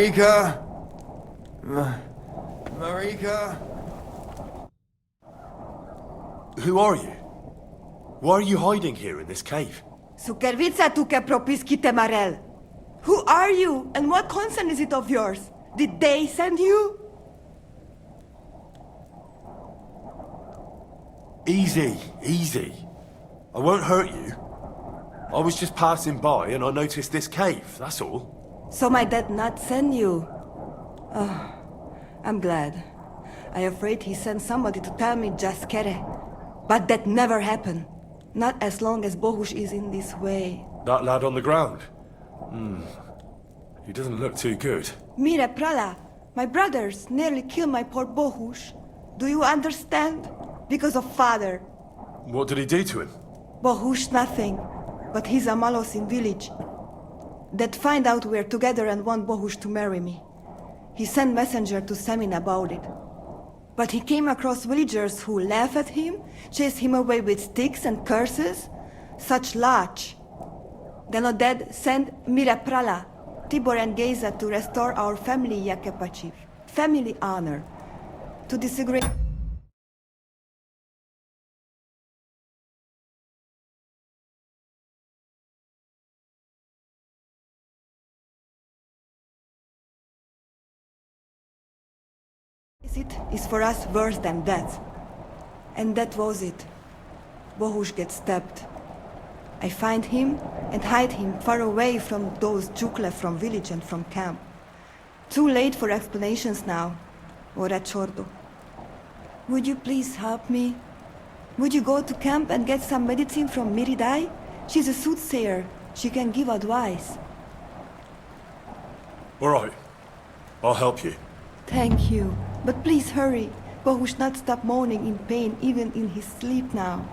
Marika? Marika? Who are you? Why are you hiding here in this cave? Sukervica tuke propiskite Marel. Who are you, and what concern is it of yours? Did they send you? Easy, easy. I won't hurt you. I was just passing by and I noticed this cave, that's all. So my dad not send you? Oh, I'm glad. I afraid he sent somebody to tell me just kere. But that never happened. Not as long as Bohush is in this way. That lad on the ground? He doesn't look too good. Mire Prala, my brothers nearly killed my poor Bohush. Do you understand? Because of father. What did he do to him? Bohush nothing, but he's a malos in village. That find out we're together and want Bohush to marry me. He sent messenger to Semin about it. But he came across villagers who laugh at him, chase him away with sticks and curses. Such large. Then Oded sent Mira Prala, Tibor and Geza to restore our family Yakepachiv. Family honor. To disagree. It is for us worse than death. And that was it. Bohush gets stabbed. I find him and hide him far away from those Jukle from village and from camp. Too late for explanations now. Ora chordo. Would you please help me? Would you go to camp and get some medicine from Miridai? She's a soothsayer. She can give advice. All right. I'll help you. Thank you. But please hurry. Bohush not stop moaning in pain even in his sleep now.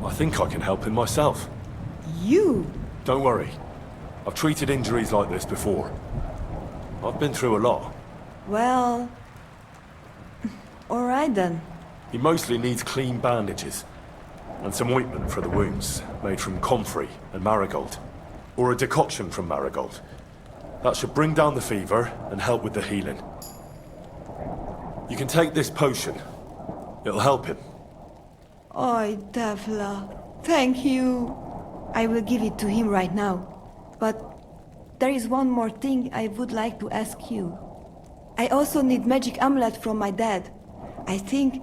I think I can help him myself. You? Don't worry. I've treated injuries like this before. I've been through a lot. Well... all right then. He mostly needs clean bandages. And some ointment for the wounds, made from comfrey and marigold. Or a decoction from marigold. That should bring down the fever and help with the healing. You can take this potion. It'll help him. Oi, Devla. Thank you. I will give it to him right now. But there is one more thing I would like to ask you. I also need magic amulet from my dad. I think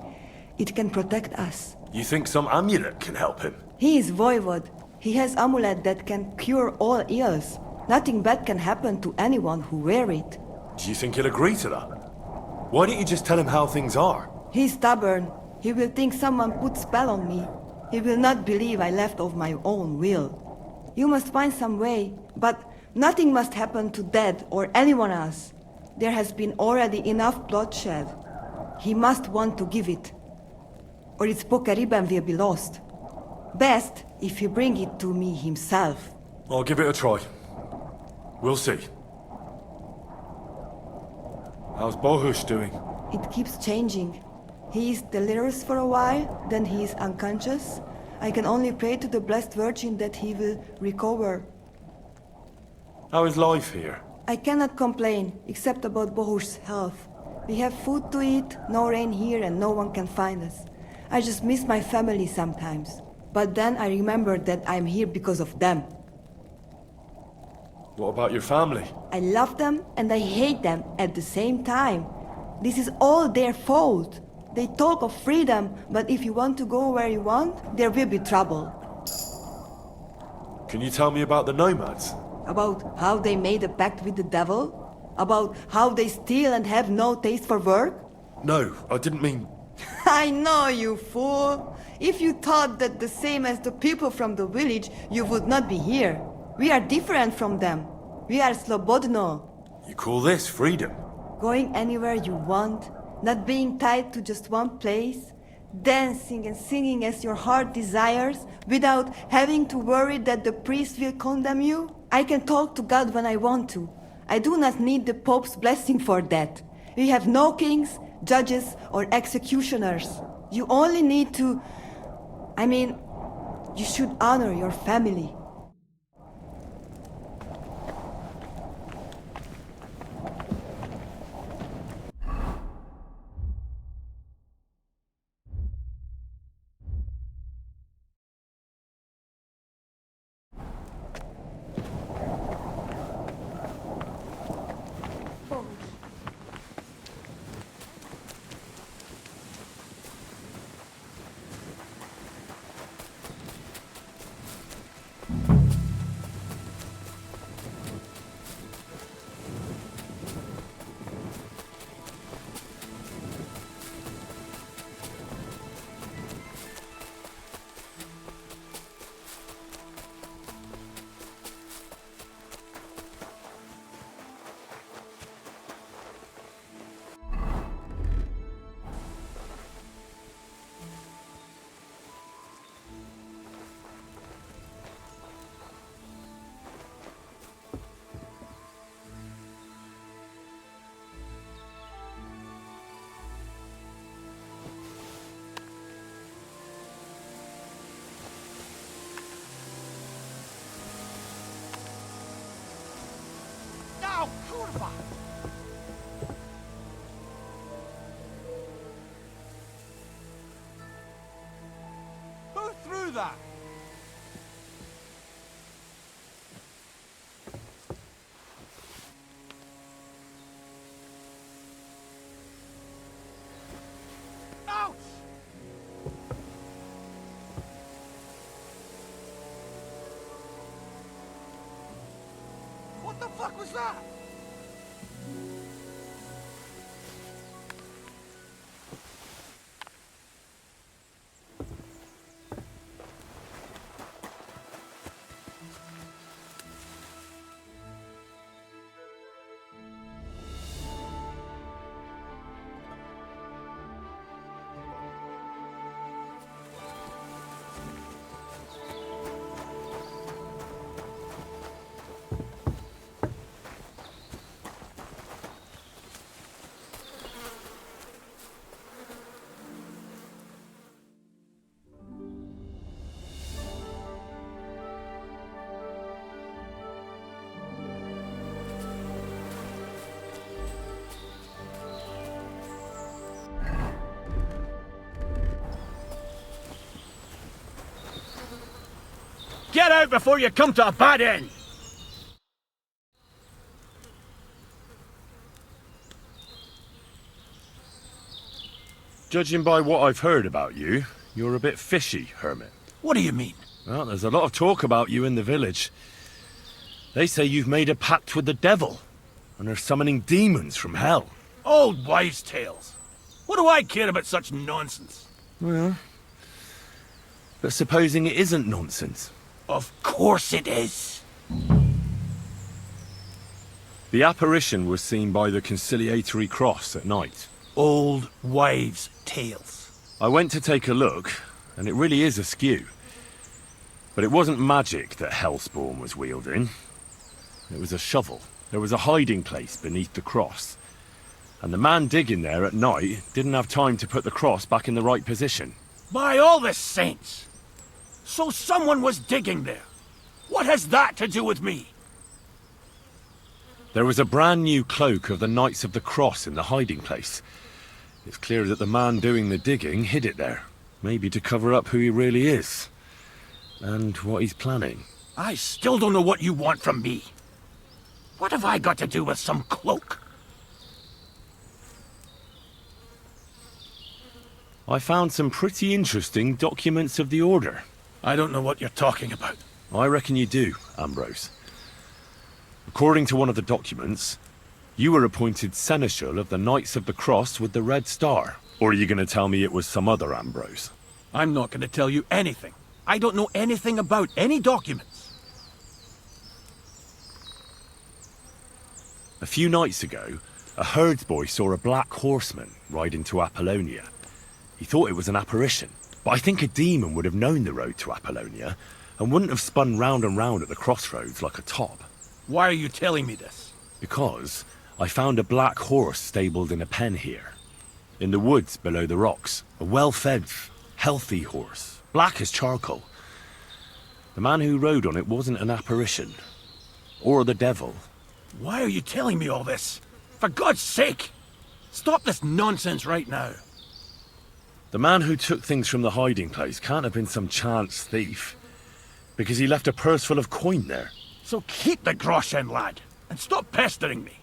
it can protect us. You think some amulet can help him? He is voivod. He has amulet that can cure all ills. Nothing bad can happen to anyone who wear it. Do you think he'll agree to that? Why don't you just tell him how things are? He's stubborn. He will think someone put spell on me. He will not believe I left of my own will. You must find some way, but nothing must happen to Dad or anyone else. There has been already enough bloodshed. He must want to give it. Or its Pokariban will be lost. Best if he bring it to me himself. I'll give it a try. We'll see. How's Bohush doing? It keeps changing. He is delirious for a while, then he is unconscious. I can only pray to the Blessed Virgin that he will recover. How is life here? I cannot complain, except about Bohush's health. We have food to eat, no rain here, and no one can find us. I just miss my family sometimes. But then I remember that I'm here because of them. What about your family? I love them and I hate them at the same time. This is all their fault. They talk of freedom, but if you want to go where you want, there will be trouble. Can you tell me about the nomads? About how they made a pact with the devil? About how they steal and have no taste for work? No, I didn't mean... I know, you fool! If you thought that the same as the people from the village, you would not be here. We are different from them. We are slobodno. You call this freedom? Going anywhere you want, not being tied to just one place, dancing and singing as your heart desires, without having to worry that the priest will condemn you. I can talk to God when I want to. I do not need the Pope's blessing for that. We have no kings, judges, or executioners. You only need to... you should honor your family. kurwa! Who threw that? Ouch! What the fuck was that? Get out before you come to a bad end! Judging by what I've heard about you, you're a bit fishy, Hermit. What do you mean? Well, there's a lot of talk about you in the village. They say you've made a pact with the devil, and are summoning demons from hell. Old wives' tales. What do I care about such nonsense? Well, but supposing it isn't nonsense? Of course it is. The apparition was seen by the conciliatory cross at night. Old wives' tales. I went to take a look, and it really is askew. But it wasn't magic that Hellspawn was wielding. It was a shovel. There was a hiding place beneath the cross. And the man digging there at night didn't have time to put the cross back in the right position. By all the saints! So someone was digging there. What has that to do with me? There was a brand new cloak of the Knights of the Cross in the hiding place. It's clear that the man doing the digging hid it there. Maybe to cover up who he really is. And what he's planning. I still don't know what you want from me. What have I got to do with some cloak? I found some pretty interesting documents of the Order. I don't know what you're talking about. I reckon you do, Ambrose. According to one of the documents, you were appointed Seneschal of the Knights of the Cross with the Red Star. Or are you going to tell me it was some other Ambrose? I'm not going to tell you anything. I don't know anything about any documents. A few nights ago, a herdsboy saw a black horseman ride into Apollonia. He thought it was an apparition, but I think a demon would have known the road to Apollonia and wouldn't have spun round and round at the crossroads like a top. Why are you telling me this? Because I found a black horse stabled in a pen here. In the woods below the rocks. A well-fed, healthy horse. Black as charcoal. The man who rode on it wasn't an apparition. Or the devil. Why are you telling me all this? For God's sake! Stop this nonsense right now. The man who took things from the hiding place can't have been some chance thief. Because he left a purse full of coin there. So keep the groschen, lad, and stop pestering me.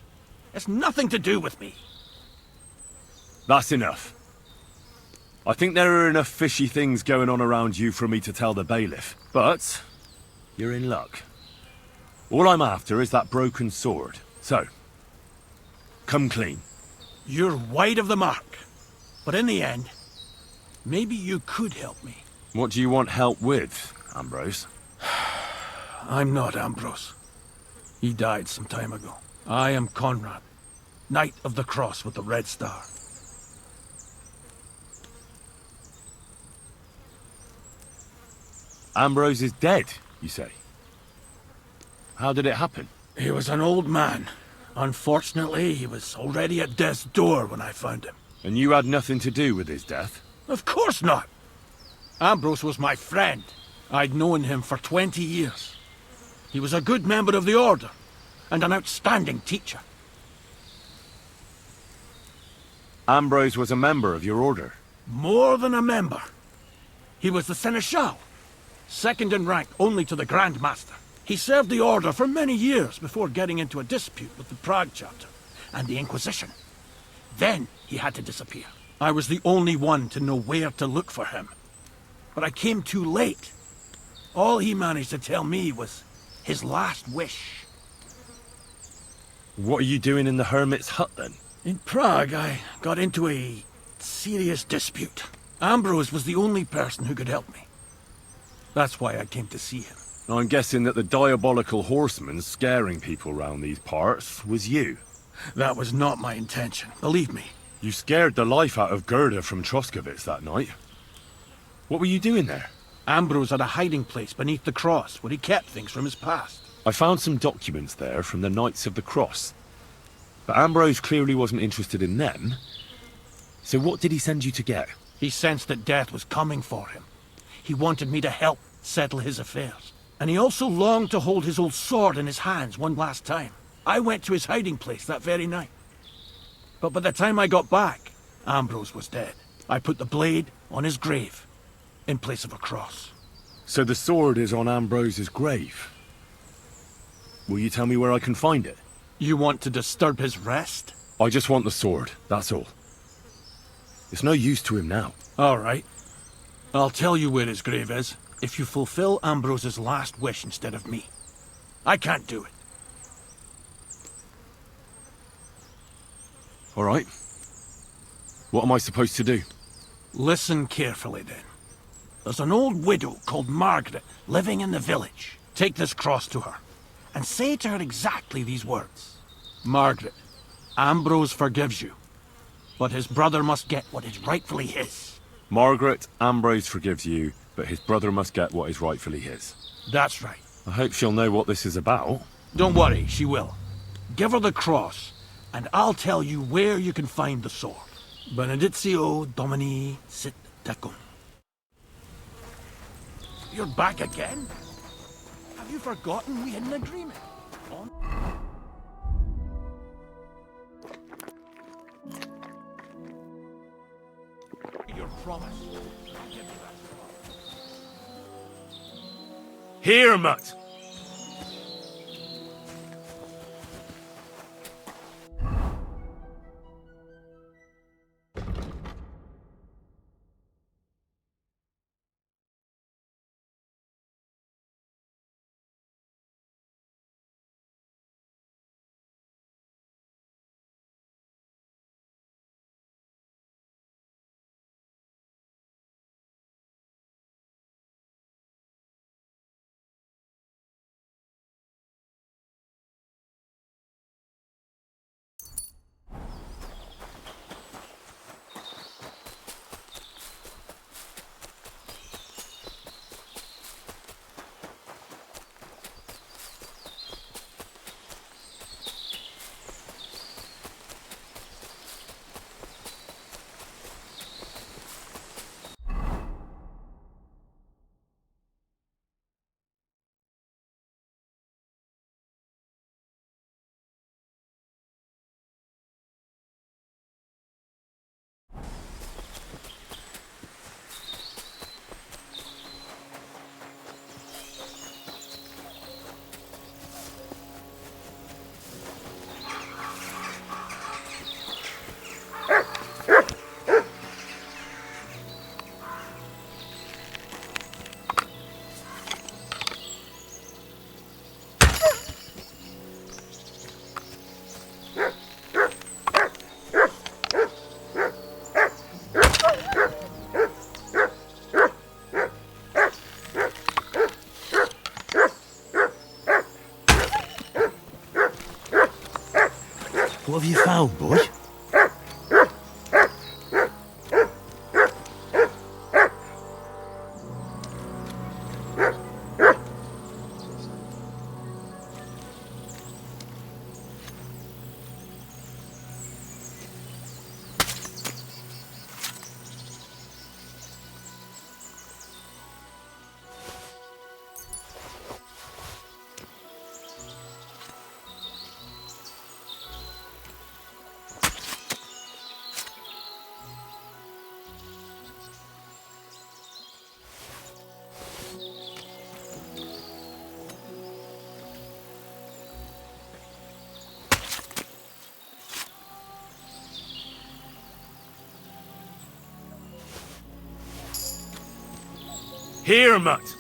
It's nothing to do with me. That's enough. I think there are enough fishy things going on around you for me to tell the bailiff. But you're in luck. All I'm after is that broken sword. So, come clean. You're wide of the mark. But in the end, maybe you could help me. What do you want help with, Ambrose? I'm not Ambrose. He died some time ago. I am Conrad, Knight of the Cross with the Red Star. Ambrose is dead, you say? How did it happen? He was an old man. Unfortunately, he was already at death's door when I found him. And you had nothing to do with his death? Of course not. Ambrose was my friend. I'd known him for 20 years. He was a good member of the Order. and an outstanding teacher. Ambrose was a member of your order. More than a member. He was the Seneschal, second in rank only to the Grand Master. He served the Order for many years before getting into a dispute with the Prague chapter and the Inquisition. Then he had to disappear. I was the only one to know where to look for him. But I came too late. All he managed to tell me was his last wish. What are you doing in the hermit's hut then? In Prague, I got into a serious dispute. Ambrose was the only person who could help me. That's why I came to see him. I'm guessing that the diabolical horseman scaring people round these parts was you. That was not my intention, believe me. You scared the life out of Gerda from Troskovitz that night. What were you doing there? Ambrose had a hiding place beneath the cross where he kept things from his past. I found some documents there from the Knights of the Cross. But Ambrose clearly wasn't interested in them. So what did he send you to get? He sensed that death was coming for him. He wanted me to help settle his affairs. And he also longed to hold his old sword in his hands one last time. I went to his hiding place that very night. But by the time I got back, Ambrose was dead. I put the blade on his grave, in place of a cross. So the sword is on Ambrose's grave. Will you tell me where I can find it? You want to disturb his rest? I just want the sword, that's all. It's no use to him now. All right. I'll tell you where his grave is, if you fulfill Ambrose's last wish instead of me. I can't do it. All right. What am I supposed to do? Listen carefully, then. There's an old widow called Margaret living in the village. Take this cross to her, and say to her exactly these words. Margaret, Ambrose forgives you, but his brother must get what is rightfully his. Margaret, Ambrose forgives you, but his brother must get what is rightfully his. That's right. I hope she'll know what this is about. Don't worry, she will. Give her the cross, and I'll tell you where you can find the sword. Benedictio Domini sit tecum. You're back again? Have you forgotten we had an agreement? On your promise. I'll give you that. Here, Mutt! What have you found, boy? Here, Mutt.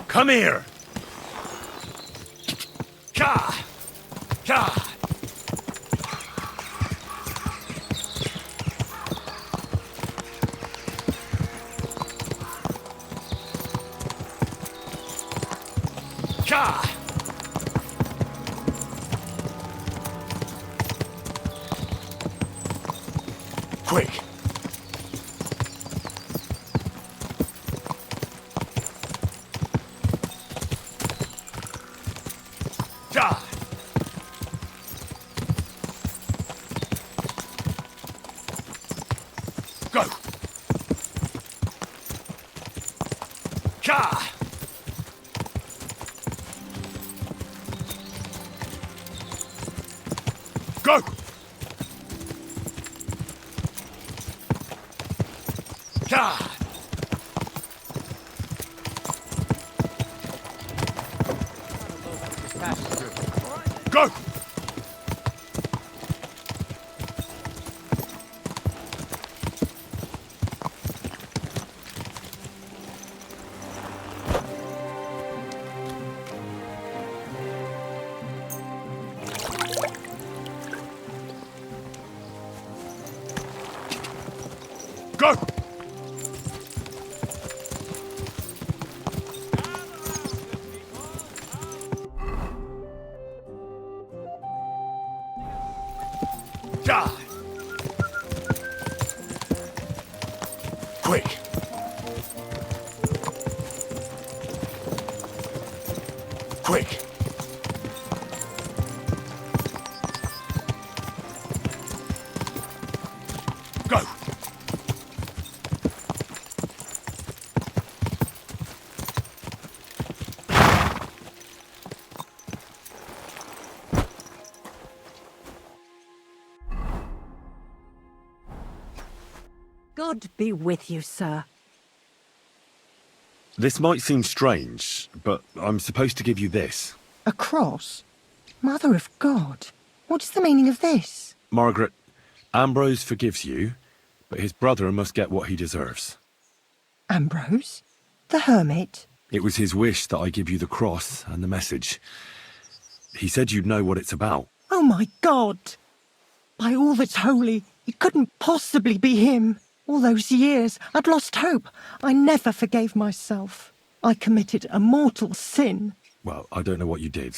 Come here! Ka! Ka! Ka! Quick! Ka! Go! Ka! Go! Ka! Go! Go! Die! Quick! Quick! Go! God be with you, sir. This might seem strange, but I'm supposed to give you this. A cross? Mother of God, what is the meaning of this? Margaret, Ambrose forgives you, but his brother must get what he deserves. Ambrose? The hermit? It was his wish that I give you the cross and the message. He said you'd know what it's about. Oh my God! By all that's holy, it couldn't possibly be him. All those years, I'd lost hope. I never forgave myself. I committed a mortal sin. Well, I don't know what you did.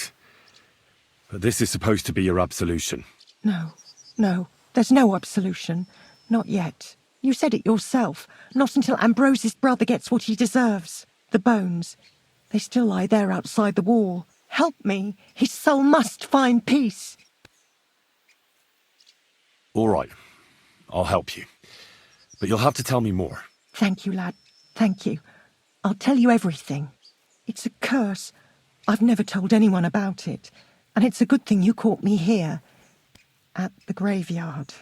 But this is supposed to be your absolution. No, there's no absolution. Not yet. You said it yourself. Not until Ambrose's brother gets what he deserves. The bones. They still lie there outside the wall. Help me. His soul must find peace. All right. I'll help you. But you'll have to tell me more. Thank you, lad. Thank you. I'll tell you everything. It's a curse. I've never told anyone about it. And it's a good thing you caught me here. At the graveyard.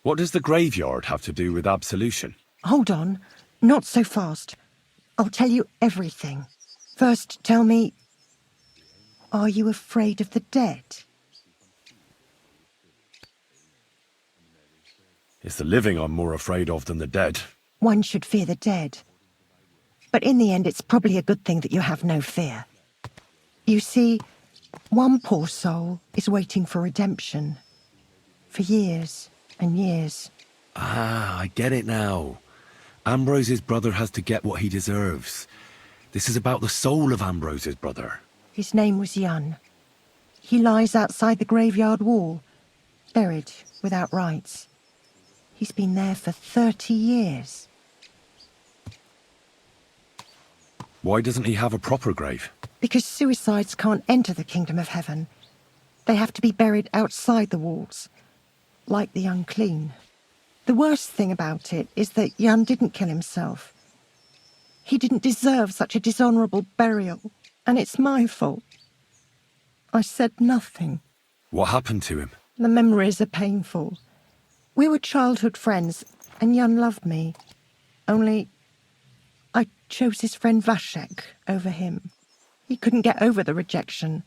What does the graveyard have to do with absolution? Hold on. Not so fast. I'll tell you everything. First, tell me... Are you afraid of the dead? It's the living I'm more afraid of than the dead. One should fear the dead. But in the end, it's probably a good thing that you have no fear. You see, one poor soul is waiting for redemption. For years and years. Ah, I get it now. Ambrose's brother has to get what he deserves. This is about the soul of Ambrose's brother. His name was Jan. He lies outside the graveyard wall, buried without rites. He's been there for 30 years. Why doesn't he have a proper grave? Because suicides can't enter the kingdom of heaven. They have to be buried outside the walls, like the unclean. The worst thing about it is that Jan didn't kill himself. He didn't deserve such a dishonourable burial, and it's my fault. I said nothing. What happened to him? The memories are painful. We were childhood friends, and Jan loved me. Only I chose his friend Vashek over him. He couldn't get over the rejection,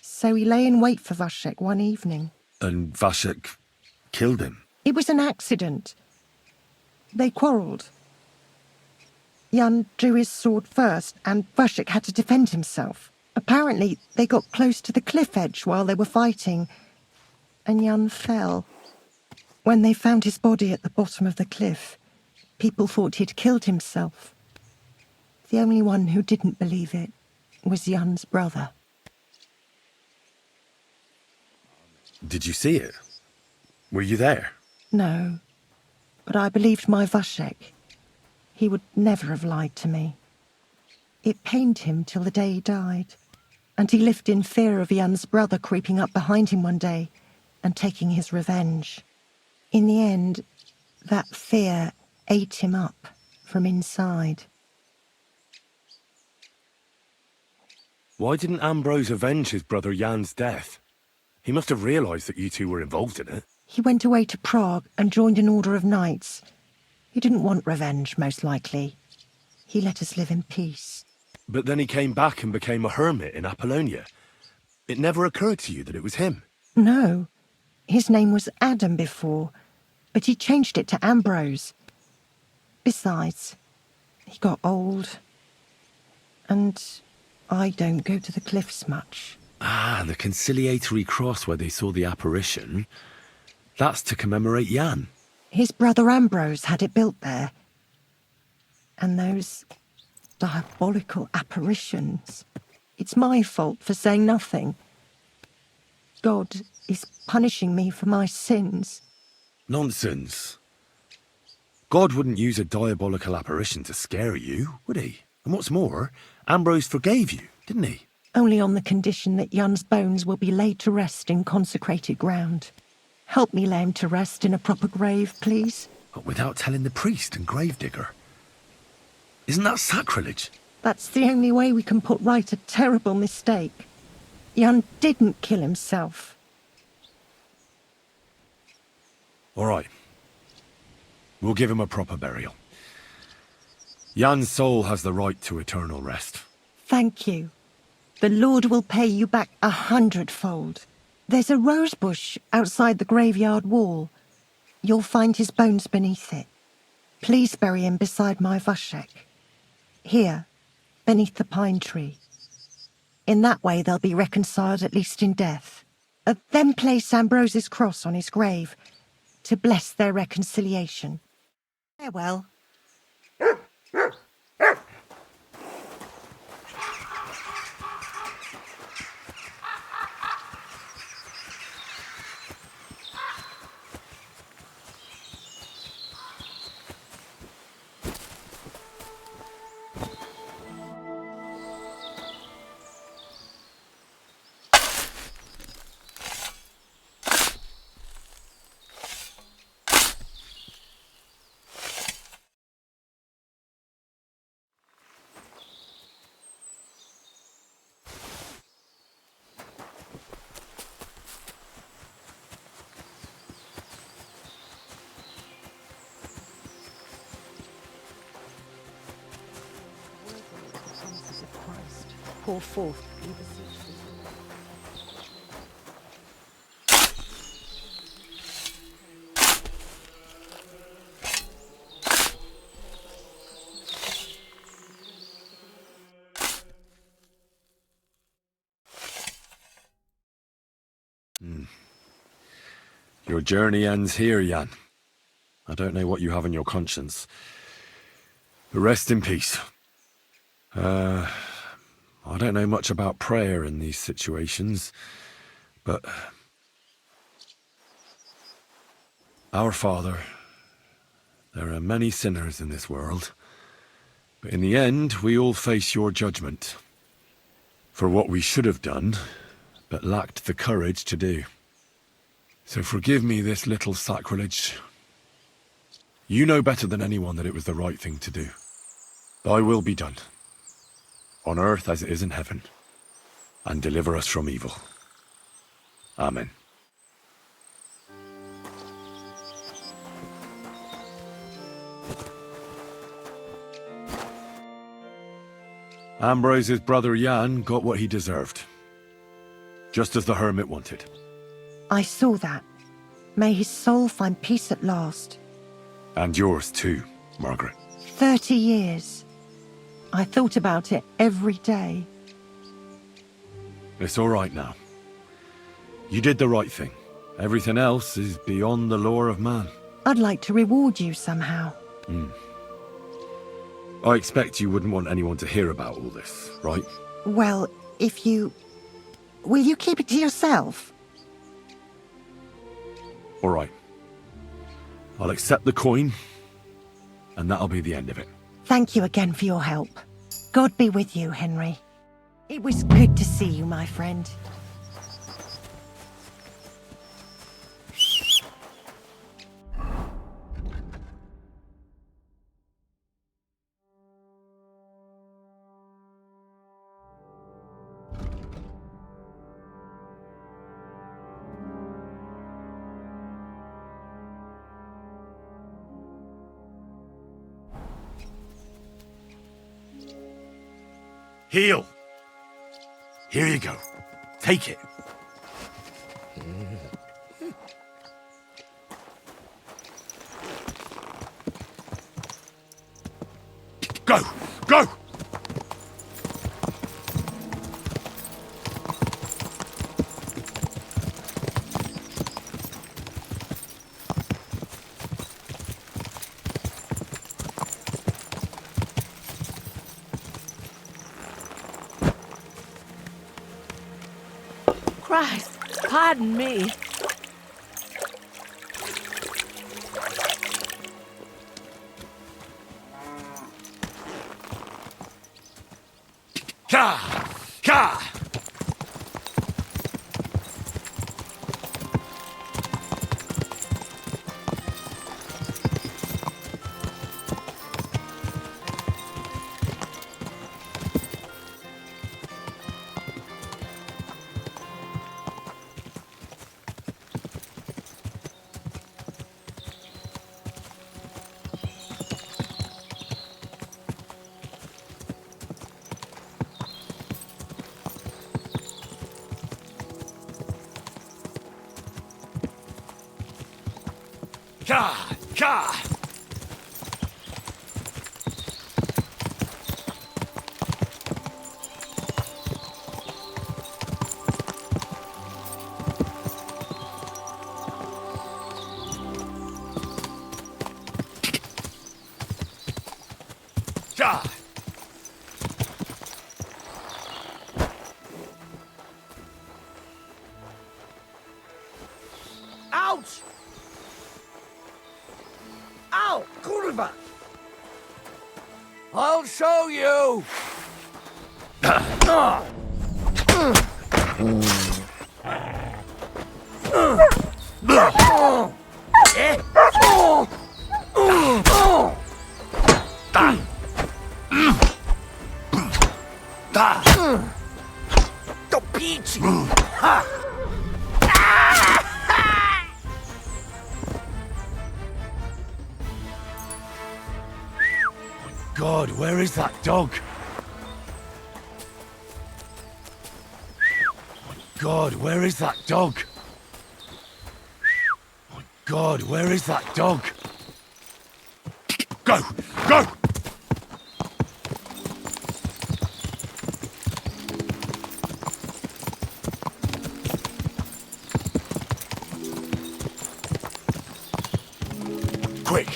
so he lay in wait for Vashek one evening. And Vashek killed him? It was an accident. They quarrelled. Jan drew his sword first, and Vashek had to defend himself. Apparently, they got close to the cliff edge while they were fighting, and Jan fell. When they found his body at the bottom of the cliff, people thought he'd killed himself. The only one who didn't believe it was Jan's brother. Did you see it? Were you there? No, but I believed my Vashek. He would never have lied to me. It pained him till the day he died, and he lived in fear of Jan's brother creeping up behind him one day and taking his revenge. In the end, that fear ate him up from inside. Why didn't Ambrose avenge his brother Jan's death? He must have realised that you two were involved in it. He went away to Prague and joined an order of knights. He didn't want revenge, most likely. He let us live in peace. But then he came back and became a hermit in Apollonia. It never occurred to you that it was him? No. His name was Adam before, but he changed it to Ambrose. Besides, he got old. And I don't go to the cliffs much. Ah, the conciliatory cross where they saw the apparition. That's to commemorate Jan. His brother Ambrose had it built there. And those diabolical apparitions. It's my fault for saying nothing. God is punishing me for my sins. Nonsense. God wouldn't use a diabolical apparition to scare you, would he? And what's more, Ambrose forgave you, didn't he? Only on the condition that Jan's bones will be laid to rest in consecrated ground. Help me lay him to rest in a proper grave, please. But without telling the priest and gravedigger. Isn't that sacrilege? That's the only way we can put right a terrible mistake. Jan didn't kill himself. All right. We'll give him a proper burial. Jan's soul has the right to eternal rest. Thank you. The Lord will pay you back 100-fold. There's a rose bush outside the graveyard wall. You'll find his bones beneath it. Please bury him beside my Vashek. Here, beneath the pine tree. In that way they'll be reconciled at least in death. Then place Ambrose's cross on his grave to bless their reconciliation. Farewell. Pour forth, we beseech thee. Your journey ends here, Jan. I don't know what you have on your conscience. But rest in peace. I don't know much about prayer in these situations, but... Our Father, there are many sinners in this world, but in the end, we all face your judgment for what we should have done, but lacked the courage to do. So forgive me this little sacrilege. You know better than anyone that it was the right thing to do. Thy will be done, on earth as it is in heaven, and deliver us from evil. Amen. Ambrose's brother Jan got what he deserved, just as the hermit wanted. I saw that. May his soul find peace at last. And yours too, Margaret. 30 years. I thought about it every day. It's all right now. You did the right thing. Everything else is beyond the law of man. I'd like to reward you somehow. I expect you wouldn't want anyone to hear about all this, right? Well, if you... Will you keep it to yourself? All right. I'll accept the coin, and that'll be the end of it. Thank you again for your help. God be with you, Henry. It was good to see you, my friend. Heal! Here you go. Take it. Go! Go! Christ, pardon me. Ka! Ka! Ka! Ka! Ka! Ouch! Ow! Kurwa! I'll show you! To pici! Ha! God, where is that dog? God, where is that dog? God, where is that dog? Go! Go! Quick!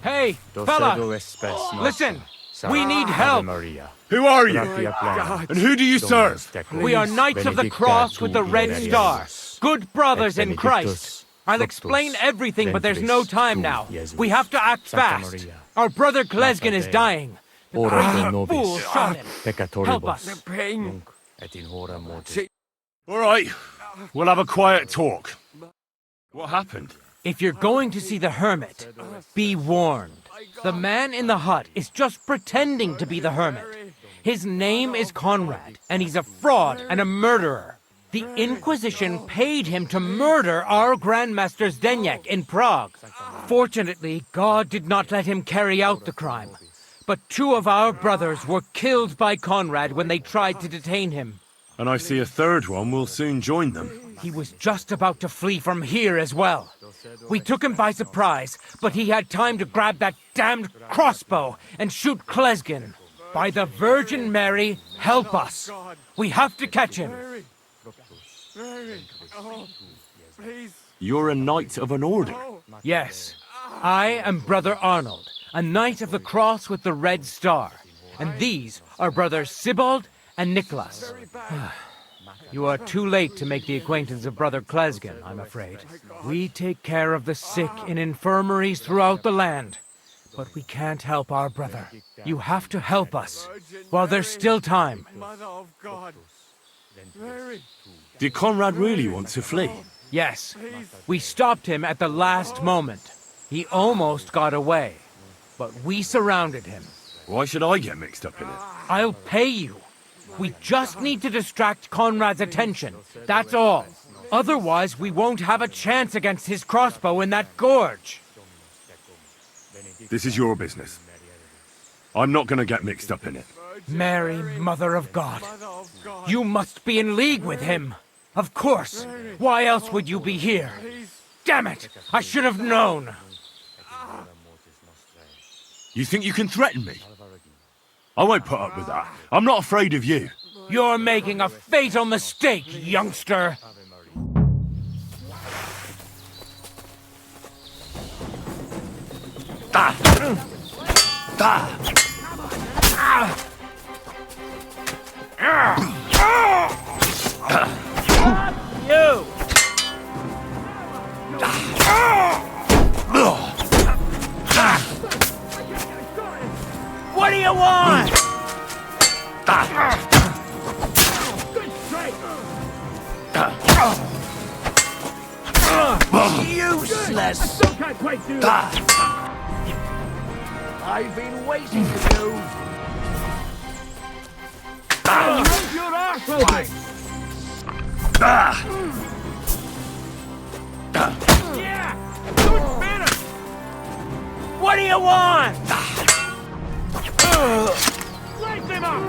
Hey, fella! Listen! We need help! Who are you? And who do you serve? We are Knights of the Cross with the Red Star. Good brothers in Christ. I'll explain everything, but there's no time now. We have to act fast. Our brother Klesgen is dying. The fool shot him. Help us. All right, we'll have a quiet talk. What happened? If you're going to see the hermit, be warned. The man in the hut is just pretending to be the hermit. His name is Conrad, and he's a fraud and a murderer. The Inquisition paid him to murder our Grandmaster Zdeněk in Prague. Fortunately, God did not let him carry out the crime. But 2 of our brothers were killed by Conrad when they tried to detain him. And I see a third one will soon join them. He was just about to flee from here as well. We took him by surprise, but he had time to grab that damned crossbow and shoot Klesgen. By the Virgin Mary, help us. We have to catch him. You're a knight of an order. Yes, I am Brother Arnold, a Knight of the Cross with the Red Star. And these are Brothers Sibald and Nicholas. You are too late to make the acquaintance of Brother Klesgen, I'm afraid. We take care of the sick in infirmaries throughout the land. But we can't help our brother. You have to help us, while there's still time. Did Conrad really want to flee? Yes, we stopped him at the last moment. He almost got away, but we surrounded him. Why should I get mixed up in it? I'll pay you. We just need to distract Conrad's attention, that's all. Otherwise, we won't have a chance against his crossbow in that gorge. This is your business. I'm not going to get mixed up in it. Mary, Mother of God, you must be in league with him. Of course. Why else would you be here? Damn it! I should have known. You think you can threaten me? I won't put up with that. I'm not afraid of you. You're making a fatal mistake, youngster. You! What do you want? Useless! I've been waiting for you. Your arsehole! Yeah! Don't better! What do you want? Light them up!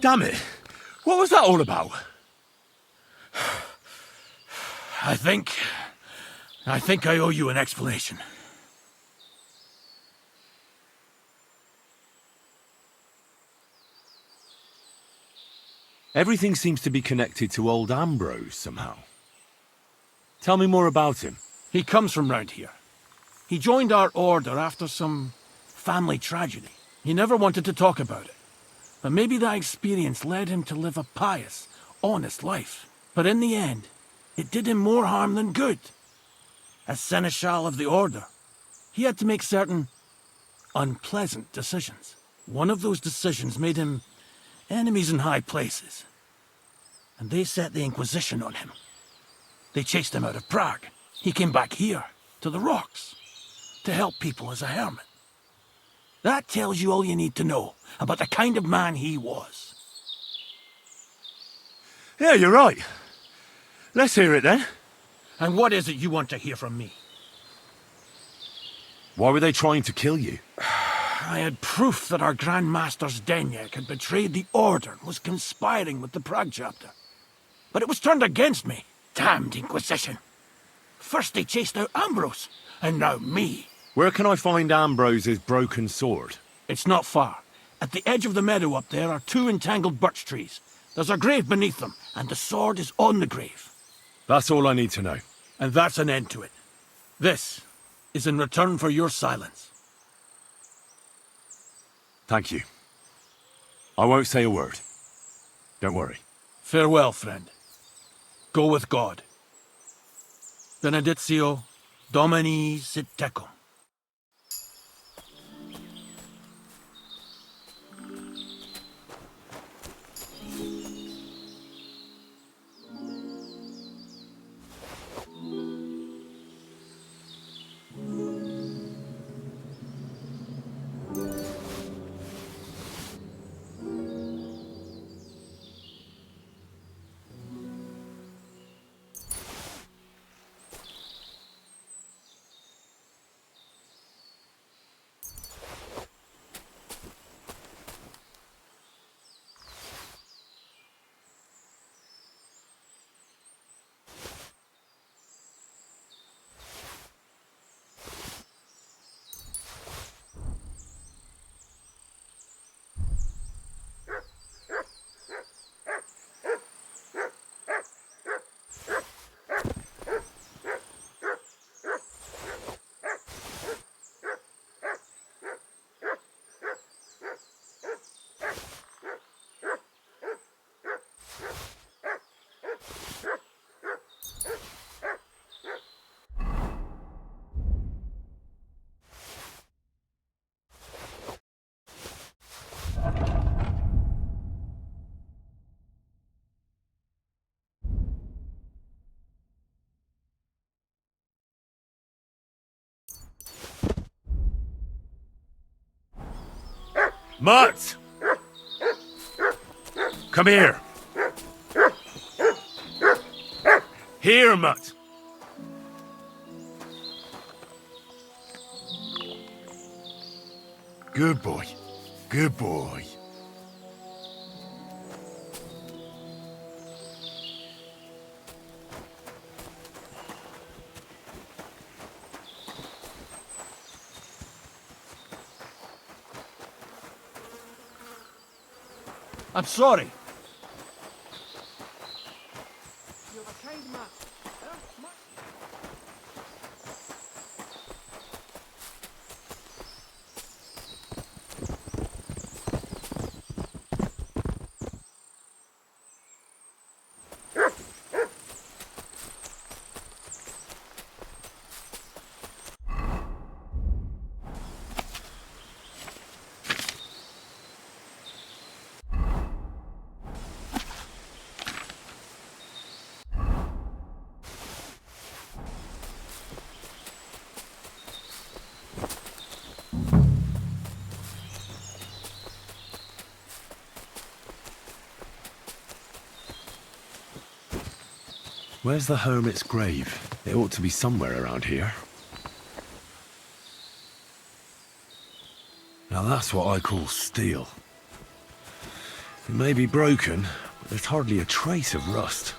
Damn it. What was that all about? I think I owe you an explanation. Everything seems to be connected to old Ambrose somehow. Tell me more about him. He comes from round here. He joined our order after some family tragedy. He never wanted to talk about it. But maybe that experience led him to live a pious, honest life. But in the end, it did him more harm than good. As Seneschal of the Order, he had to make certain unpleasant decisions. One of those decisions made him enemies in high places. And they set the Inquisition on him. They chased him out of Prague. He came back here, to the rocks, to help people as a hermit. That tells you all you need to know about the kind of man he was. Yeah, you're right. Let's hear it then. And what is it you want to hear from me? Why were they trying to kill you? I had proof that our Grand Master Zdeněk had betrayed the Order and was conspiring with the Prague chapter. But it was turned against me. Damned Inquisition. First they chased out Ambrose, and now me. Where can I find Ambrose's broken sword? It's not far. At the edge of the meadow up there are 2 entangled birch trees. There's a grave beneath them, and the sword is on the grave. That's all I need to know. And that's an end to it. This is in return for your silence. Thank you. I won't say a word. Don't worry. Farewell, friend. Go with God. Benedictio Domini sit tecum. Mutt! Come here. Here, Mutt. Good boy. Good boy. I'm sorry. You're a kind man. Where's the hermit's grave? It ought to be somewhere around here. Now that's what I call steel. It may be broken, but there's hardly a trace of rust.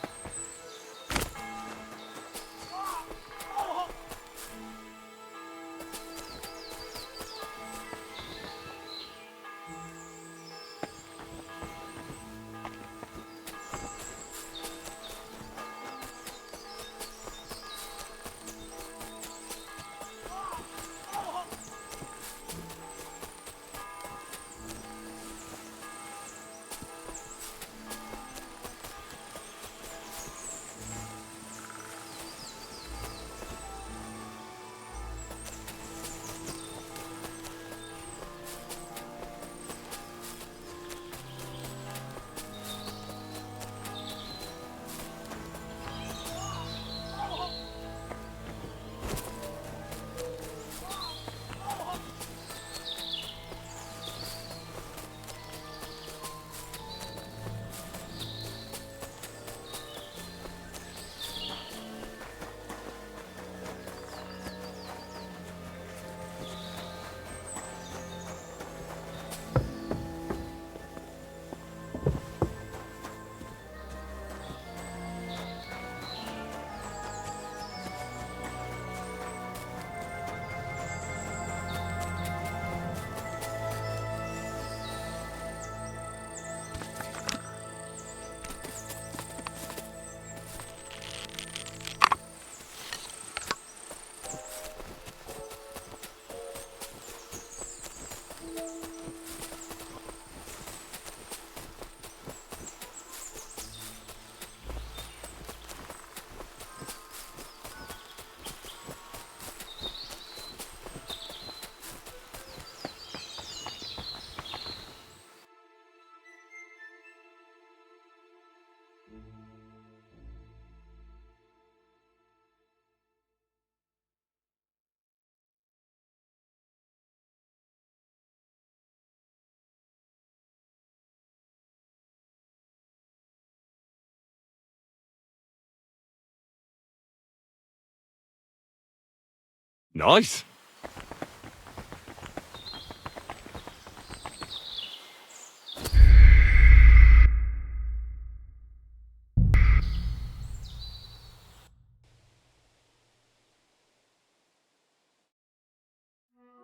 Nice.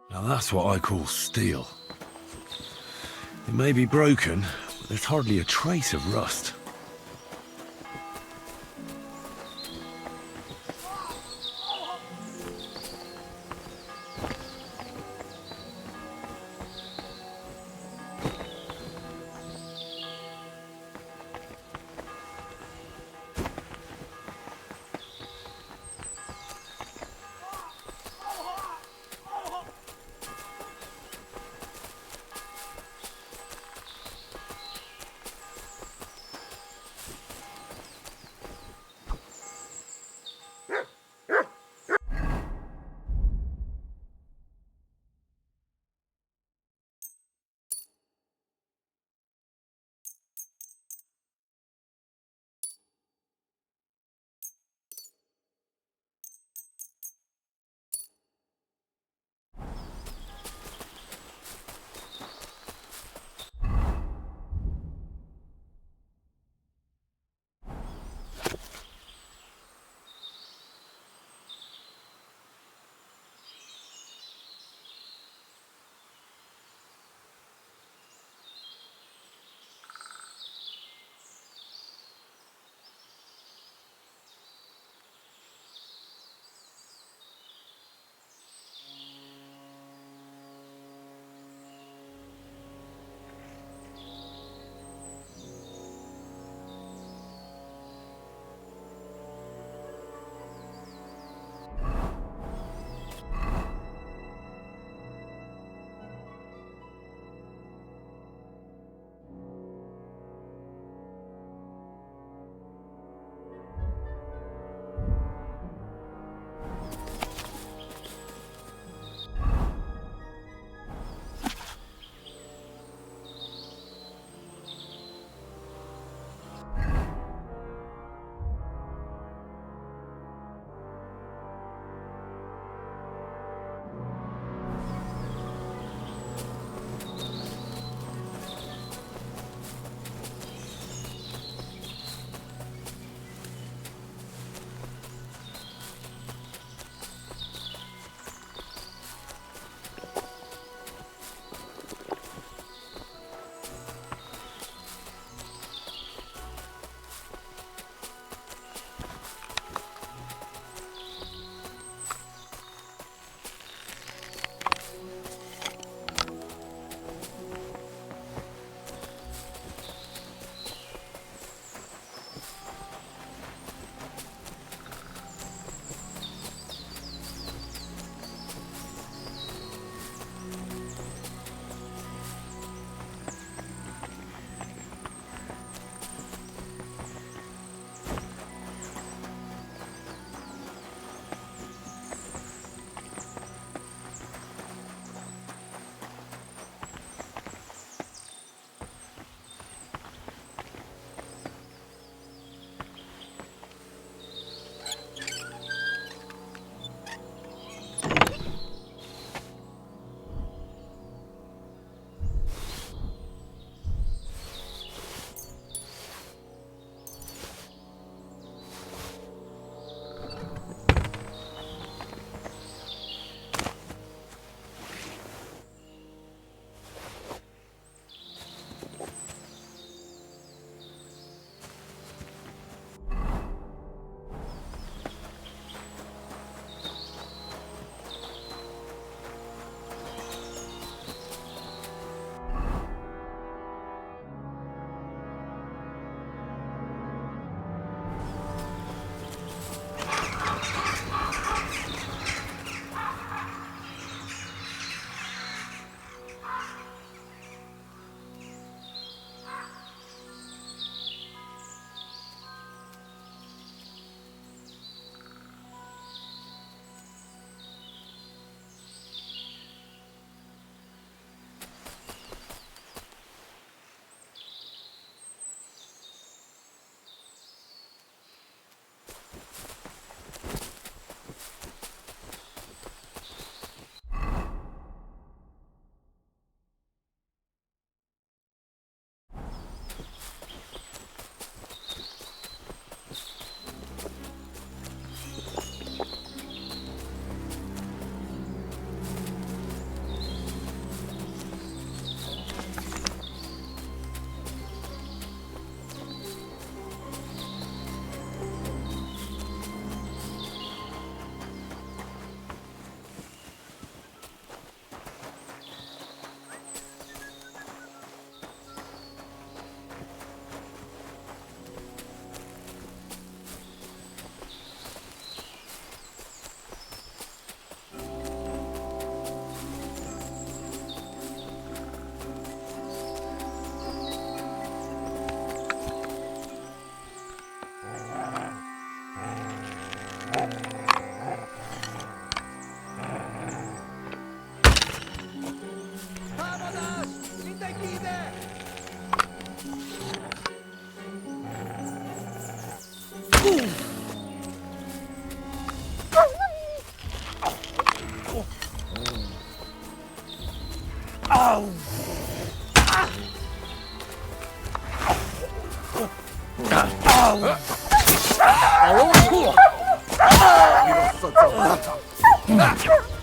Now that's what I call steel. It may be broken, but there's hardly a trace of rust.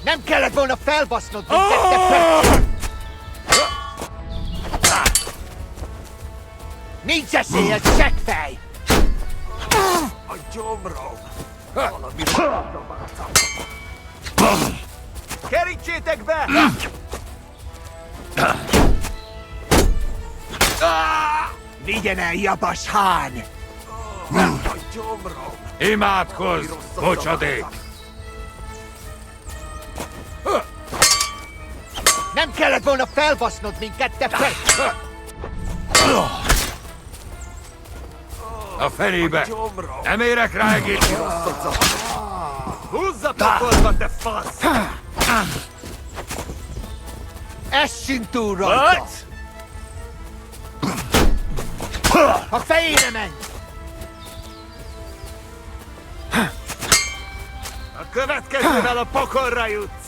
Nem kellett volna felbasznod minket, te pöcs! Nincs esélye, seggfej! A gyomrom! Kerítsétek be! Vigyen el, Jabas Hán! A gyomrom! Imádkozz, bocsadék! Nem kellett volna felbasznod minket, te pöcs! A fenébe! Nem érek rá egész! Húzza pokolba, te fasz! Essünk túl rajta! A fejére menj! A következővel a pokolra jutsz!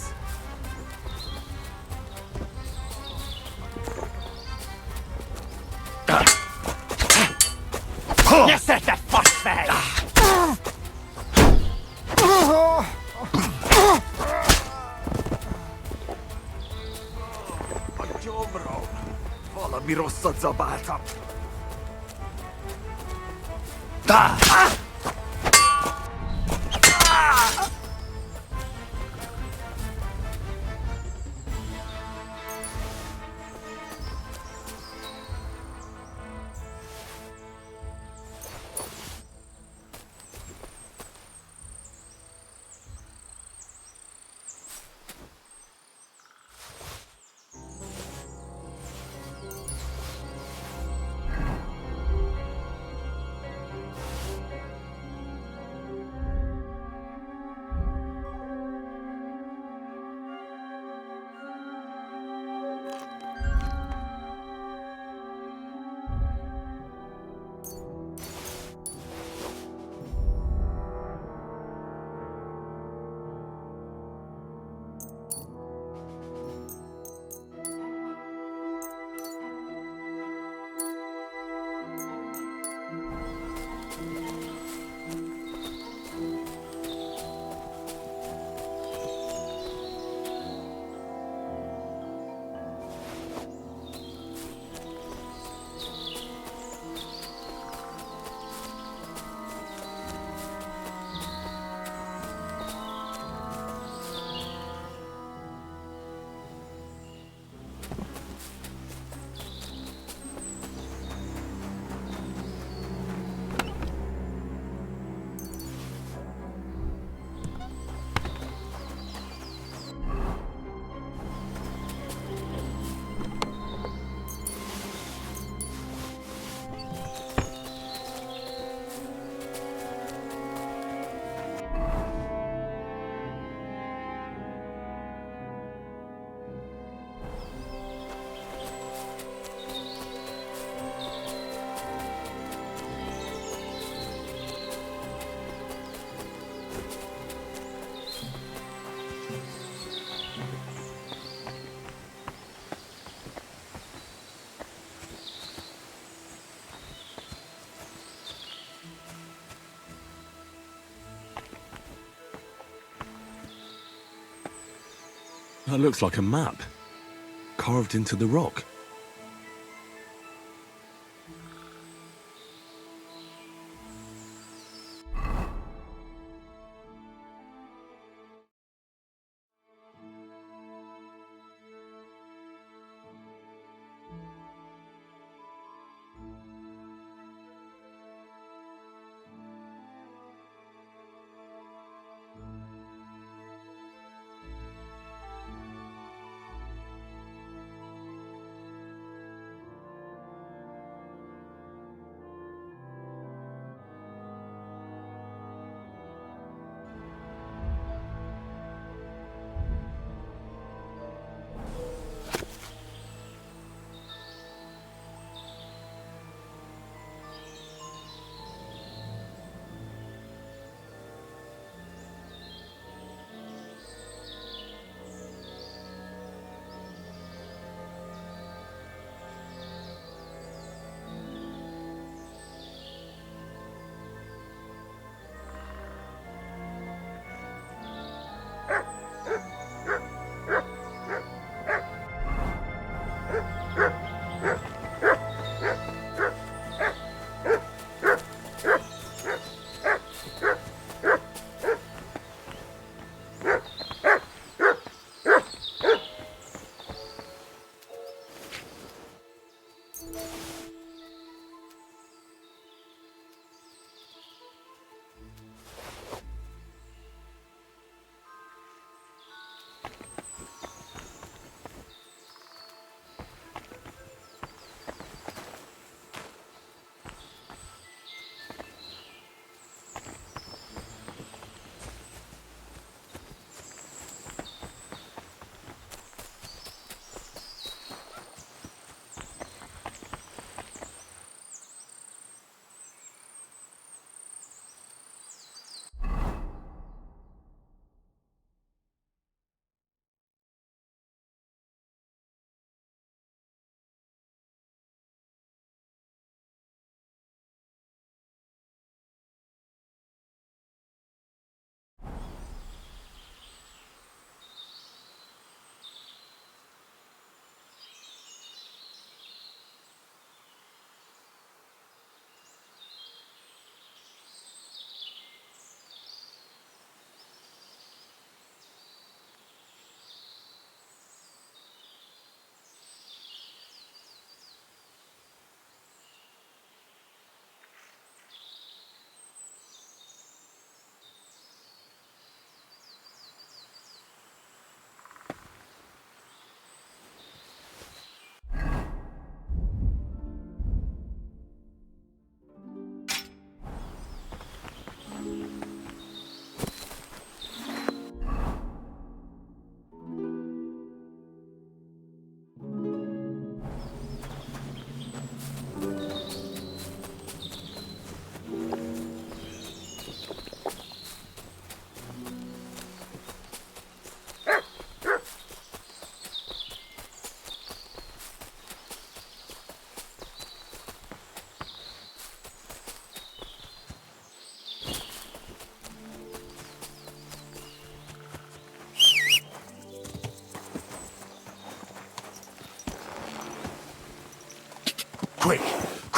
Nesze, te faszfej! A gyomrom! Valami rosszat zabáltam. That looks like a map, carved into the rock.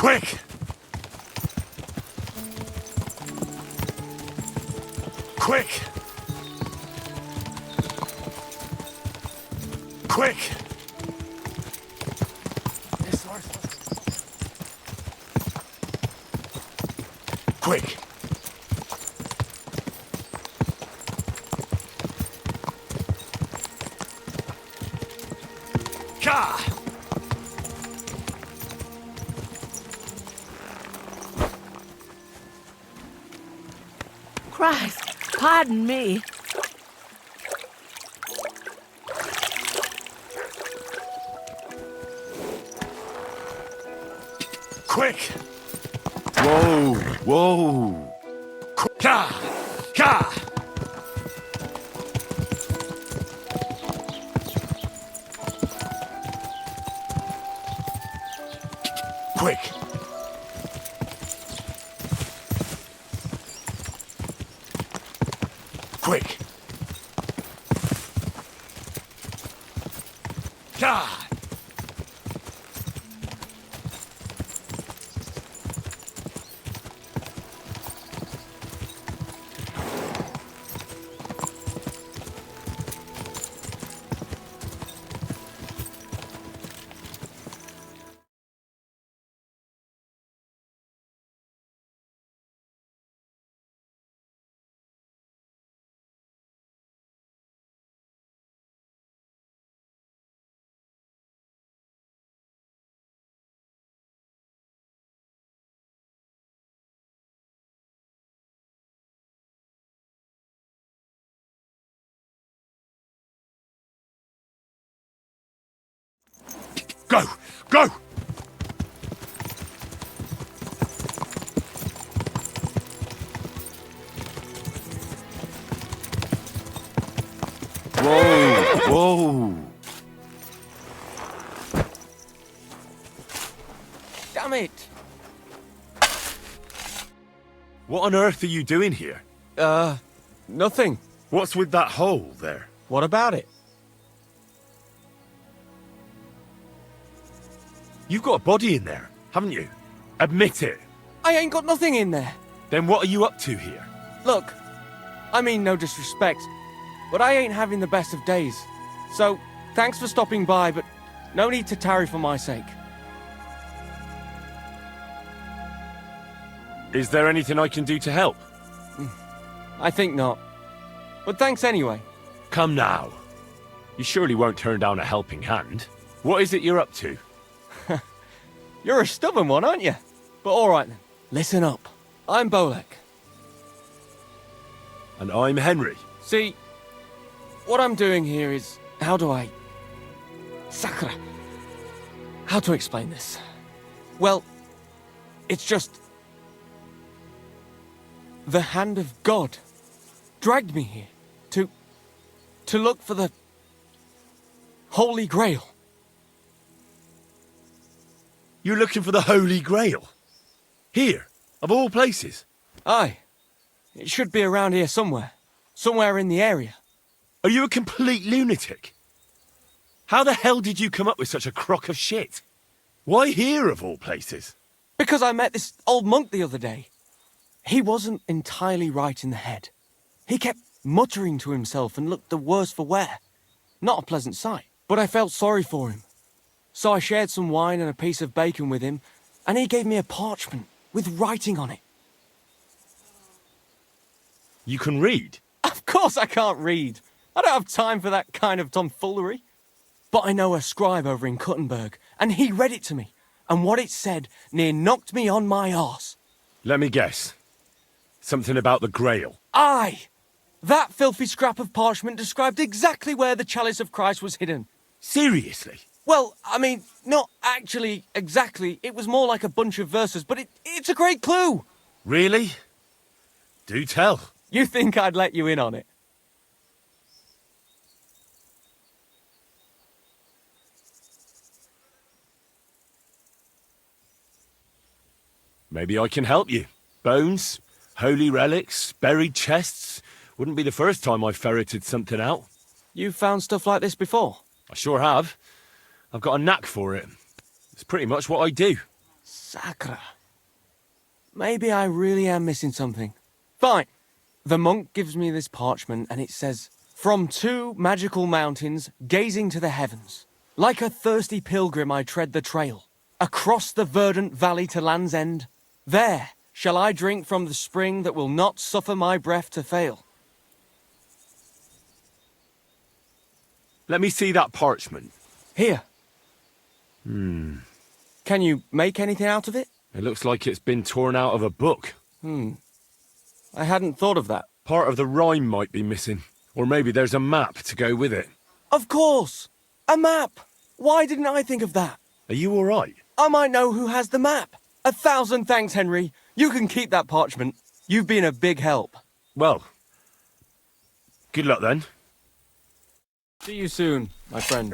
Quick! Quick! Quick! Quick! Ka! Christ, pardon me. Quick! Whoa! Whoa! Ka! Ka! Quick! Quick! Ka! Go! Go! Whoa! Whoa! Damn it! What on earth are you doing here? Nothing. What's with that hole there? What about it? You've got a body in there, haven't you? Admit it. I ain't got nothing in there. Then what are you up to here? Look, I mean no disrespect, but I ain't having the best of days. So, thanks for stopping by, but no need to tarry for my sake. Is there anything I can do to help? I think not. But thanks anyway. Come now. You surely won't turn down a helping hand. What is it you're up to? You're a stubborn one, aren't you? But alright then. Listen up. I'm Bolek. And I'm Henry. See, what I'm doing here is... How to explain this? Well, it's just... The hand of God dragged me here to look for the Holy Grail. You're looking for the Holy Grail? Here, of all places? Aye. It should be around here somewhere. Somewhere in the area. Are you a complete lunatic? How the hell did you come up with such a crock of shit? Why here, of all places? Because I met this old monk the other day. He wasn't entirely right in the head. He kept muttering to himself and looked the worse for wear. Not a pleasant sight, but I felt sorry for him. So I shared some wine and a piece of bacon with him, and he gave me a parchment with writing on it. You can read? Of course I can't read. I don't have time for that kind of tomfoolery. But I know a scribe over in Kuttenberg, and he read it to me. And what it said near knocked me on my arse. Let me guess. Something about the Grail. Aye! That filthy scrap of parchment described exactly where the chalice of Christ was hidden. Seriously? Well, I mean, not actually exactly. It was more like a bunch of verses, but it's a great clue. Really? Do tell. You think I'd let you in on it? Maybe I can help you. Bones, holy relics, buried chests. Wouldn't be the first time I ferreted something out. You've found stuff like this before? I sure have. I've got a knack for it. It's pretty much what I do. Sacra. Maybe I really am missing something. Fine. The monk gives me this parchment and it says, "From 2 magical mountains, gazing to the heavens. Like a thirsty pilgrim I tread the trail. Across the verdant valley to land's end. There shall I drink from the spring that will not suffer my breath to fail." Let me see that parchment. Here. Can you make anything out of it? It looks like it's been torn out of a book. I hadn't thought of that. Part of the rhyme might be missing. Or maybe there's a map to go with it. Of course! A map! Why didn't I think of that? Are you all right? I might know who has the map. 1,000 thanks, Henry. You can keep that parchment. You've been a big help. Well, good luck then. See you soon, my friend.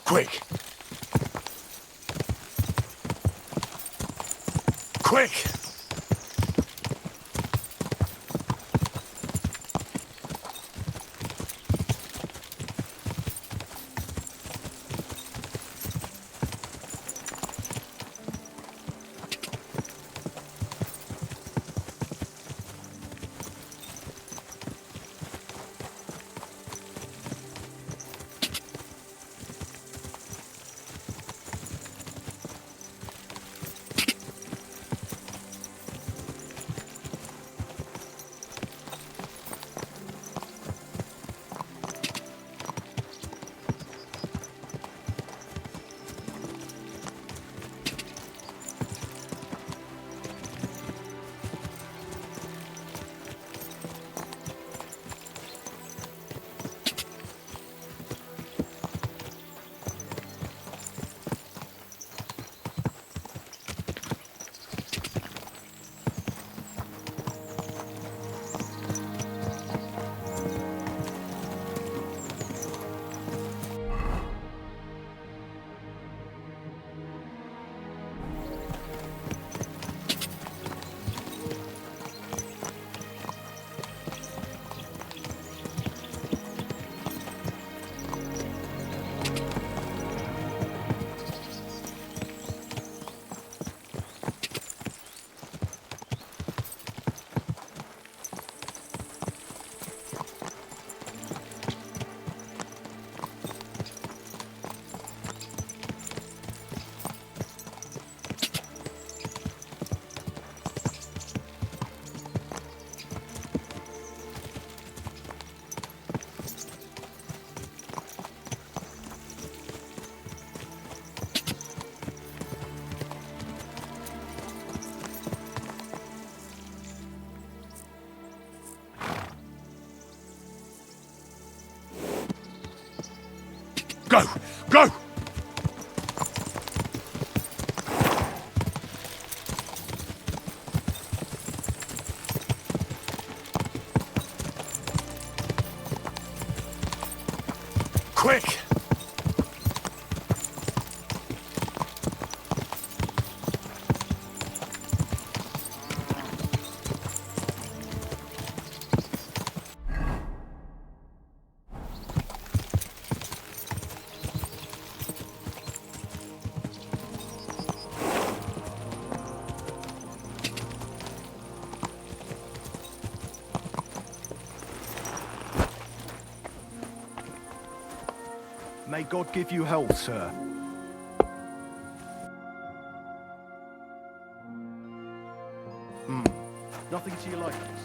Quick! Quick! Go! Go! Quick! May God give you health, sir. Nothing to your likeness.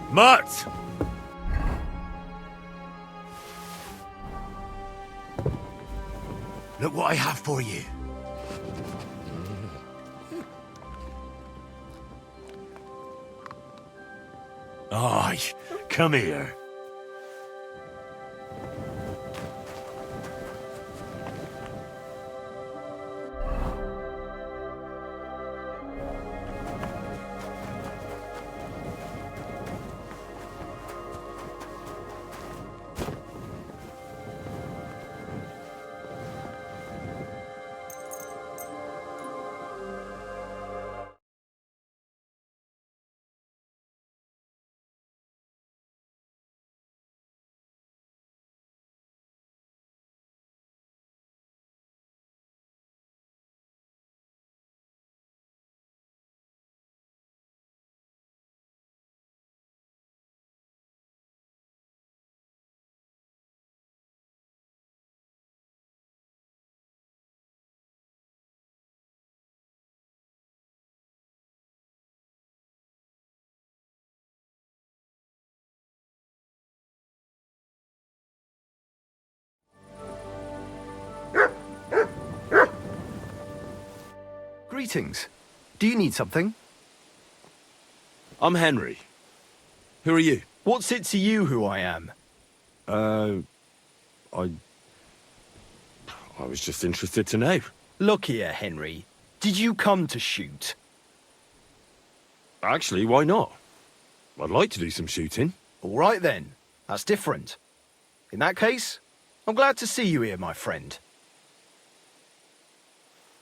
Mutt! Look what I have for you. Aye, come here. Greetings. Do you need something? I'm Henry. Who are you? What's it to you who I am? I was just interested to know. Look here, Henry. Did you come to shoot? Actually, why not? I'd like to do some shooting. All right then. That's different. In that case, I'm glad to see you here, my friend.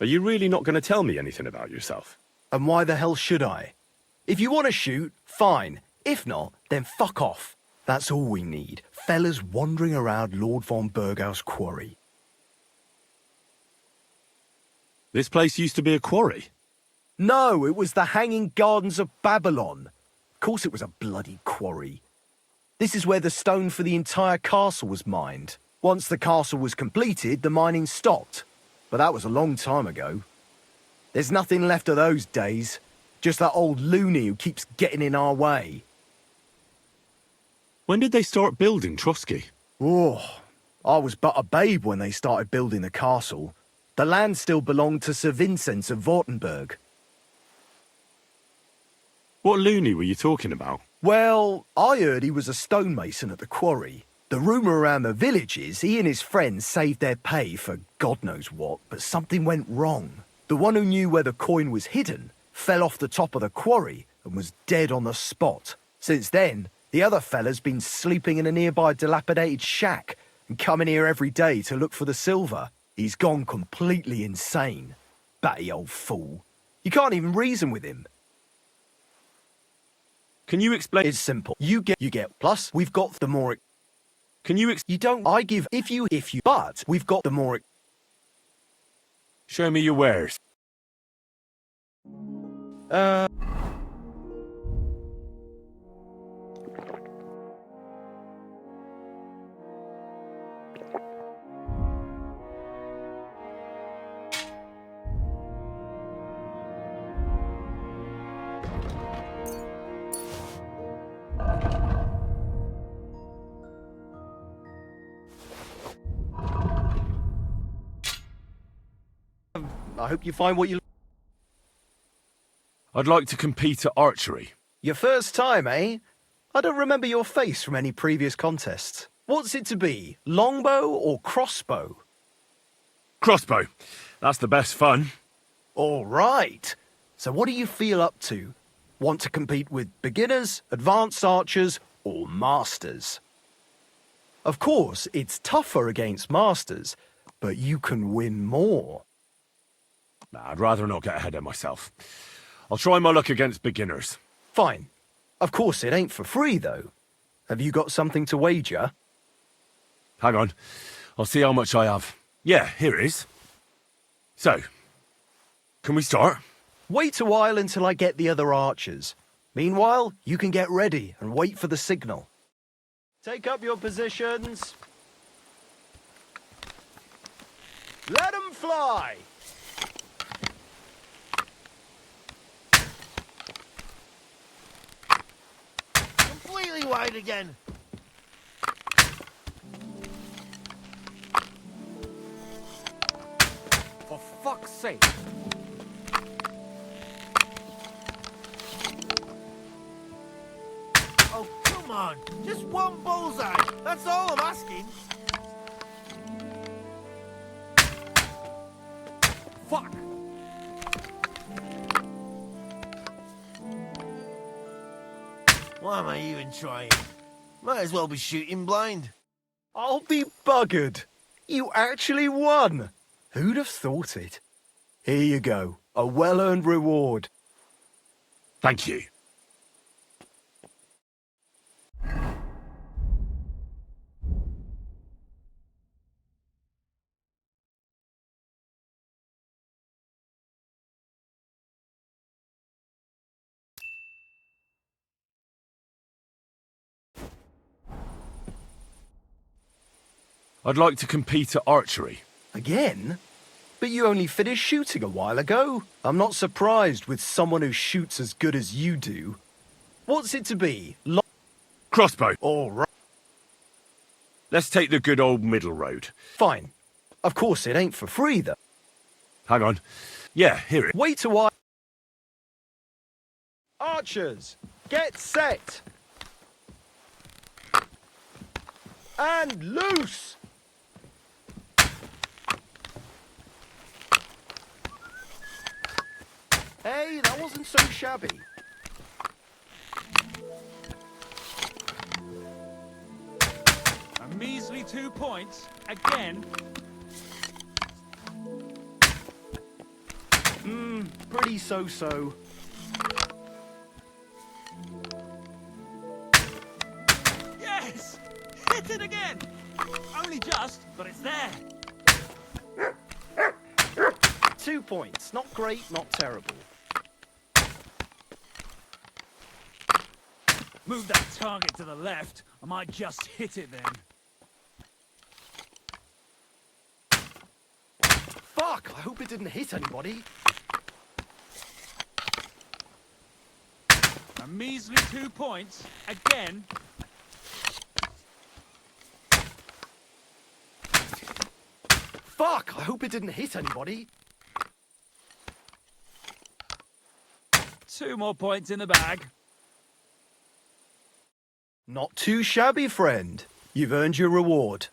Are you really not going to tell me anything about yourself? And why the hell should I? If you want to shoot, fine. If not, then fuck off. That's all we need. Fellas wandering around Lord von Burgau's quarry. This place used to be a quarry. No, it was the Hanging Gardens of Babylon. Of course it was a bloody quarry. This is where the stone for the entire castle was mined. Once the castle was completed, the mining stopped. But that was a long time ago. There's nothing left of those days. Just that old loony who keeps getting in our way. When did they start building Trotsky? Oh, I was but a babe when they started building the castle. The land still belonged to Sir Vincent of Wartenberg. What loony were you talking about? Well, I heard he was a stonemason at the quarry. The rumour around the village is he and his friends saved their pay for God knows what, but something went wrong. The one who knew where the coin was hidden fell off the top of the quarry and was dead on the spot. Since then, the other fella's been sleeping in a nearby dilapidated shack and coming here every day to look for the silver. He's gone completely insane. Batty old fool. You can't even reason with him. Can you explain? It's simple. You get. Plus, we've got the more. Can you You don't. I give. If you. But we've got the more. show me your wares? I hope you find what you. I'd like to compete at archery. Your first time, eh? I don't remember your face from any previous contests. What's it to be? Longbow or crossbow? Crossbow. That's the best fun. All right. So what do you feel up to? Want to compete with beginners, advanced archers, or masters? Of course, it's tougher against masters, but you can win more. Nah, I'd rather not get ahead of myself. I'll try my luck against beginners. Fine. Of course, it ain't for free, though. Have you got something to wager? Hang on. I'll see how much I have. Yeah, here it is. So, can we start? Wait a while until I get the other archers. Meanwhile, you can get ready and wait for the signal. Take up your positions. Let 'em fly! Completely wide again. For fuck's sake. Oh, come on. Just one bullseye. That's all I'm asking. Fuck! Why am I even trying? Might as well be shooting blind. I'll be buggered. You actually won. Who'd have thought it? Here you go. A well-earned reward. Thank you. I'd like to compete at archery. Again? But you only finished shooting a while ago. I'm not surprised with someone who shoots as good as you do. What's it to be? Crossbow. All right. Let's take the good old middle road. Fine. Of course, it ain't for free, though. Hang on. Yeah, here it is. Wait a while. Archers, get set. And loose. Hey, that wasn't so shabby. A measly 2 points, again. pretty so-so. Yes! Hit it again! Only just, but it's there. 2 points. Not great, not terrible. Move that target to the left. I might just hit it then. Fuck! I hope it didn't hit anybody. A measly 2 points. Again. Fuck! I hope it didn't hit anybody. 2 more points in the bag. Not too shabby, friend. You've earned your reward.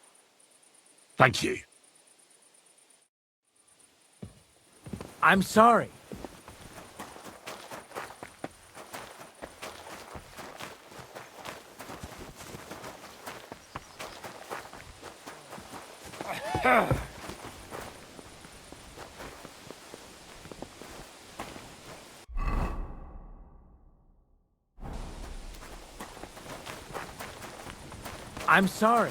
Thank you. I'm sorry. I'm sorry.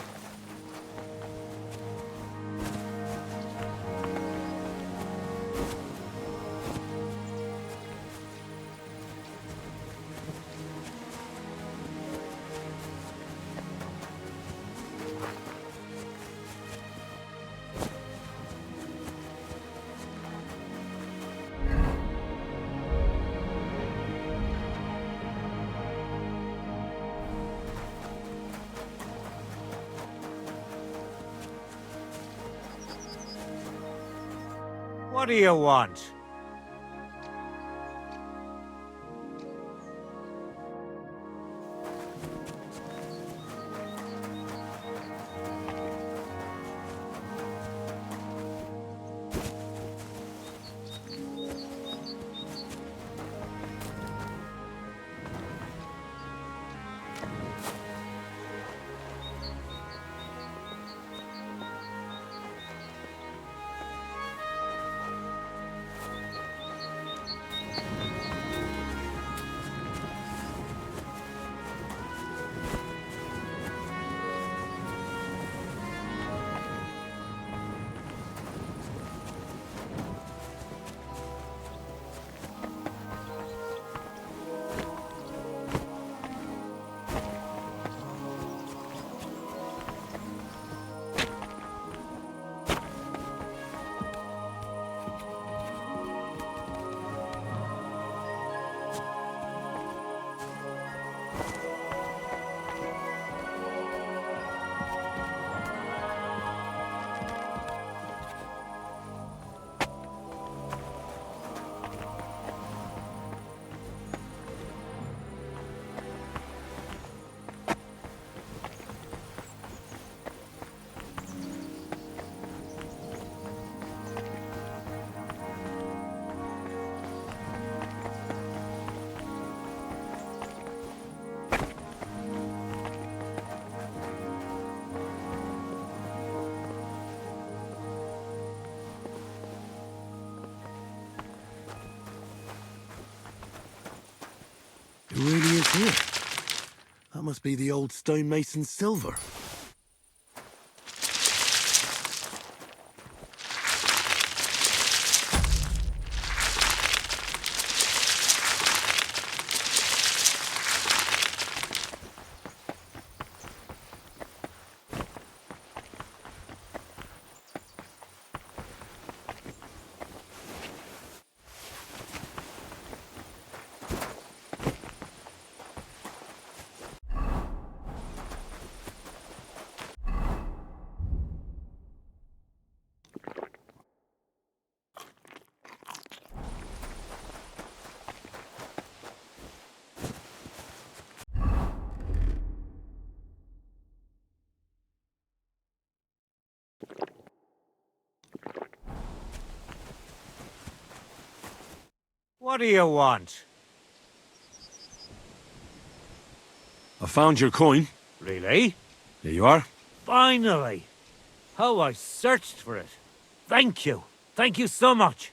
What do you want? It really is here. That must be the old stonemason's silver. What do you want? I found your coin. Really? Here you are. Finally! How I searched for it. Thank you. Thank you so much.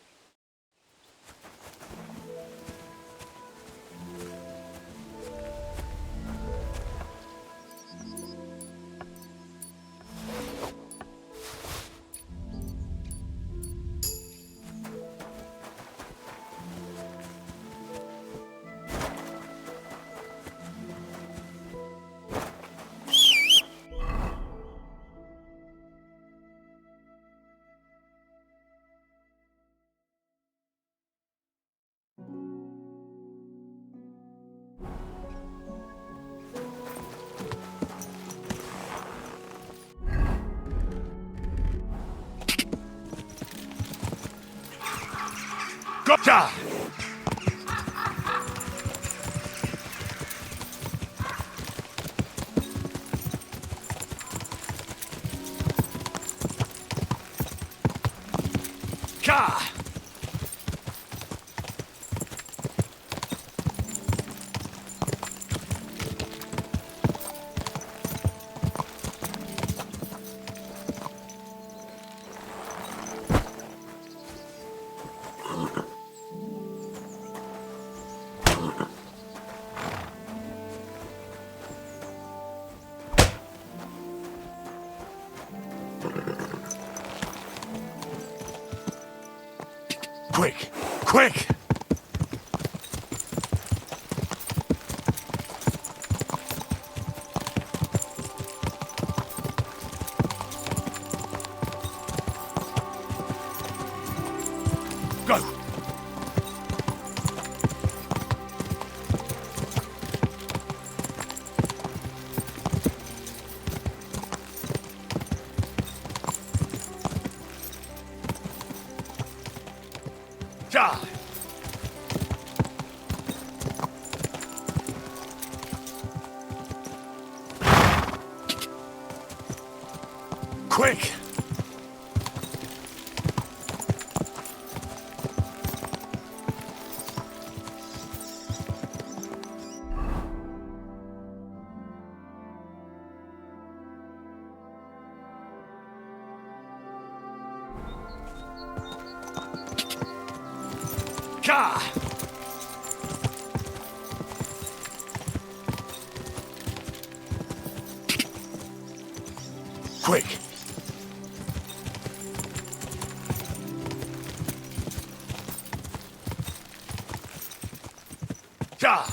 Gotcha! Ka! Quick! Quick! Go! Ja! Quick! Ka! Quick! Ja!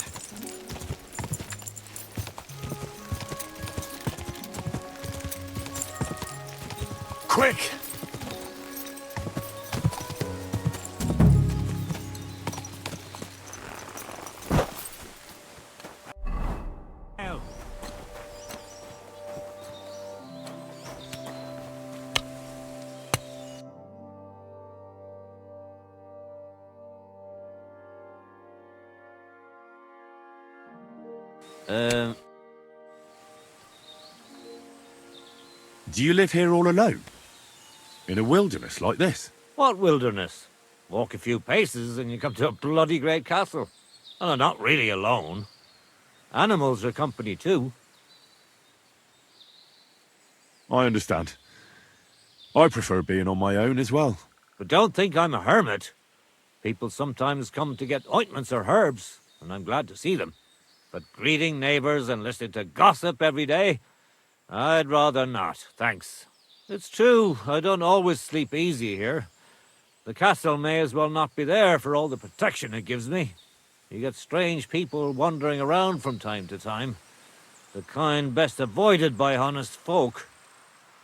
Quick! Do you live here all alone? In a wilderness like this? What wilderness? Walk a few paces and you come to a bloody great castle. And I'm not really alone. Animals are company too. I understand. I prefer being on my own as well. But don't think I'm a hermit. People sometimes come to get ointments or herbs, and I'm glad to see them. But greeting neighbours and listening to gossip every day, I'd rather not, thanks. It's true, I don't always sleep easy here. The castle may as well not be there for all the protection it gives me. You get strange people wandering around from time to time. The kind best avoided by honest folk.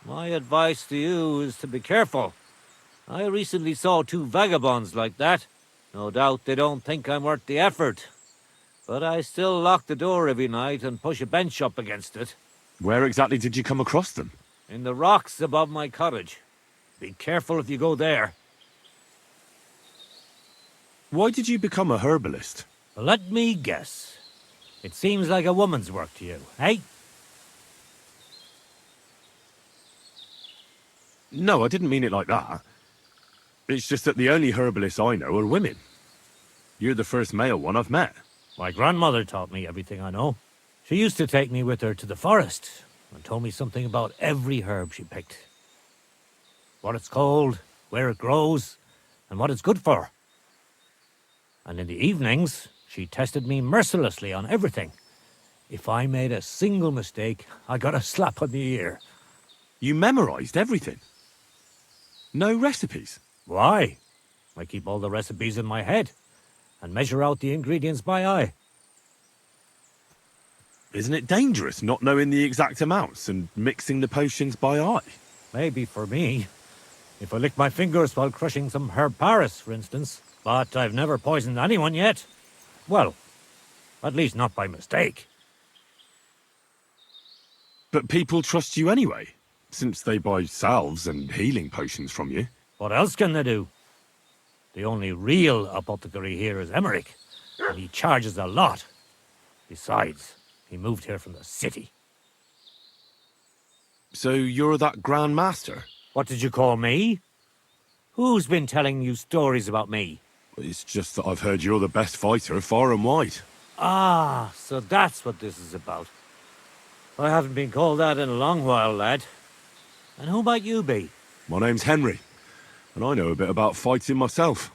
My advice to you is to be careful. I recently saw 2 vagabonds like that. No doubt they don't think I'm worth the effort. But I still lock the door every night and push a bench up against it. Where exactly did you come across them? In the rocks above my cottage. Be careful if you go there. Why did you become a herbalist? Let me guess. It seems like a woman's work to you, eh? No, I didn't mean it like that. It's just that the only herbalists I know are women. You're the first male one I've met. My grandmother taught me everything I know. She used to take me with her to the forest and told me something about every herb she picked. What it's called, where it grows, and what it's good for. And in the evenings, she tested me mercilessly on everything. If I made a single mistake, I got a slap on the ear. You memorized everything? No recipes? Why? I keep all the recipes in my head and measure out the ingredients by eye. Isn't it dangerous not knowing the exact amounts and mixing the potions by eye? Maybe for me. If I lick my fingers while crushing some herb Paris, for instance. But I've never poisoned anyone yet. Well, at least not by mistake. But people trust you anyway, since they buy salves and healing potions from you. What else can they do? The only real apothecary here is Emmerich, and he charges a lot. Besides, he moved here from the city. So you're that Grand Master? What did you call me? Who's been telling you stories about me? It's just that I've heard you're the best fighter far and wide. Ah, so that's what this is about. I haven't been called that in a long while, lad. And who might you be? My name's Henry, and I know a bit about fighting myself.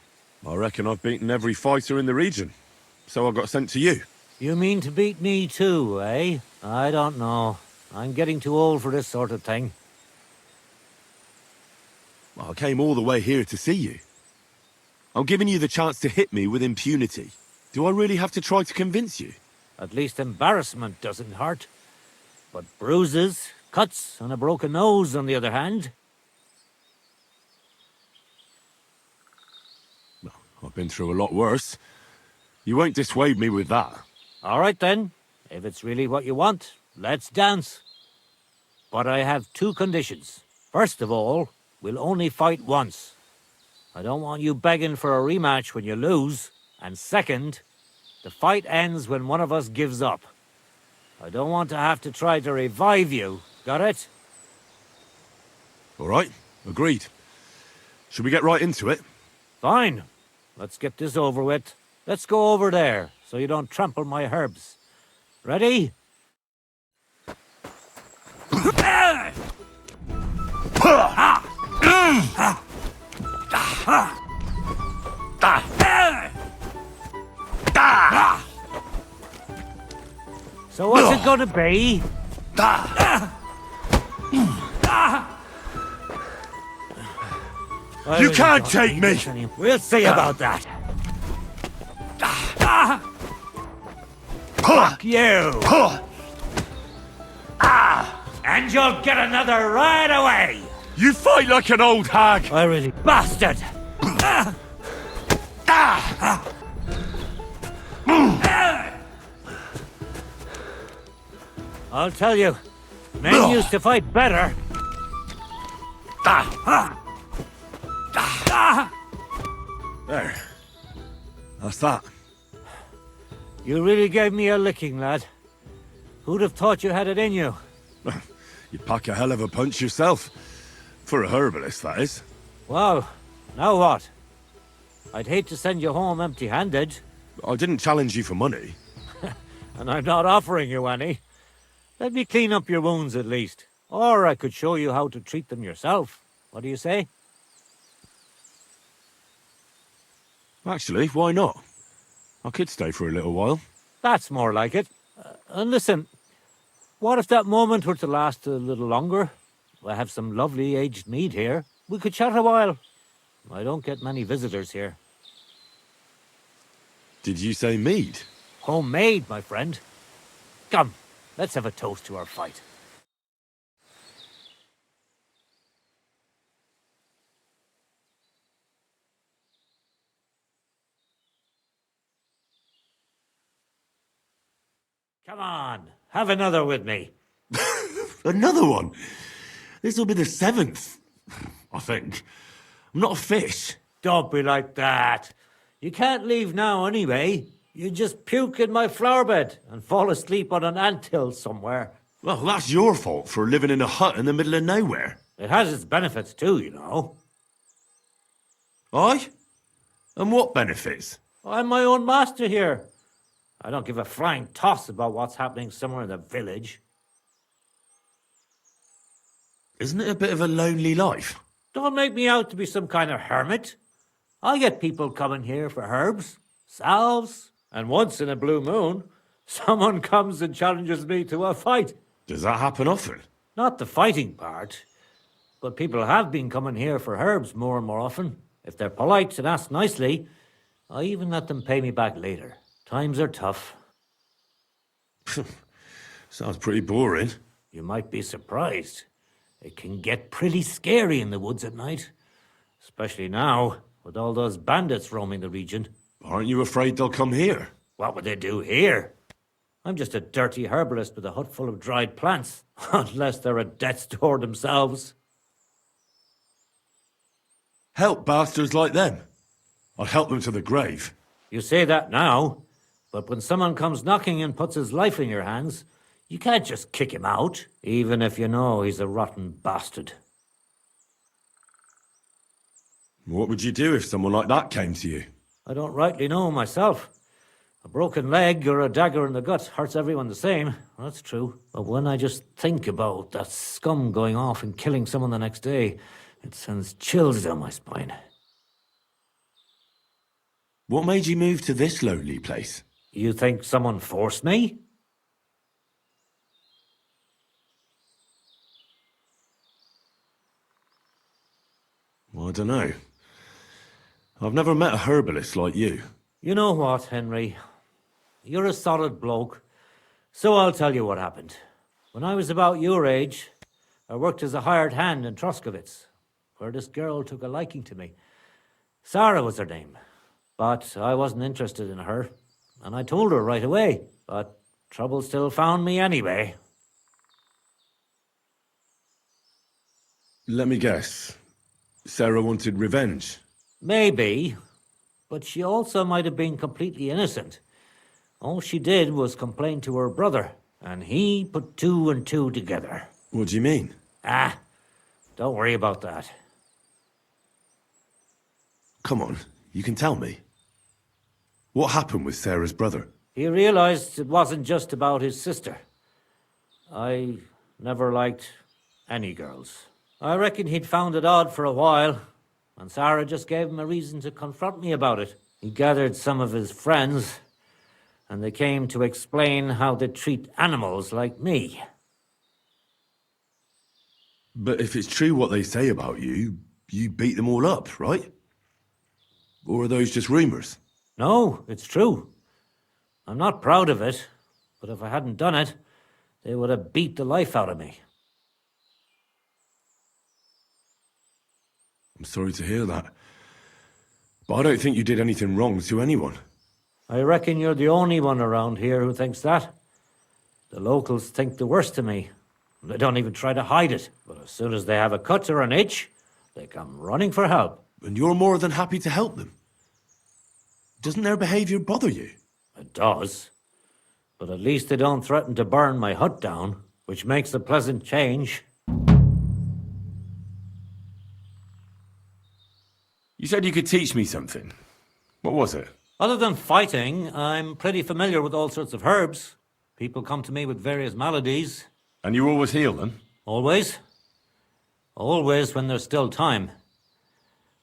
I reckon I've beaten every fighter in the region, so I got sent to you. You mean to beat me too, eh? I don't know. I'm getting too old for this sort of thing. I came all the way here to see you. I'm giving you the chance to hit me with impunity. Do I really have to try to convince you? At least embarrassment doesn't hurt. But bruises, cuts, and a broken nose, on the other hand. I've been through a lot worse. You won't dissuade me with that. All right then. If it's really what you want, let's dance. But I have two conditions. First of all, we'll only fight once. I don't want you begging for a rematch when you lose. And second, the fight ends when one of us gives up. I don't want to have to try to revive you. Got it? All right, agreed. Should we get right into it? Fine. Let's get this over with. Let's go over there, so you don't trample my herbs. Ready? So what's it gonna be? You can't take me! We'll see about that. Fuck you! And you'll get another right away! You fight like an old hag! I really bastard! I'll tell you, men used to fight better. There. That's that. You really gave me a licking, lad. Who'd have thought you had it in you? You pack a hell of a punch yourself. For a herbalist, that is. Well, now what? I'd hate to send you home empty-handed. I didn't challenge you for money. And I'm not offering you any. Let me clean up your wounds at least. Or I could show you how to treat them yourself. What do you say? Actually, why not? I could stay for a little while. That's more like it. And listen, what if that moment were to last a little longer? I have some lovely aged mead here. We could chat a while. I don't get many visitors here. Did you say mead? Homemade, my friend. Come, let's have a toast to our fight. Come on, have another with me. Another one? This'll be the 7th, I think. I'm not a fish. Don't be like that. You can't leave now anyway. You just puke in my flower bed and fall asleep on an anthill somewhere. Well, that's your fault for living in a hut in the middle of nowhere. It has its benefits too, you know. Aye? And what benefits? I'm my own master here. I don't give a flying toss about what's happening somewhere in the village. Isn't it a bit of a lonely life? Don't make me out to be some kind of hermit. I get people coming here for herbs, salves, and once in a blue moon, someone comes and challenges me to a fight. Does that happen often? Not the fighting part, but people have been coming here for herbs more and more often. If they're polite and ask nicely, I even let them pay me back later. Times are tough. Sounds pretty boring. You might be surprised. It can get pretty scary in the woods at night. Especially now, with all those bandits roaming the region. Aren't you afraid they'll come here? What would they do here? I'm just a dirty herbalist with a hut full of dried plants. Unless they're at death's door themselves. Help bastards like them. I'd help them to the grave. You say that now, but when someone comes knocking and puts his life in your hands, you can't just kick him out, even if you know he's a rotten bastard. What would you do if someone like that came to you? I don't rightly know myself. A broken leg or a dagger in the gut hurts everyone the same, that's true. But when I just think about that scum going off and killing someone the next day, it sends chills down my spine. What made you move to this lonely place? You think someone forced me? Well, I don't know. I've never met a herbalist like you. You know what, Henry? You're a solid bloke, so I'll tell you what happened. When I was about your age, I worked as a hired hand in Troskowitz, where this girl took a liking to me. Sarah was her name, but I wasn't interested in her, and I told her right away, but trouble still found me anyway. Let me guess. Sarah wanted revenge. Maybe, but she also might have been completely innocent. All she did was complain to her brother, and he put 2 and 2 together. What do you mean? Don't worry about that. Come on, you can tell me. What happened with Sarah's brother? He realized it wasn't just about his sister. I never liked any girls. I reckon he'd found it odd for a while, and Sarah just gave him a reason to confront me about it. He gathered some of his friends, and they came to explain how they treat animals like me. But if it's true what they say about you, you beat them all up, right? Or are those just rumors? No, it's true. I'm not proud of it, but if I hadn't done it, they would have beat the life out of me. I'm sorry to hear that. But I don't think you did anything wrong to anyone. I reckon you're the only one around here who thinks that. The locals think the worst of me. They don't even try to hide it. But as soon as they have a cut or an itch, they come running for help. And you're more than happy to help them. Doesn't their behavior bother you? It does. But at least they don't threaten to burn my hut down, which makes a pleasant change. You said you could teach me something. What was it? Other than fighting, I'm pretty familiar with all sorts of herbs. People come to me with various maladies. And you always heal them? Always. Always when there's still time.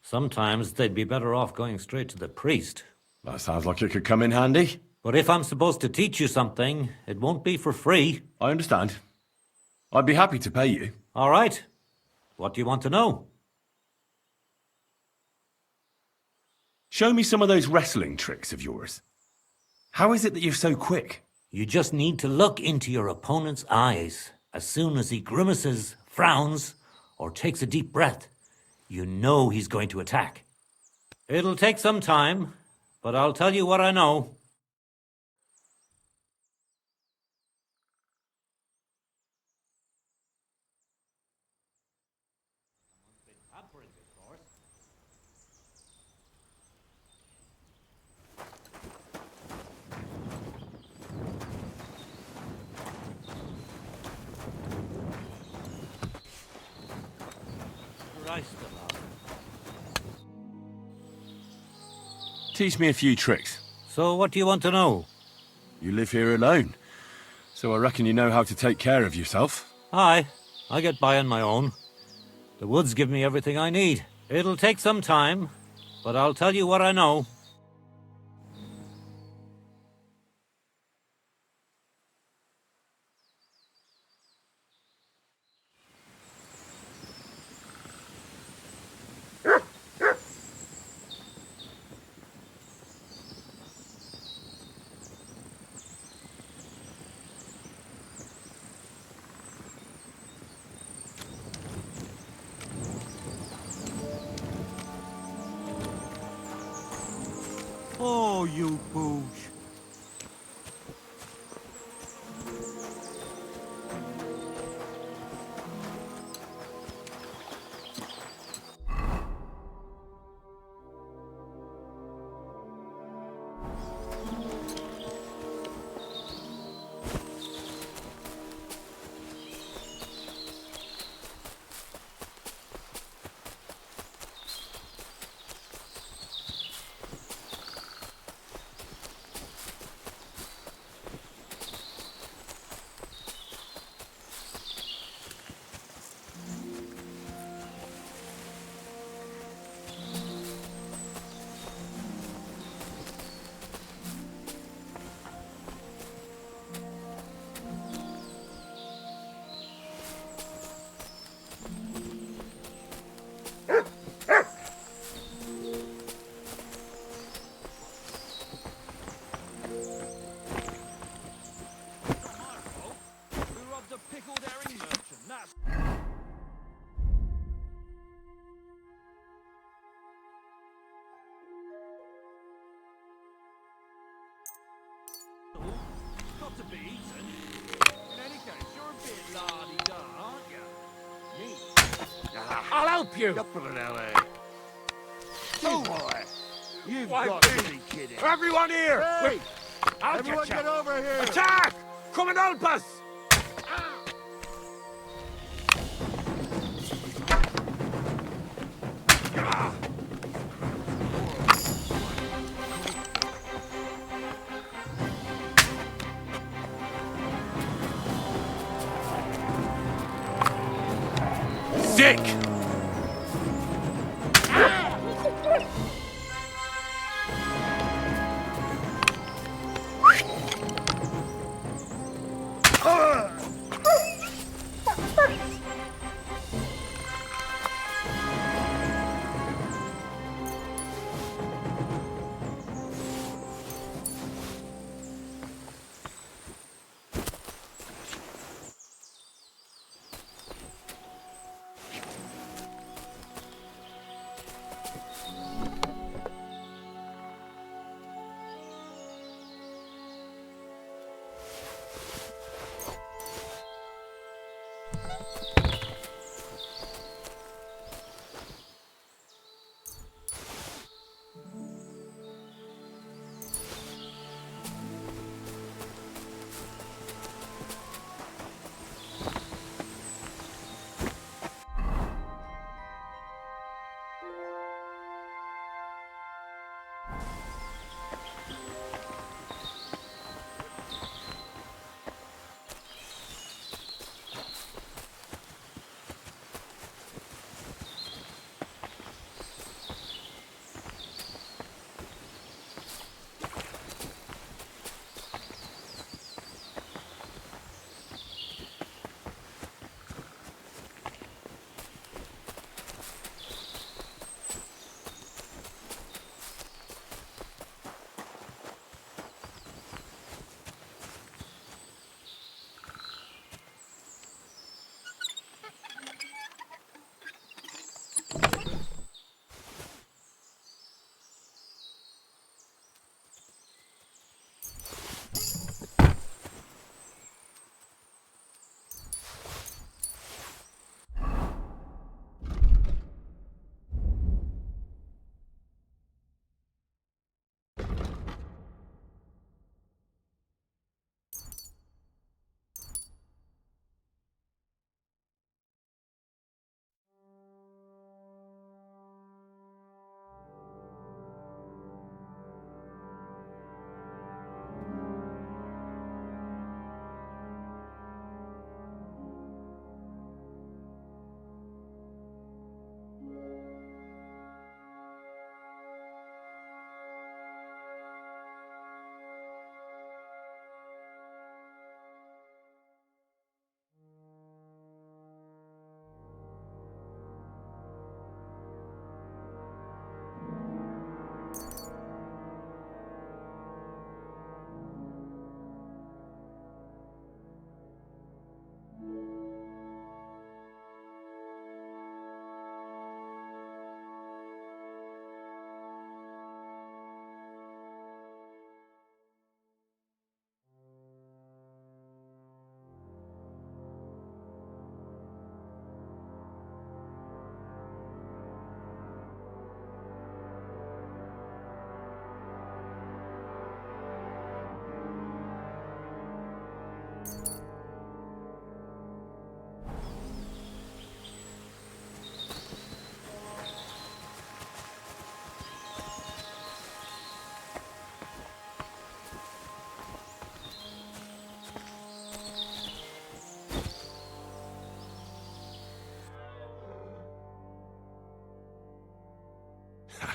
Sometimes they'd be better off going straight to the priest. That sounds like it could come in handy. But if I'm supposed to teach you something, it won't be for free. I understand. I'd be happy to pay you. All right. What do you want to know? Show me some of those wrestling tricks of yours. How is it that you're so quick? You just need to look into your opponent's eyes. As soon as he grimaces, frowns, or takes a deep breath, you know he's going to attack. It'll take some time, but I'll tell you what I know. Teach me a few tricks. So what do you want to know? You live here alone, so I reckon you know how to take care of yourself. Aye, I get by on my own. The woods give me everything I need. It'll take some time, but I'll tell you what I know. Oh, you booge. pickled herring merchant, that's... Got to be eaten. In any case, you're a bit la-di-da, aren't you? Me? I'll help you! Up for an LA. Oh boy! You've Why, got to be kidding. Everyone here! Hey! I'll Everyone get get over here! Attack! Come and help us! Sick!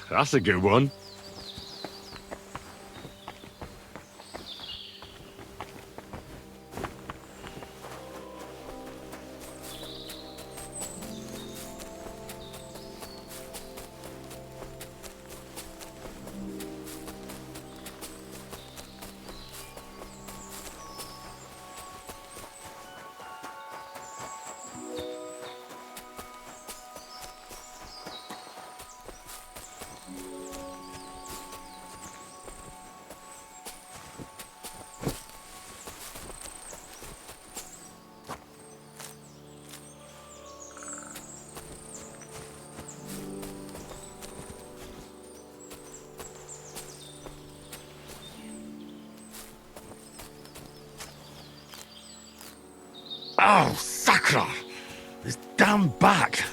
That's a good one. Oh, sacre! This damn back!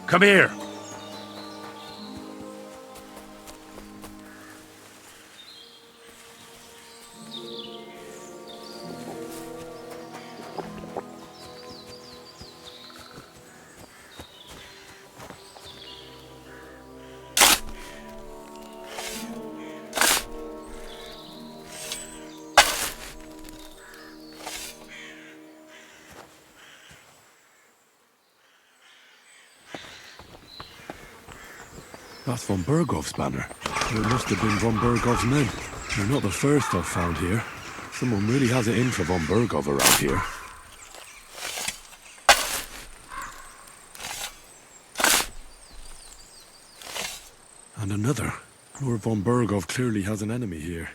Come here. That's von Bergov's banner. It must have been von Bergov's men. They're not the first I've found here. Someone really has it in for von Bergov around here. And another. Lord von Bergov clearly has an enemy here.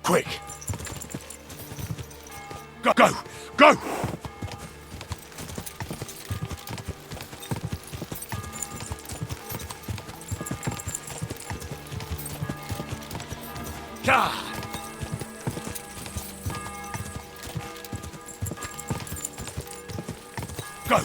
Quick! Go! Go! Go! God! Go!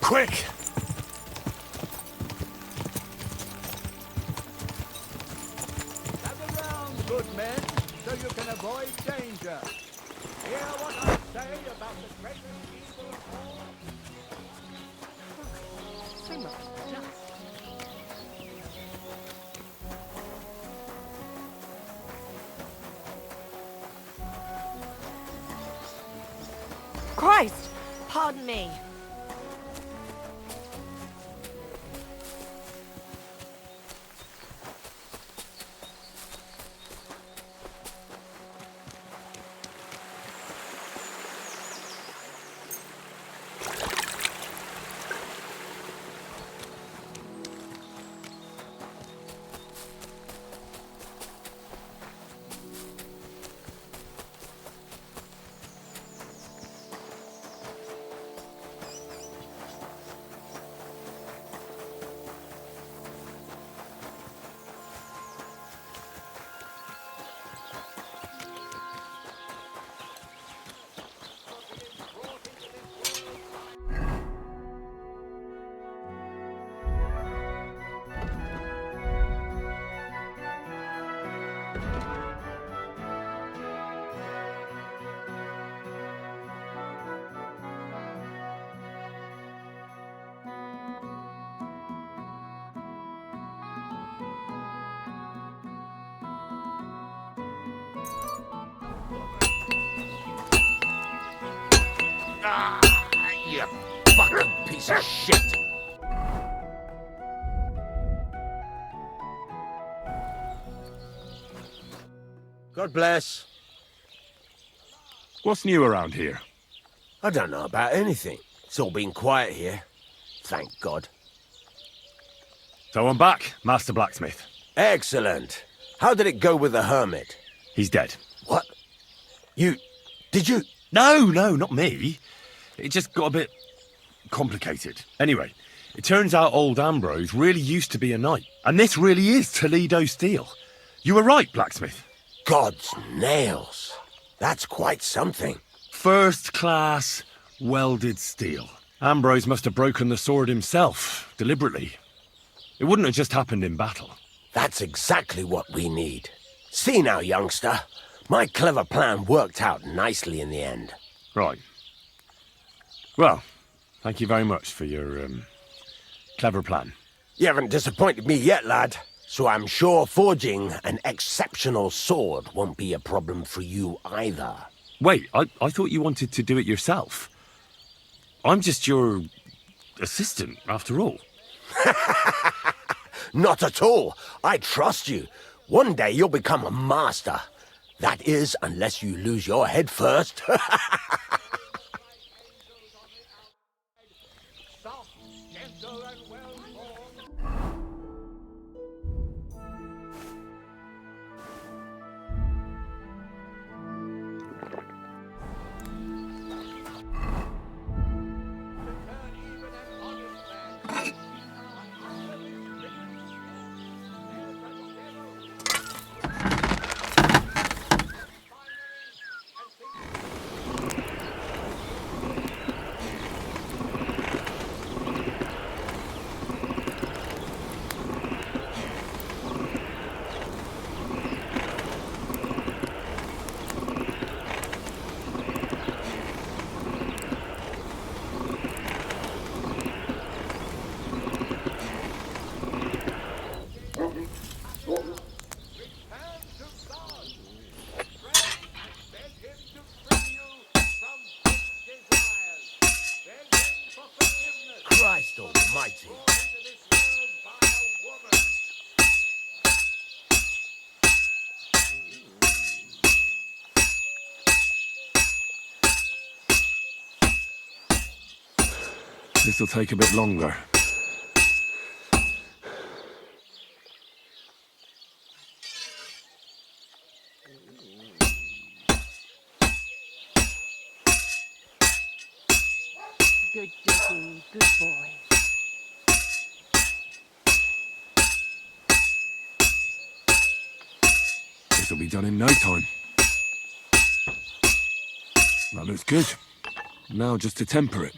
Quick! Gather round, good men, so you can avoid danger. Hear what I say about the greatest evil of all. So much dust. Christ! Pardon me. You fucking piece of shit! God bless. What's new around here? I don't know about anything. It's all been quiet here. Thank God. So I'm back, Master Blacksmith. Excellent. How did it go with the hermit? He's dead. What? Did you? No, not me. It just got a bit complicated. Anyway, it turns out old Ambrose really used to be a knight. And this really is Toledo steel. You were right, Blacksmith. God's nails. That's quite something. First class welded steel. Ambrose must have broken the sword himself, deliberately. It wouldn't have just happened in battle. That's exactly what we need. See now, youngster. My clever plan worked out nicely in the end. Right. Well, thank you very much for your, clever plan. You haven't disappointed me yet, lad. So I'm sure forging an exceptional sword won't be a problem for you either. Wait, I thought you wanted to do it yourself. I'm just your assistant, after all. Not at all. I trust you. One day you'll become a master. That is, unless you lose your head first. Christ almighty. This'll take a bit longer. Good digging, good boy. This'll be done in no time. That looks good. Now just to temper it.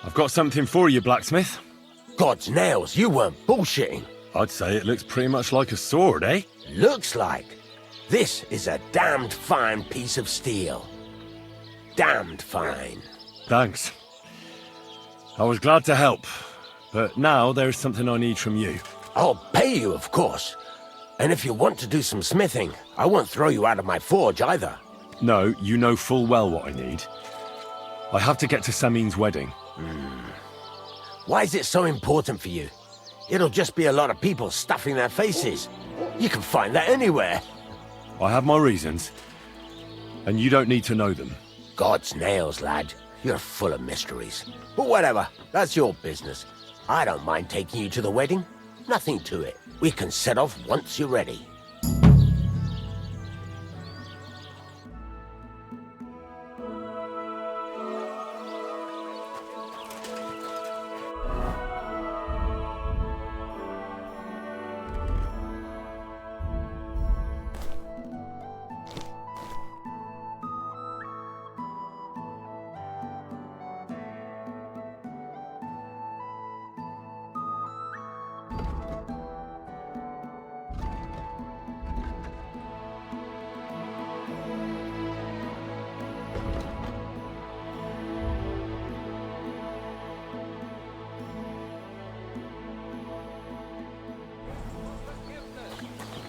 I've got something for you, Blacksmith. God's nails, you weren't bullshitting. I'd say it looks pretty much like a sword, eh? Looks like. This is a damned fine piece of steel. Damned fine. Thanks. I was glad to help, but now there's something I need from you. I'll pay you, of course. And if you want to do some smithing, I won't throw you out of my forge either. No, you know full well what I need. I have to get to Samin's wedding. Why is it so important for you? It'll just be a lot of people stuffing their faces. You can find that anywhere. I have my reasons, and you don't need to know them. God's nails, lad. You're full of mysteries. But whatever, that's your business. I don't mind taking you to the wedding. Nothing to it. We can set off once you're ready.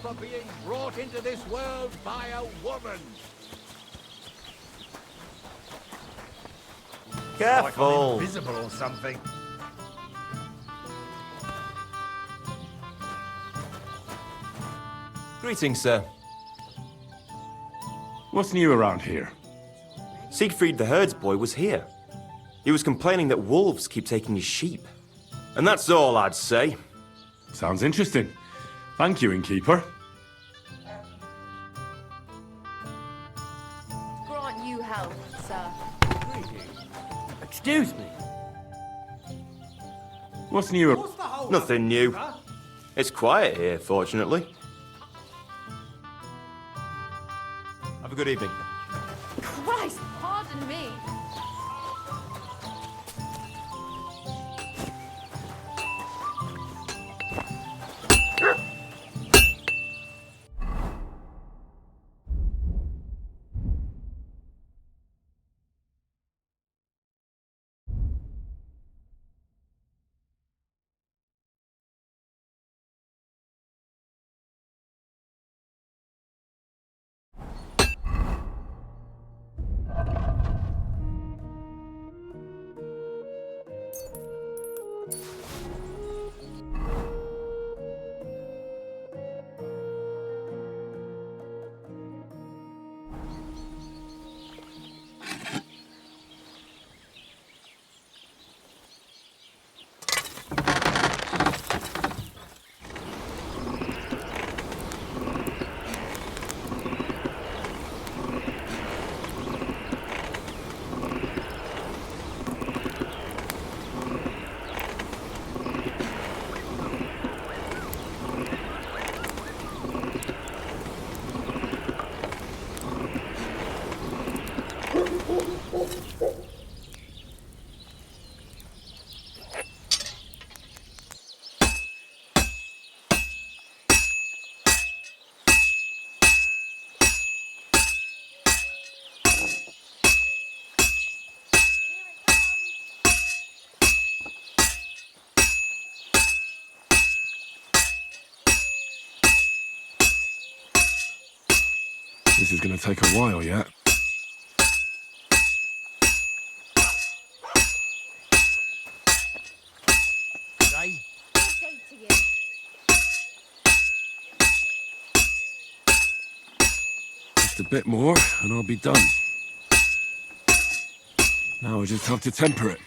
For being brought into this world by a woman. Careful! Like I'm invisible or something. Greetings, sir. What's new around here? Siegfried the herdsboy was here. He was complaining that wolves keep taking his sheep. And that's all I'd say. Sounds interesting. Thank you, innkeeper. Grant you health, sir. Excuse me. What's new? Nothing new. It's quiet here, fortunately. Have a good evening. Christ, pardon me. This is going to take a while yet. Good day to you. Just a bit more, and I'll be done. Now I just have to temper it.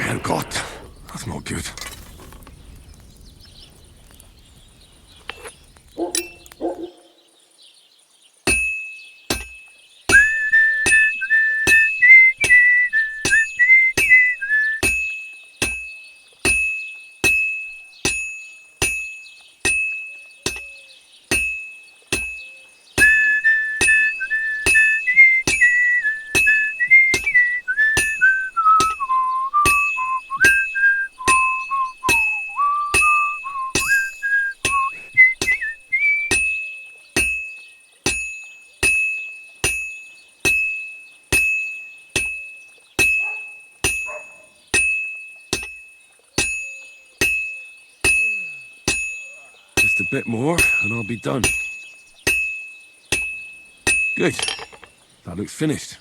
Herrgott, that's not good. Just a bit more, and I'll be done. Good. That looks finished.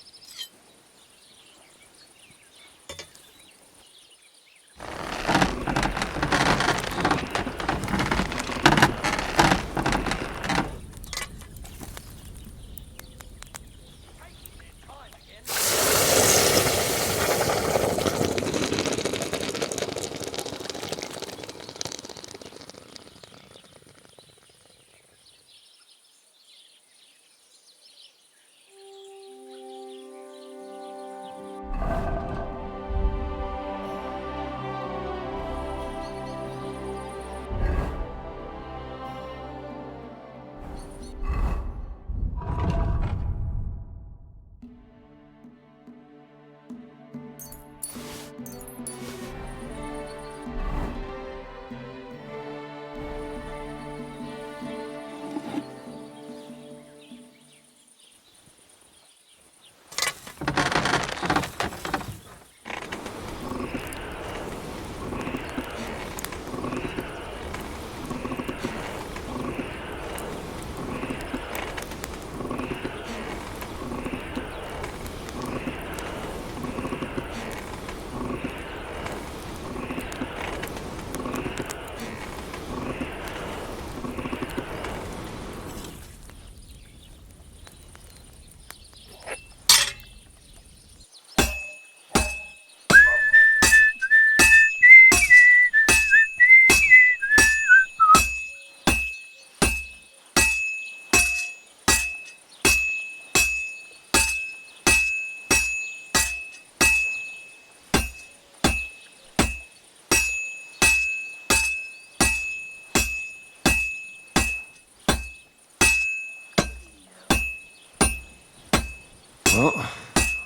Well,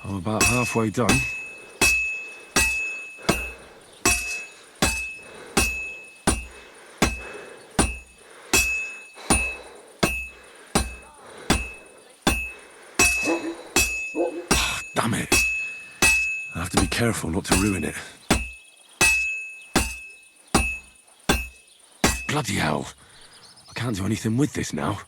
I'm about halfway done. Damn it. I have to be careful not to ruin it. Bloody hell. I can't do anything with this now.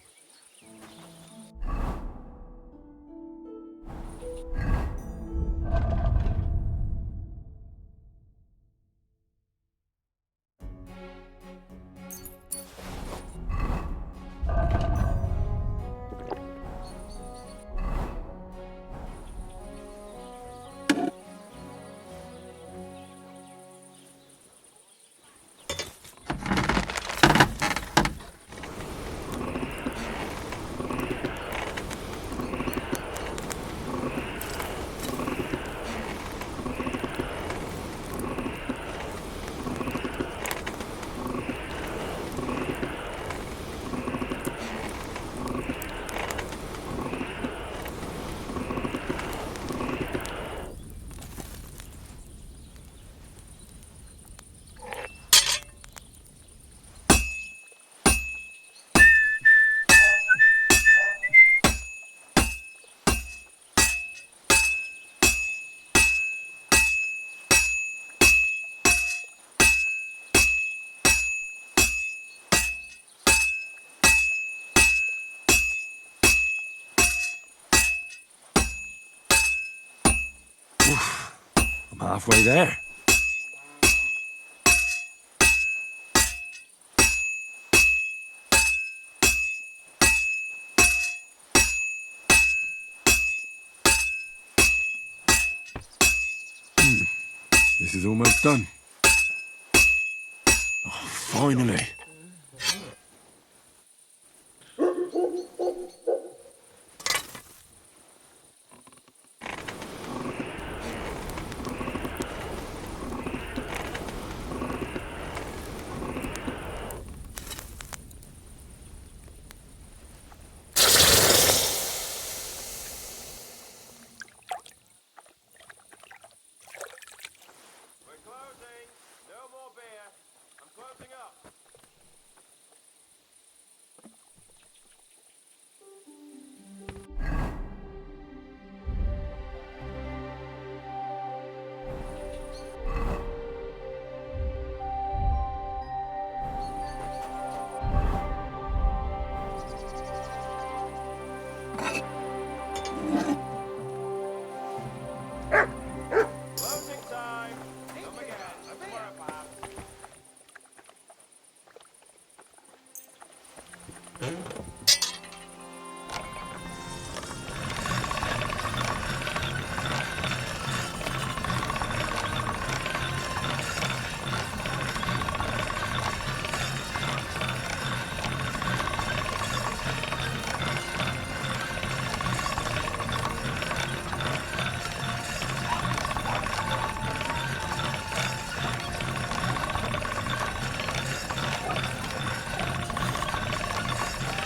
Halfway there. This is almost done. Oh, finally.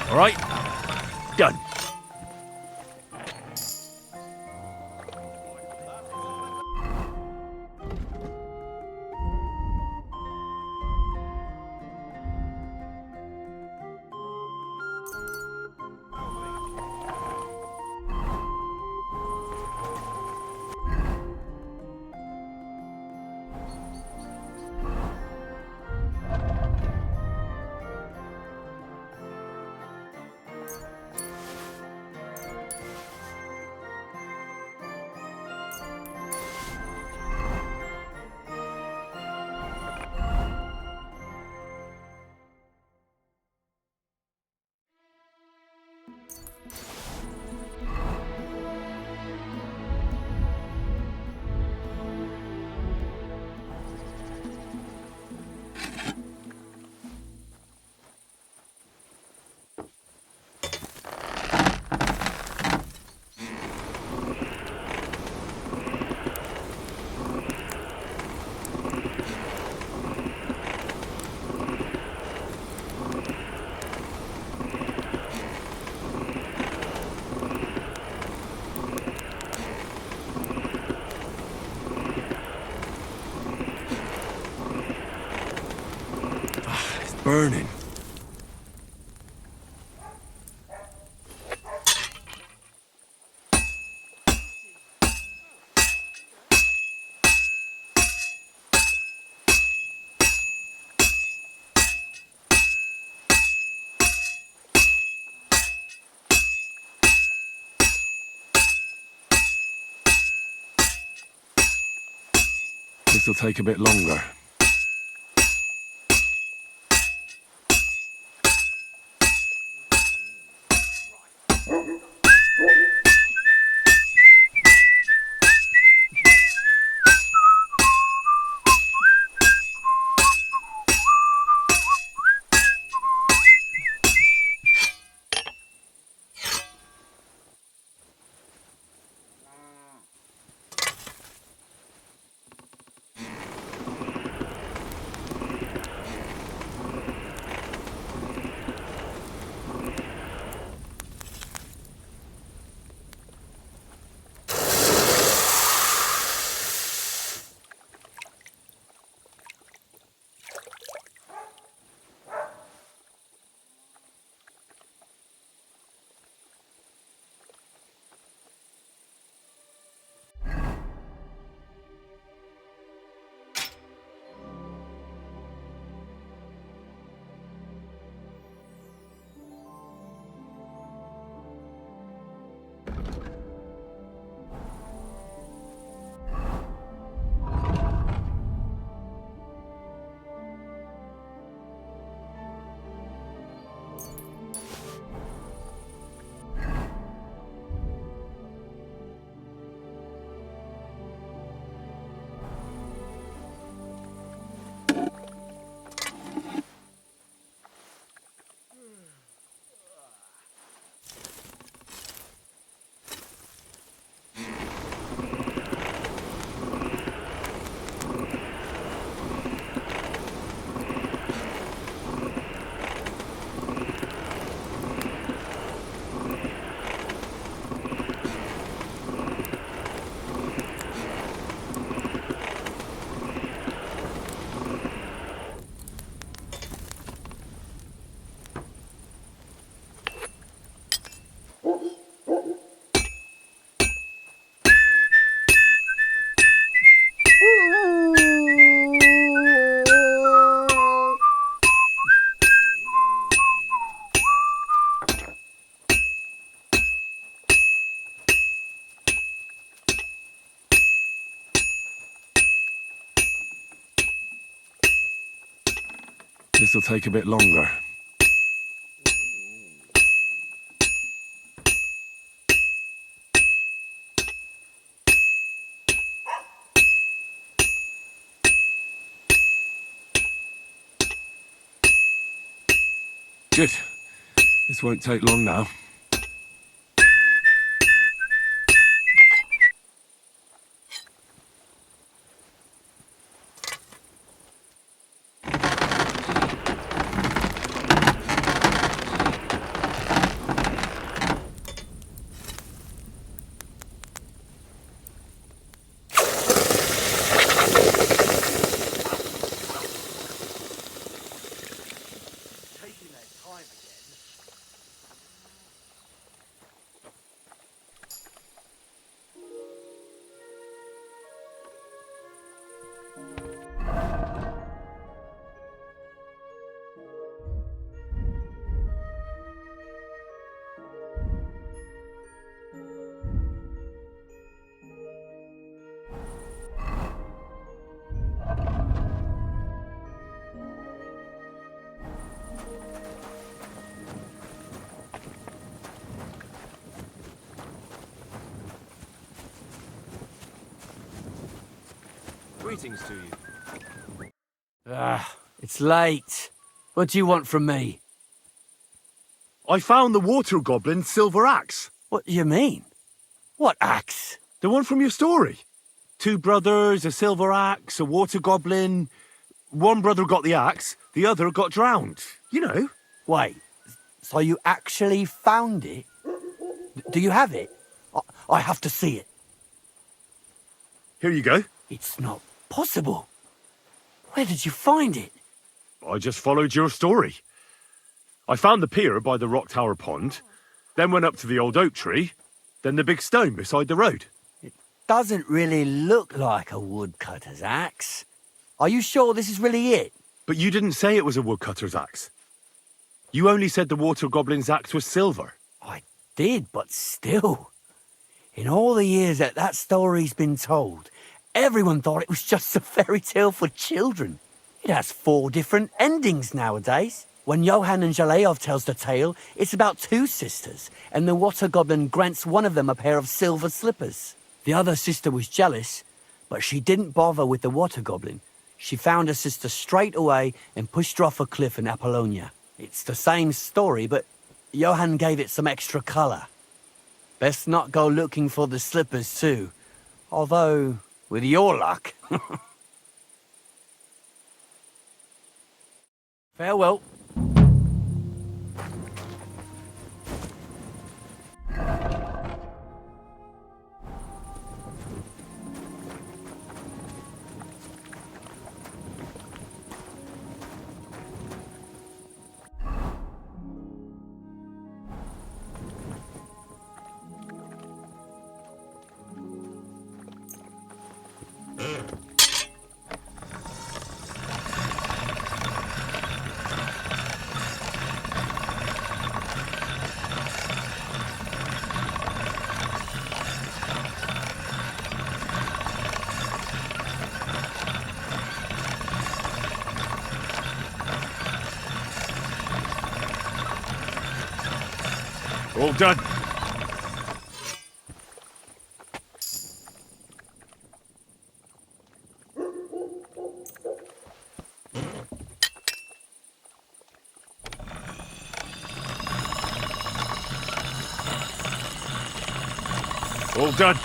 All right, done. Burning. This'll take a bit longer. This'll take a bit longer. Good. This won't take long now. Greetings to you. It's late. What do you want from me? I found the water goblin's silver axe. What do you mean? What axe? The one from your story. 2 brothers, a silver axe, a water goblin. One brother got the axe, the other got drowned. You know. Wait, so you actually found it? Do you have it? I have to see it. Here you go. It's not possible. Where did you find it? I just followed your story. I found the pier by the rock tower pond, then went up to the old oak tree, then the big stone beside the road. It doesn't really look like a woodcutter's axe. Are you sure this is really it? But you didn't say it was a woodcutter's axe. You only said the water goblin's axe was silver. I did, but still. In all the years that story's been told, everyone thought it was just a fairy tale for children. It has 4 different endings nowadays. When Johann and Jaleov tells the tale, it's about 2 sisters, and the water goblin grants one of them a pair of silver slippers. The other sister was jealous, but she didn't bother with the water goblin. She found her sister straight away and pushed her off a cliff in Apollonia. It's the same story, but Johann gave it some extra colour. Best not go looking for the slippers too. Although, with your luck... Farewell. All done. All done.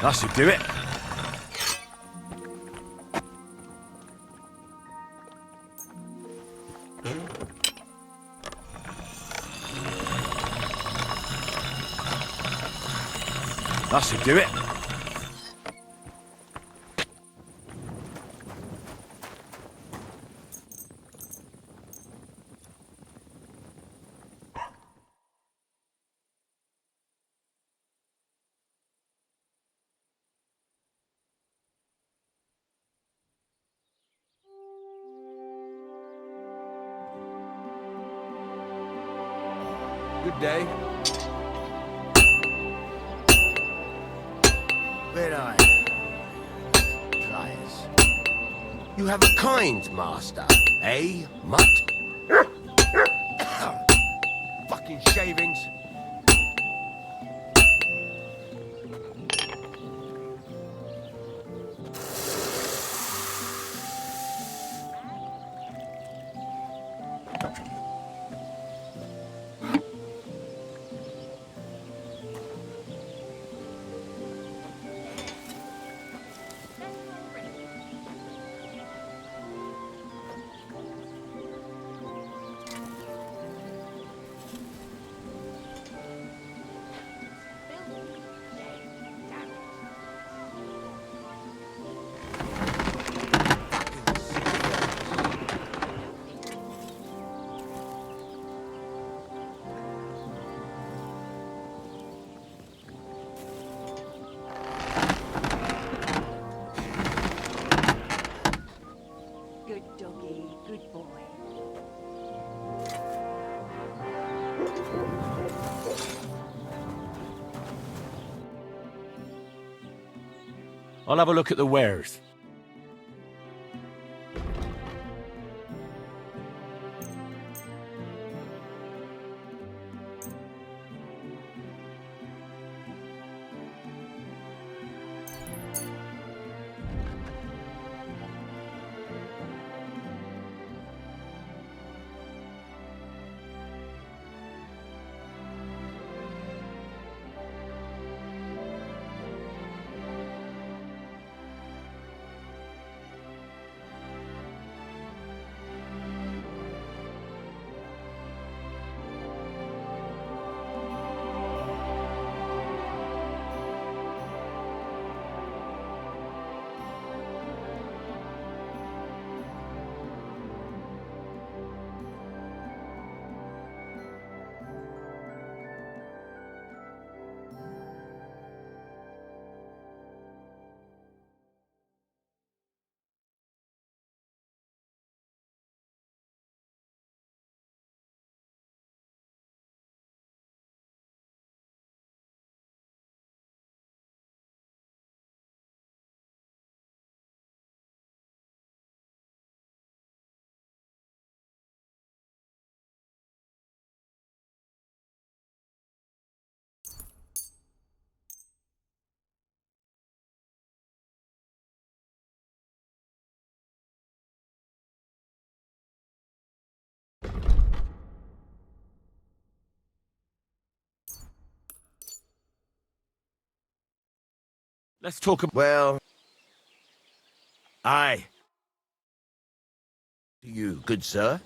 That should do it. That should do it. Good day. Where are you? Pliers. You have a kind master, eh, mutt? Fucking shavings. Good doggy, good boy. I'll have a look at the wares. Let's talk about... Well... Aye. To you, good sir.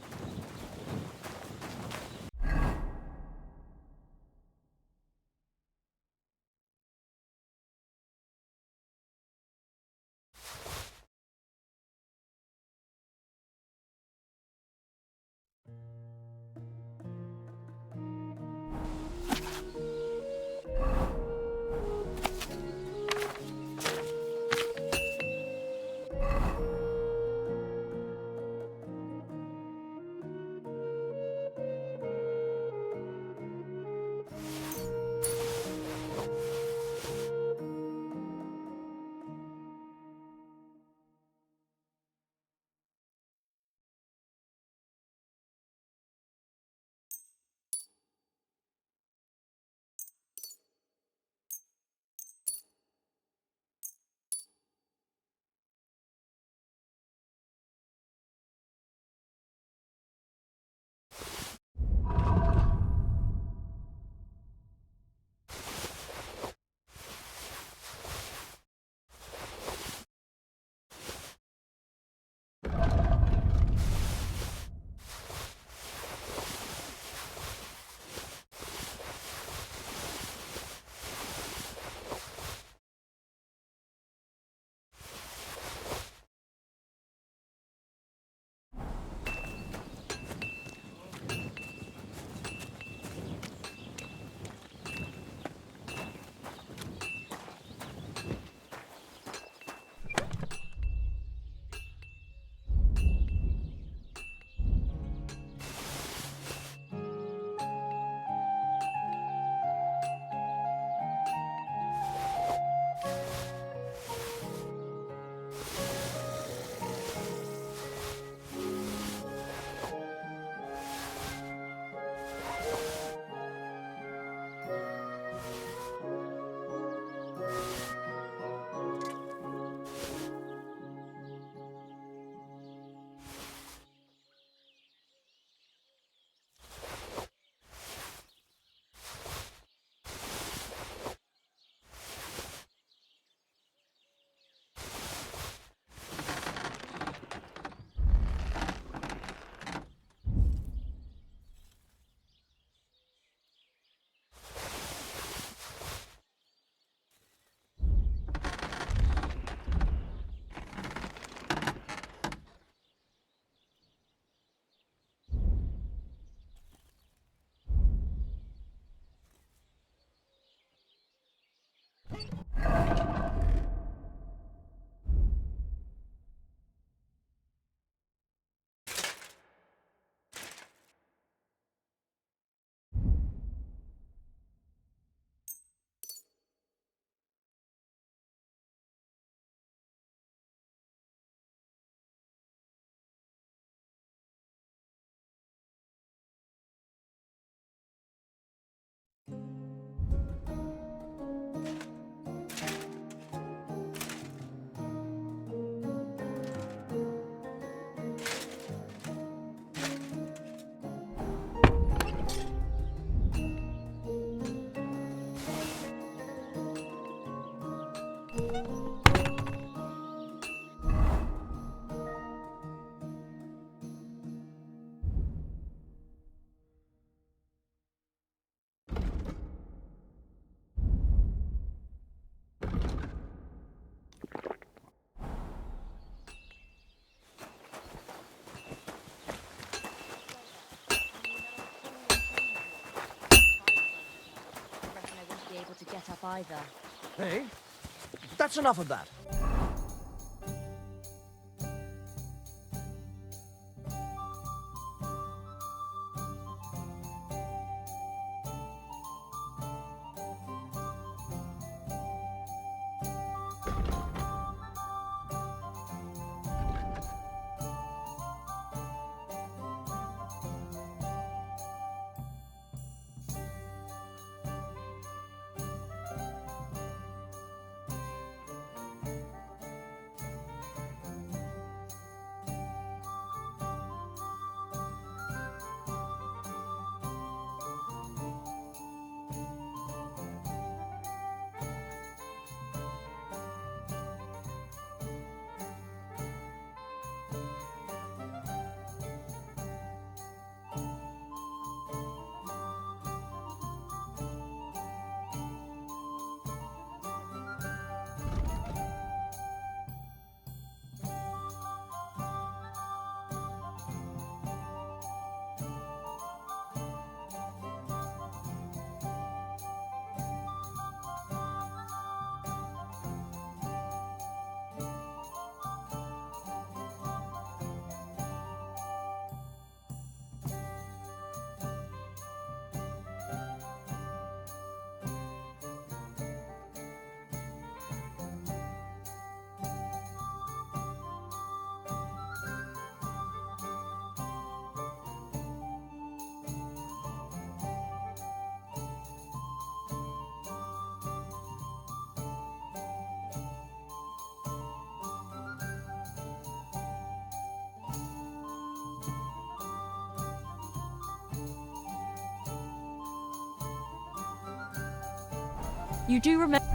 enough either. Hey, that's enough of that. You do remember.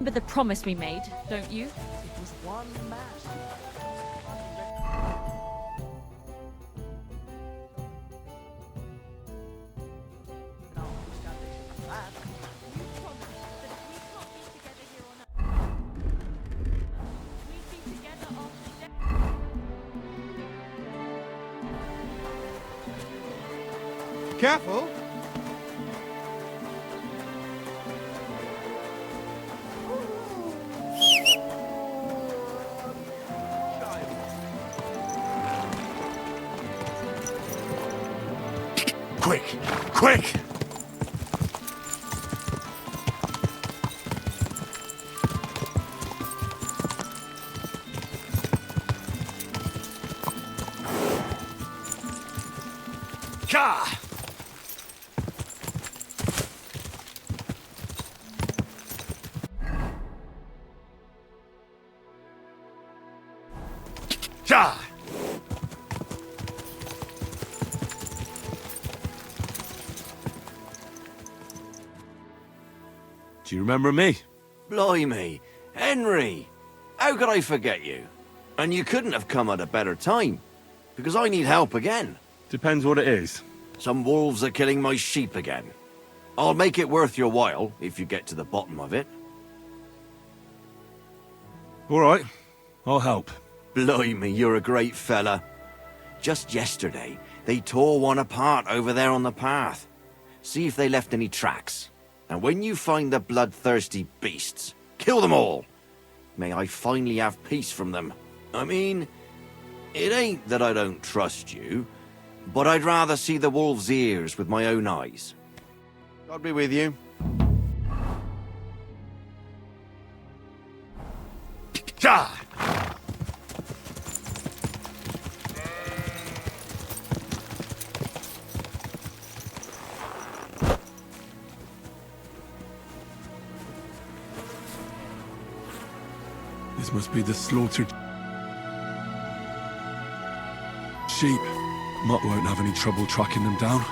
remember the promise we made, don't you? It was one mass. Careful! Quick! Quick! Ka! Ja! Do you remember me? Blimey, Henry! How could I forget you? And you couldn't have come at a better time, because I need help again. Depends what it is. Some wolves are killing my sheep again. I'll make it worth your while, if you get to the bottom of it. All right, I'll help. Blimey, you're a great fella. Just yesterday, they tore one apart over there on the path. See if they left any tracks. And when you find the bloodthirsty beasts, kill them all. May I finally have peace from them. I mean, it ain't that I don't trust you, but I'd rather see the wolf's ears with my own eyes. God be with you. Ja! This must be the slaughtered sheep. Mutt won't have any trouble tracking them down.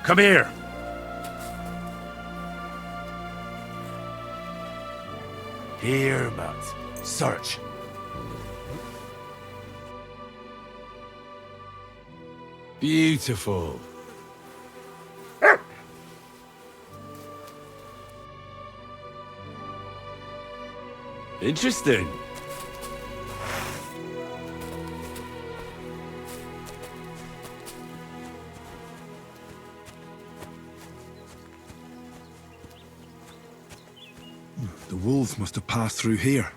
Come here! Here, Matt. Search. Beautiful. Interesting. The wolves must have passed through here.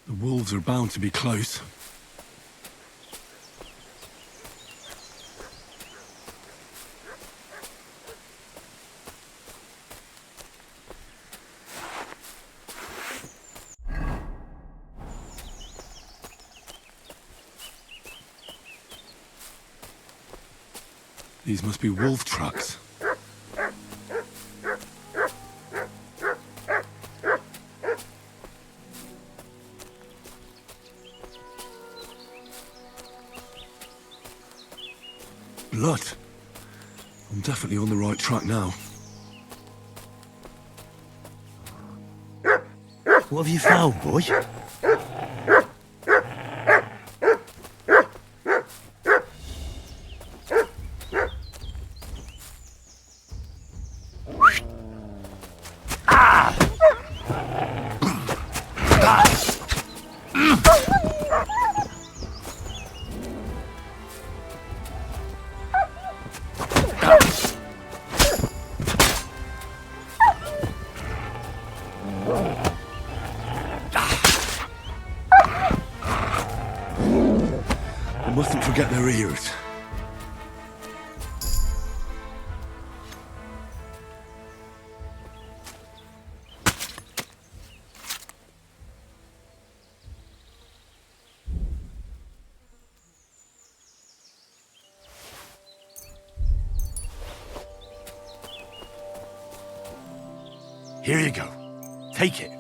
The wolves are bound to be close. These must be wolf tracks. Blood. I'm definitely on the right track now. What have you found, boy? I mustn't forget their ears. Here you go. Take it.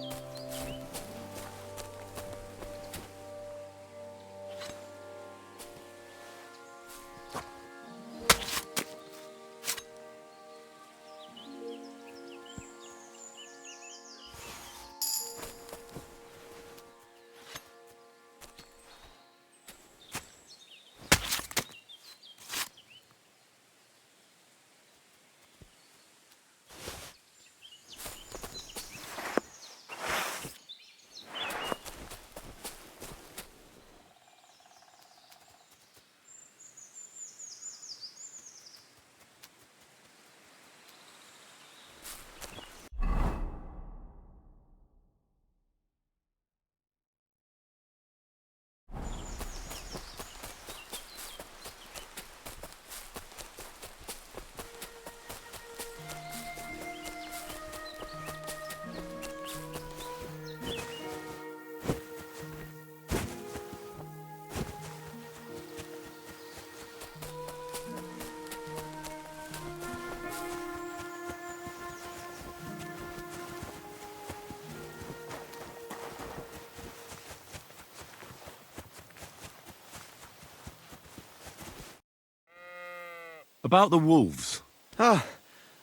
About the wolves. Ah,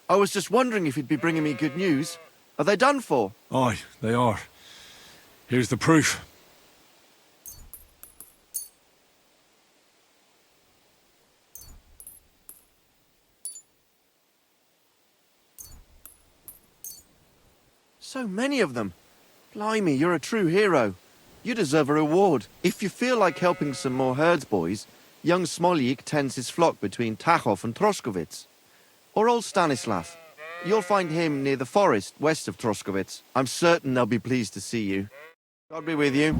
I was just wondering if you'd be bringing me good news. Are they done for? Aye, they are. Here's the proof. So many of them. Blimey, you're a true hero. You deserve a reward. If you feel like helping some more herds boys, young Smoljik tends his flock between Tachov and Troskowitz. Or old Stanislav. You'll find him near the forest west of Troskowitz. I'm certain they'll be pleased to see you. God be with you.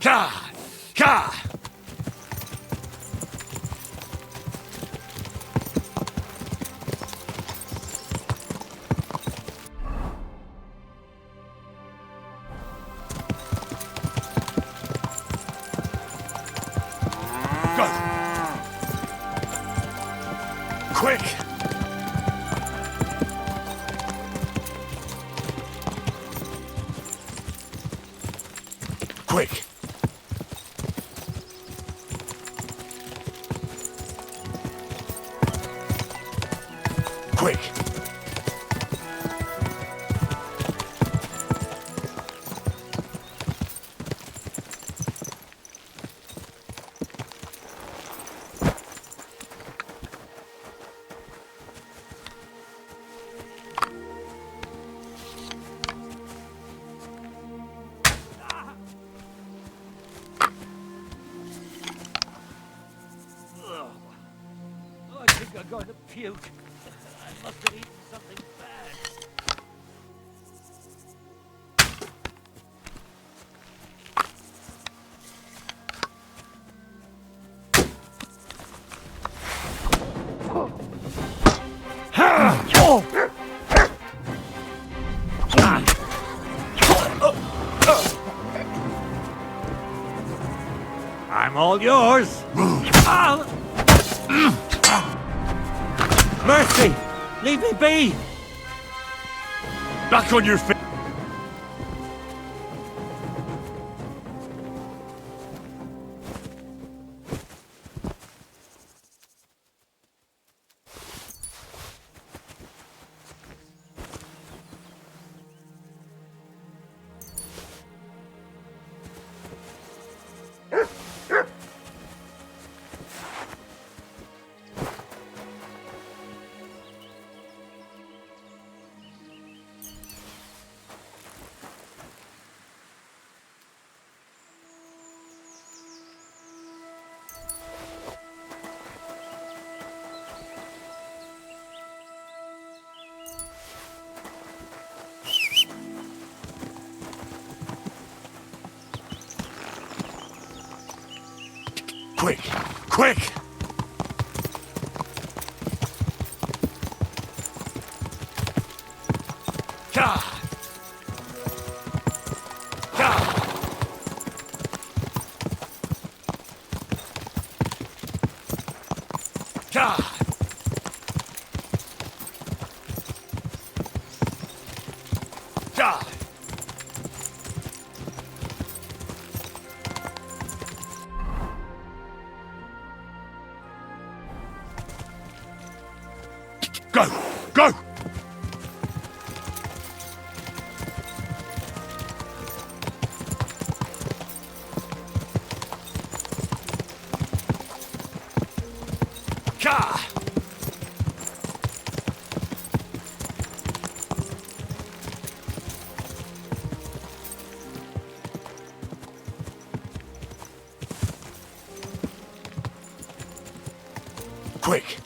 Ka! Ka! Go! Quick! Quick! puke. I must have eaten something bad. I'm all yours. Mercy! Leave me be! Back on your feet! Quick! Quick! Ka! Ka! Ka! Ka! Go! Go! Ka! Quick!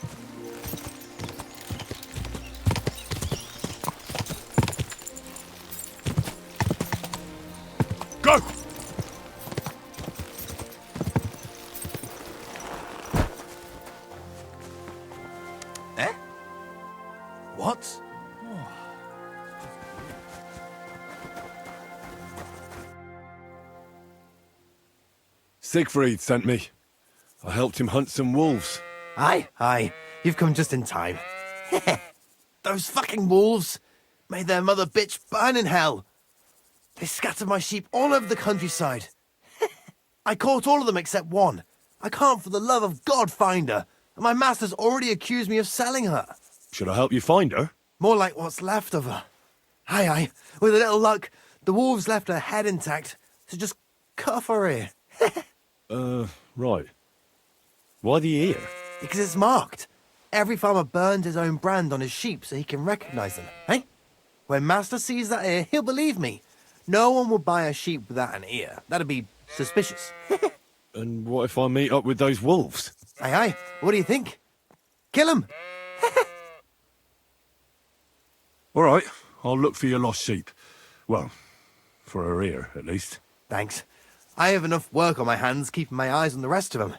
Go! Eh? What? Siegfried sent me. I helped him hunt some wolves. Aye. You've come just in time. Those fucking wolves made their mother bitch burn in hell. They scattered my sheep all over the countryside. I caught all of them except one. I can't for the love of God find her, and my master's already accused me of selling her. Should I help you find her? More like what's left of her. Aye. With a little luck, the wolves left her head intact, so just cut off her ear. Right. Why the ear? Because it's marked. Every farmer burns his own brand on his sheep so he can recognise them, eh? When Master sees that ear, he'll believe me. No one will buy a sheep without an ear. That'd be suspicious. And what if I meet up with those wolves? Aye. What do you think? Kill him. All right, I'll look for your lost sheep. Well, for her ear, at least. Thanks. I have enough work on my hands keeping my eyes on the rest of them.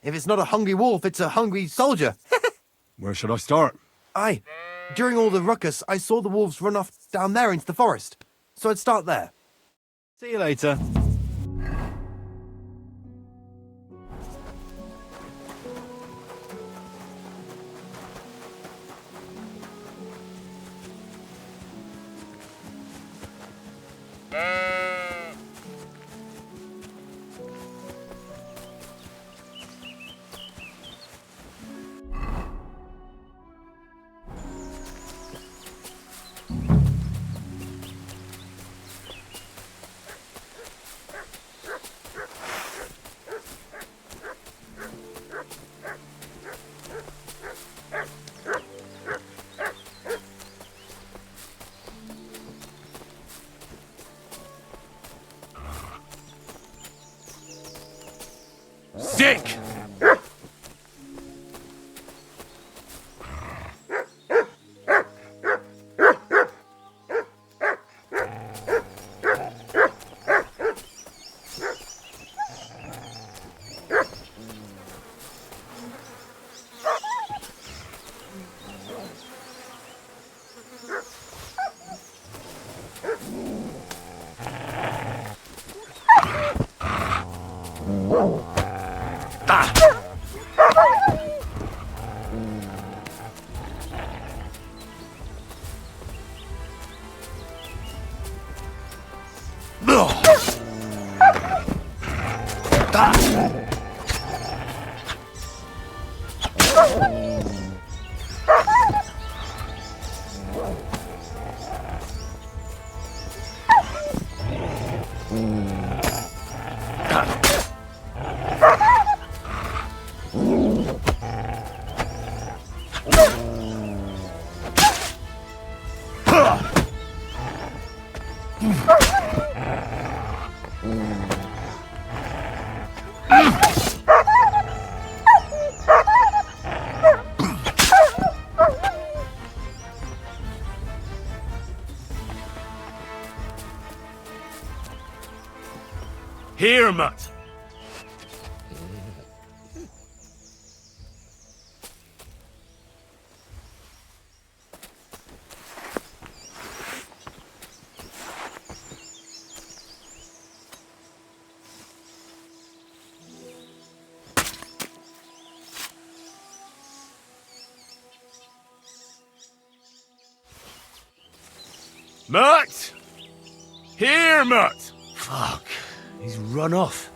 If it's not a hungry wolf, it's a hungry soldier. Where should I start? Aye. During all the ruckus, I saw the wolves run off down there into the forest. So I'd start there. See you later. Sick! Here, Mutt. Mutt! Here, Mutt! Fuck. He's run off.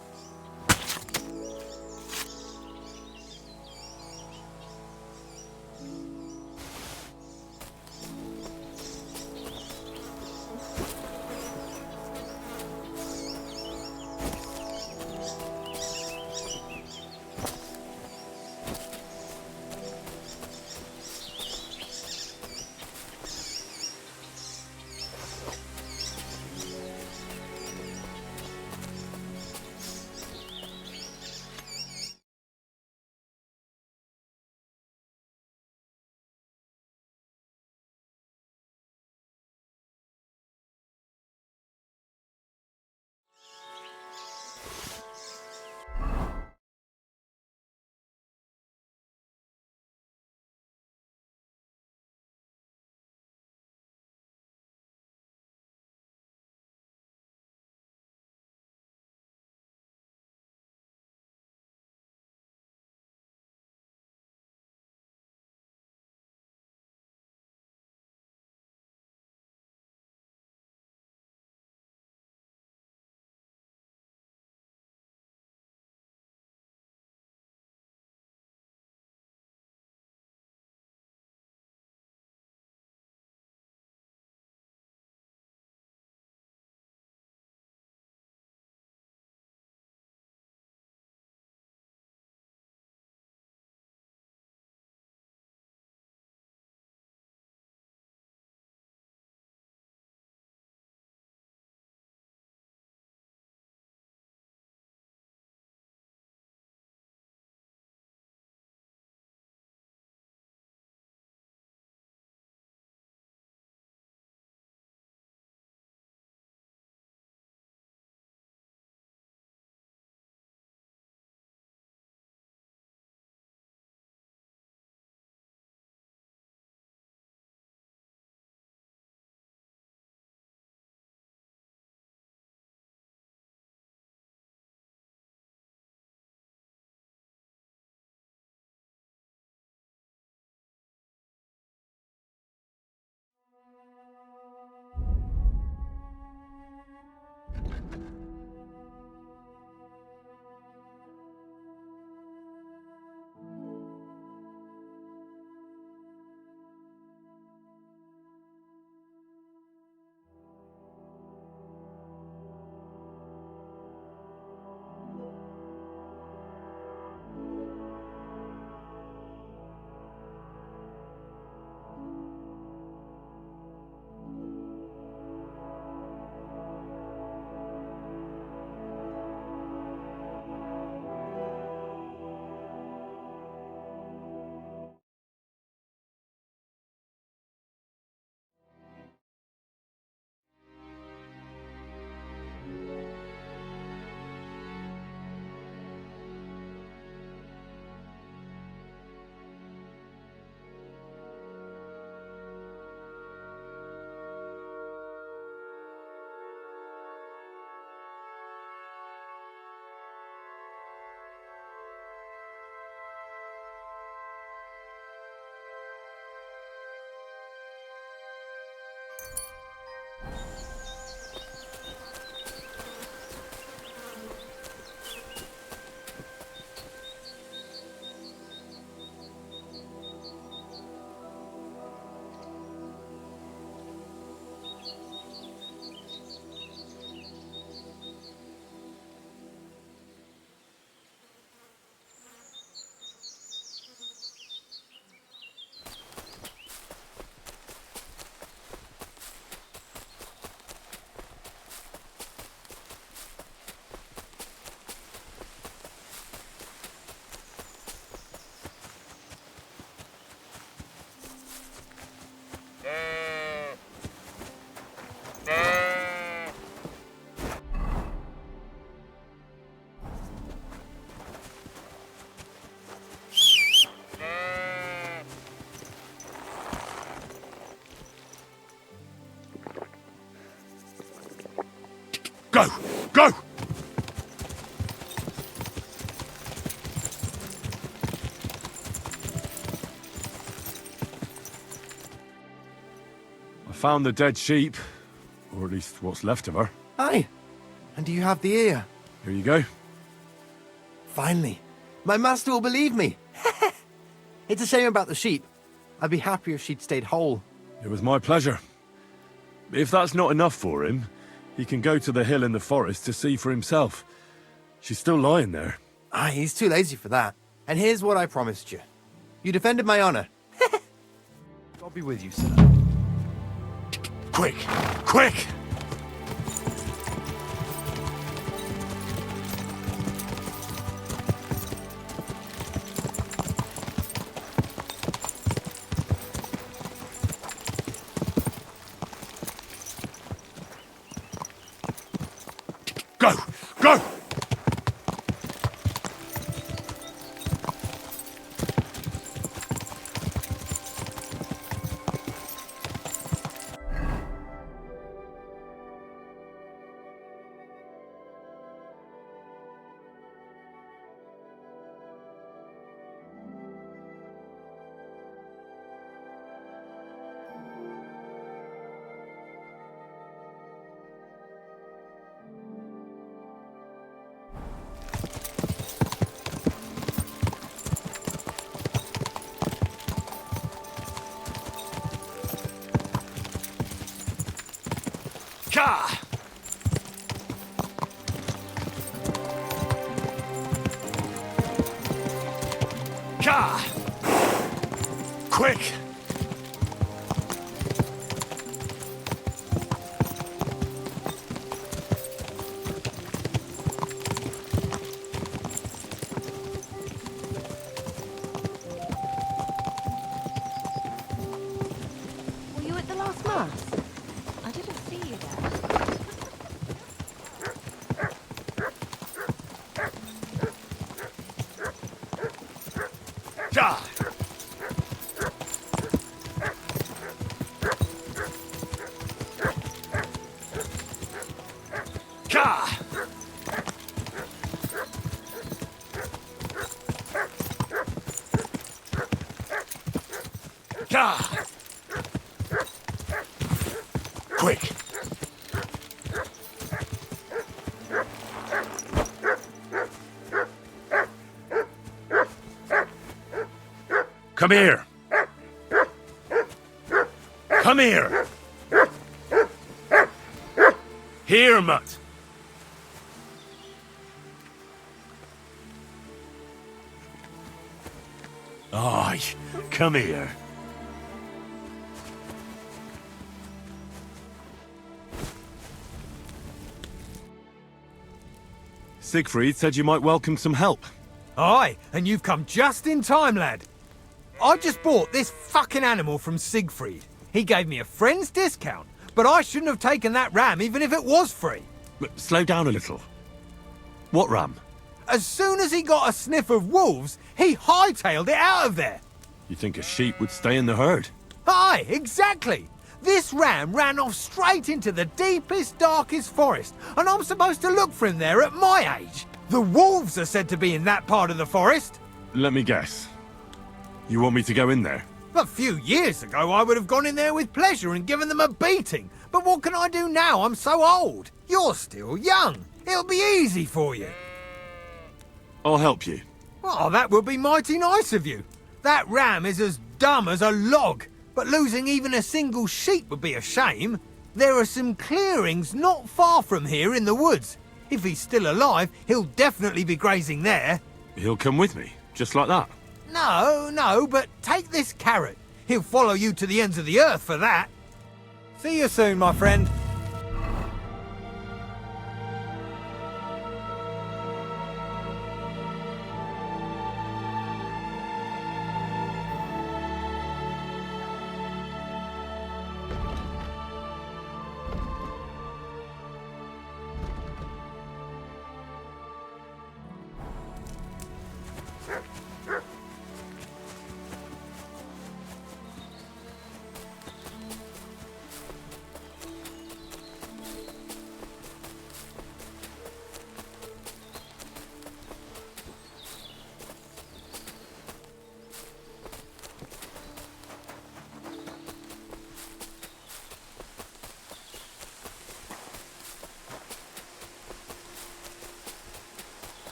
Go! Go! I found the dead sheep, or at least what's left of her. Aye. And do you have the ear? Here you go. Finally. My master will believe me. It's a shame about the sheep. I'd be happier if she'd stayed whole. It was my pleasure. If that's not enough for him, he can go to the hill in the forest to see for himself. She's still lying there. Aye, he's too lazy for that. And here's what I promised you. You defended my honor. God be with you, sir. Quick! Quick! Go! Go! Ka! Ka! Quick! Were you at the last mass? I didn't see you there. Ka! Ka! Ka! Quick! Come here! Come here! Here, Mutt! Aye, come here. Siegfried said you might welcome some help. Aye, and you've come just in time, lad. I just bought this fucking animal from Siegfried. He gave me a friend's discount, but I shouldn't have taken that ram even if it was free. Look, slow down a little. What ram? As soon as he got a sniff of wolves, he hightailed it out of there. You think a sheep would stay in the herd? Aye, exactly. This ram ran off straight into the deepest, darkest forest, and I'm supposed to look for him there at my age. The wolves are said to be in that part of the forest. Let me guess. You want me to go in there? A few years ago, I would have gone in there with pleasure and given them a beating. But what can I do now? I'm so old. You're still young. It'll be easy for you. I'll help you. Oh, that would be mighty nice of you. That ram is as dumb as a log, but losing even a single sheep would be a shame. There are some clearings not far from here in the woods. If he's still alive, he'll definitely be grazing there. He'll come with me, just like that. No, but take this carrot. He'll follow you to the ends of the earth for that. See you soon, my friend.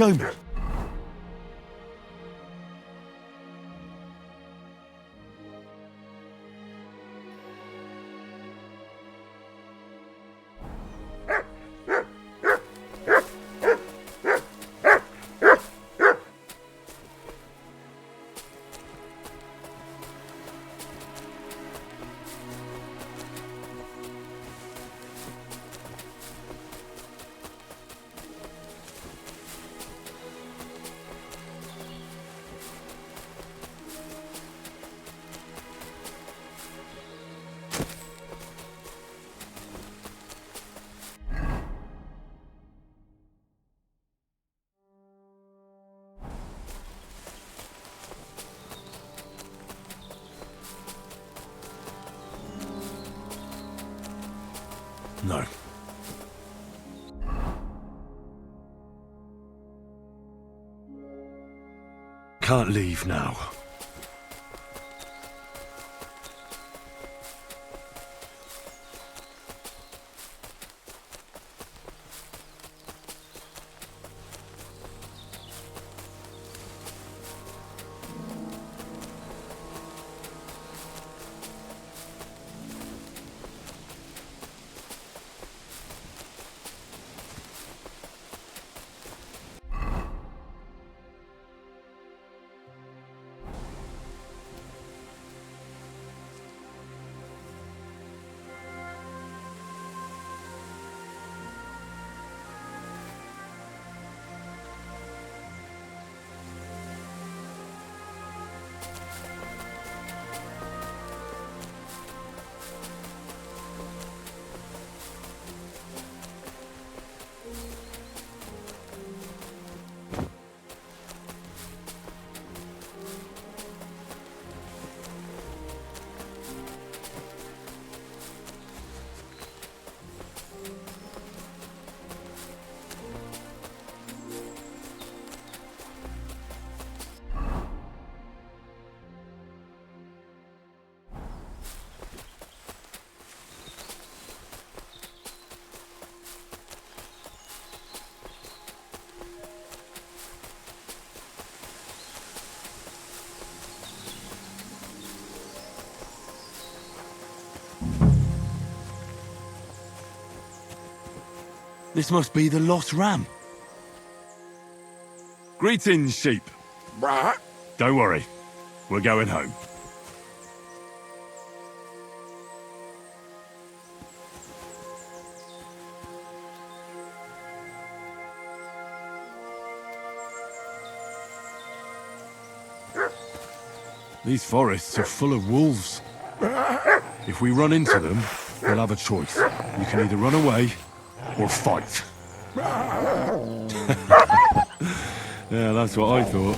show me. No. Can't leave now. This must be the lost ram. Greetings, sheep. Don't worry. We're going home. These forests are full of wolves. If we run into them, we'll have a choice. You can either run away or fight. Yeah, that's what I thought.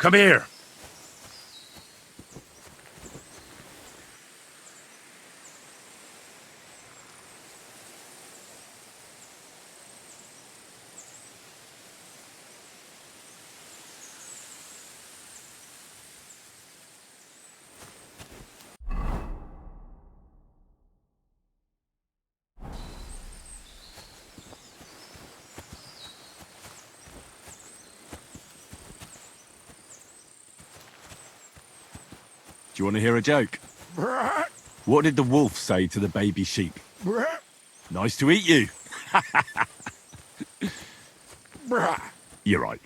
Come here. you want to hear a joke? What did the wolf say to the baby sheep? Nice to eat you. You're right.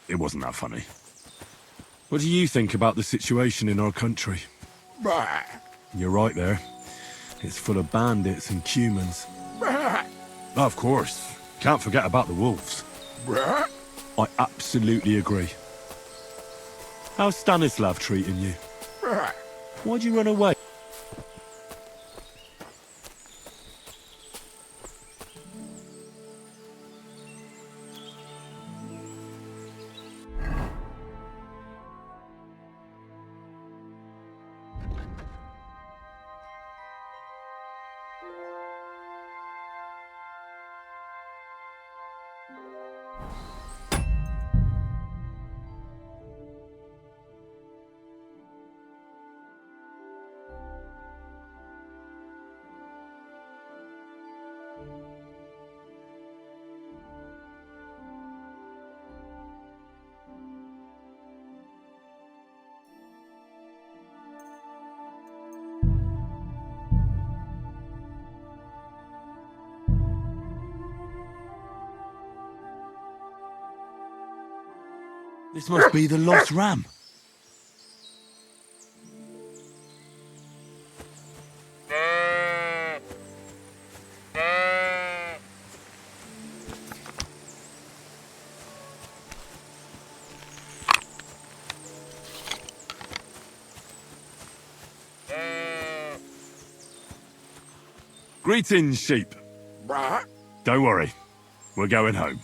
It wasn't that funny. What do you think about the situation in our country? You're right there. It's full of bandits and humans. Of course. Can't forget about the wolves. I absolutely agree. How's Stanislav treating you? Why'd you run away? This must be the lost ram. Greetings, sheep. Don't worry. We're going home.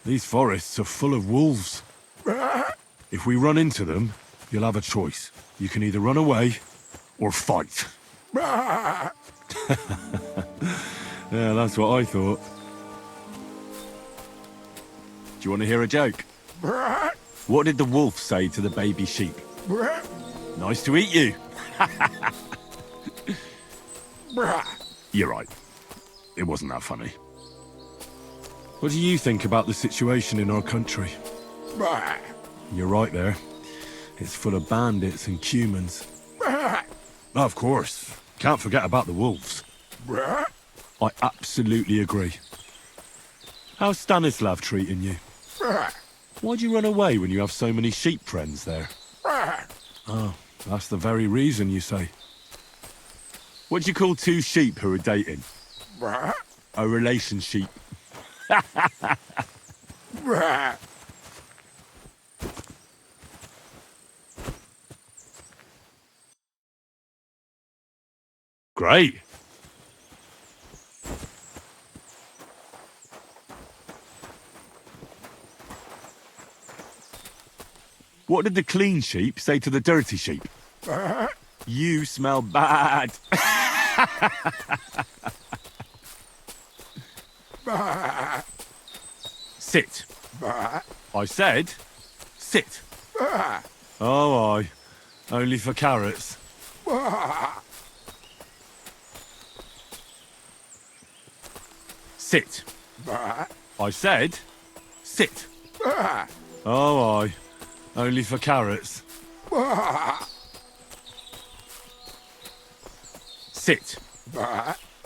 These forests are full of wolves. If we run into them, you'll have a choice. You can either run away or fight. Yeah, that's what I thought. Do you want to hear a joke? What did the wolf say to the baby sheep? Nice to eat you. You're right. It wasn't that funny. What do you think about the situation in our country? You're right there. It's full of bandits and humans. Of course. Can't forget about the wolves. I absolutely agree. How's Stanislav treating you? Why'd you run away when you have so many sheep friends there? Oh, that's the very reason, you say. What do you call two sheep who are dating? A relationship. Great. What did the clean sheep say to the dirty sheep? You smell bad. Sit. I said, sit. Oh, aye. Only for carrots. Sit. I said, sit. Oh, aye. Only for carrots. Sit.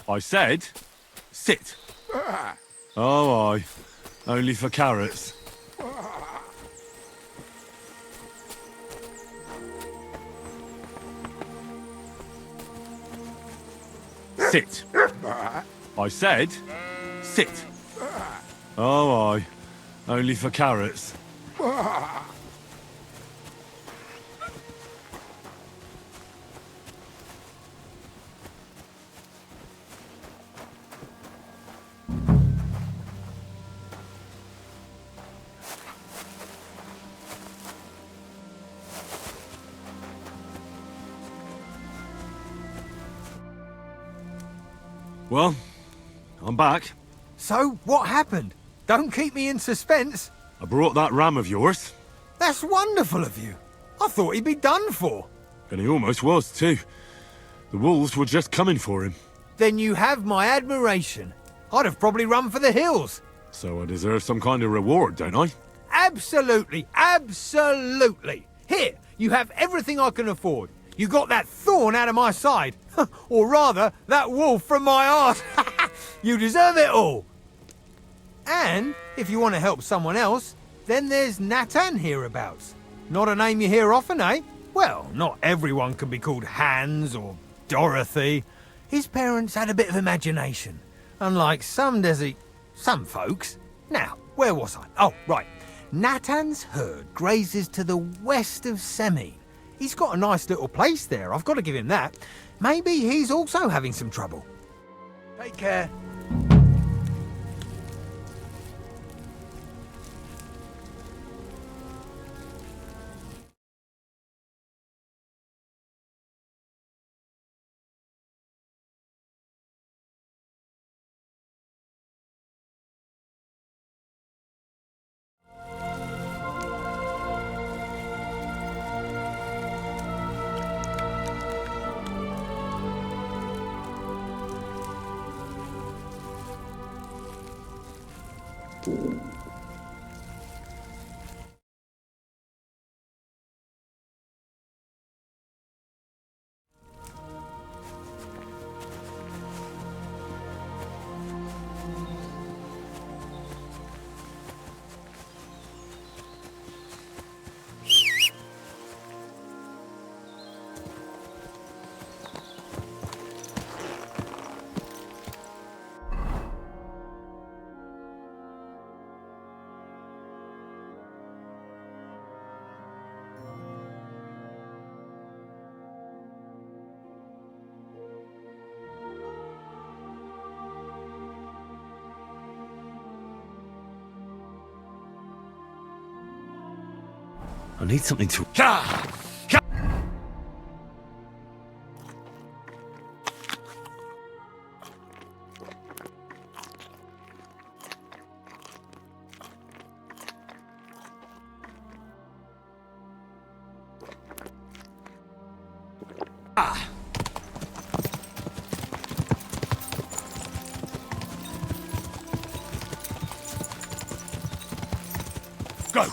I said, sit. Oh, aye. Only for carrots. Sit. I said, sit. Oh, aye. Only for carrots. Well, I'm back. So, what happened? Don't keep me in suspense. I brought that ram of yours. That's wonderful of you. I thought he'd be done for. And he almost was, too. The wolves were just coming for him. Then you have my admiration. I'd have probably run for the hills. So I deserve some kind of reward, don't I? Absolutely, absolutely. Here, you have everything I can afford. You got that thorn out of my side. Or rather, that wolf from my heart. You deserve it all. And if you want to help someone else, then there's Natan hereabouts. Not a name you hear often, eh? Well, not everyone can be called Hans or Dorothy. His parents had a bit of imagination, unlike some folks. Now, where was I? Oh, right. Natan's herd grazes to the west of Semine. He's got a nice little place there, I've got to give him that. Maybe he's also having some trouble. Take care. I need something to... Go!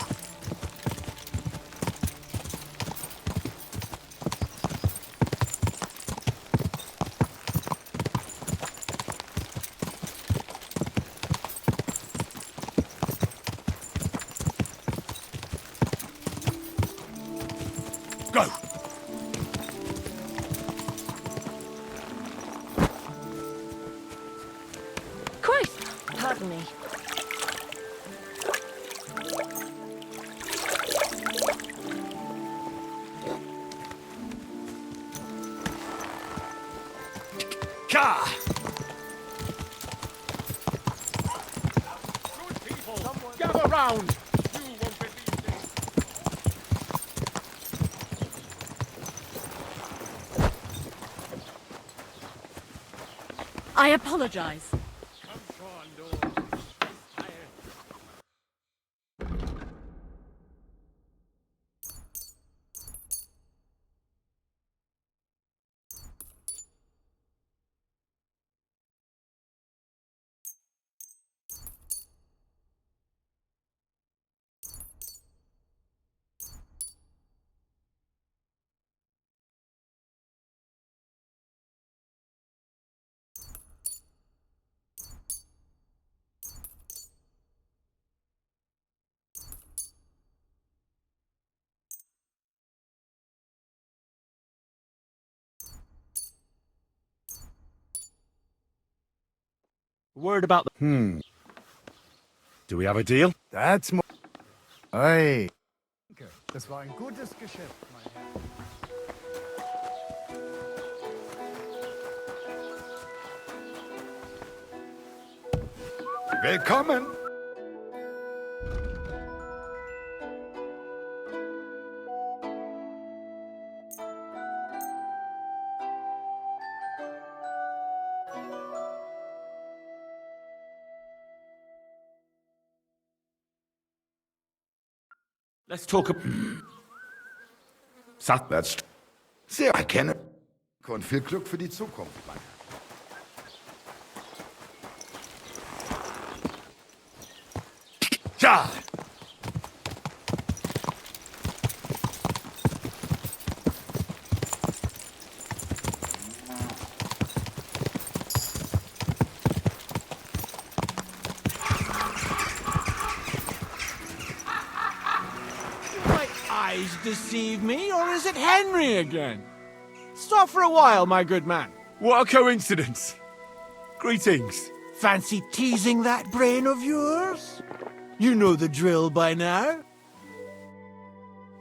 Go! Christ! Pardon me. Ka! Gather round! I apologize. Word about the... Do we have a deal? That's more. Hey. Das war ein gutes Geschäft, mein Herr. Willkommen! Let's talk... That's sehr erkenne. Und viel Glück für die Zukunft, mein Herr. Ja! My eyes deceive me, or is it Henry again? Stop for a while, my good man. What a coincidence! Greetings. Fancy teasing that brain of yours? You know the drill by now.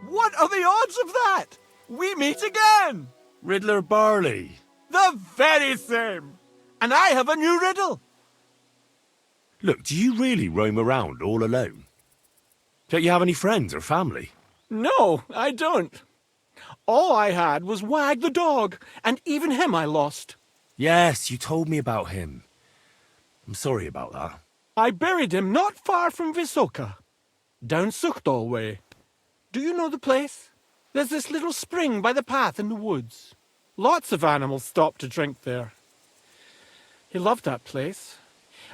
What are the odds of that? We meet again! Riddler Barley. The very same! And I have a new riddle. Look, do you really roam around all alone? Don't you have any friends or family? No, I don't. All I had was Wag the dog, and even him I lost. Yes, you told me about him. I'm sorry about that. I buried him not far from Visoka, down Suchdal way. Do you know the place? There's this little spring by the path in the woods. Lots of animals stop to drink there. He loved that place,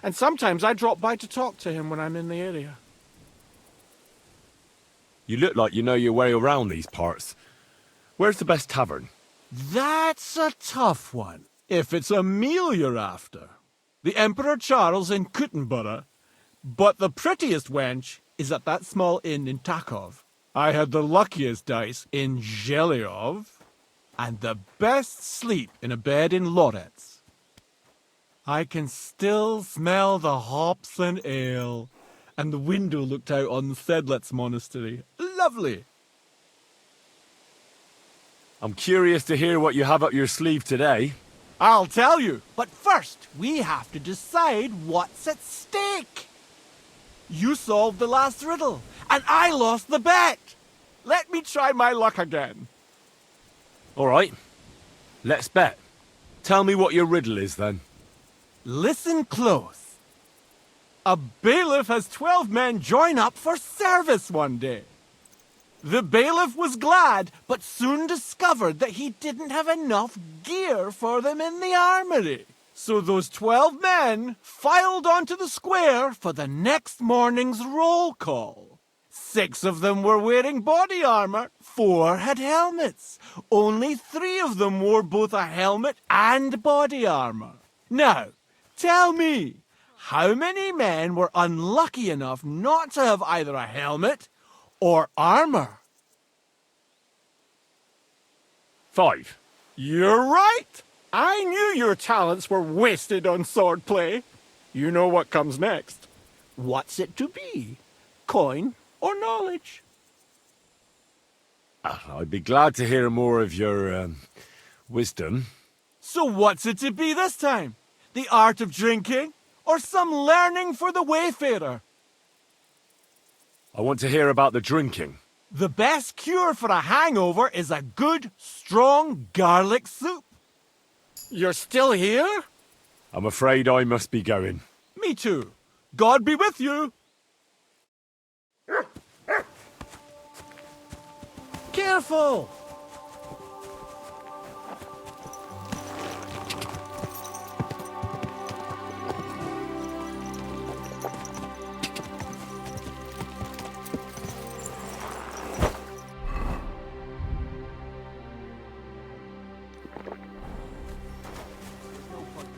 and sometimes I drop by to talk to him when I'm in the area. You look like you know your way around these parts. Where's the best tavern? That's a tough one, if it's a meal you're after. The Emperor Charles in Kuttenborough, but the prettiest wench is at that small inn in Takov. I had the luckiest dice in Zhelyov, and the best sleep in a bed in Lorets. I can still smell the hops and ale, and the window looked out on the Sedlets Monastery. Lovely! I'm curious to hear what you have up your sleeve today. I'll tell you, but first we have to decide what's at stake. You solved the last riddle, and I lost the bet. Let me try my luck again. All right, let's bet. Tell me what your riddle is, then. Listen close. A bailiff has 12 men join up for service one day. The bailiff was glad, but soon discovered that he didn't have enough gear for them in the armory. So those 12 men filed onto the square for the next morning's roll call. 6 of them were wearing body armor. 4 had helmets. Only 3 of them wore both a helmet and body armor. Now, tell me, how many men were unlucky enough not to have either a helmet or armor? 5. You're right! I knew your talents were wasted on swordplay. You know what comes next. What's it to be? Coin or knowledge? I'd be glad to hear more of your, wisdom. So what's it to be this time? The art of drinking? Or some learning for the wayfarer? I want to hear about the drinking. The best cure for a hangover is a good, strong garlic soup. You're still here? I'm afraid I must be going. Me too. God be with you. Careful!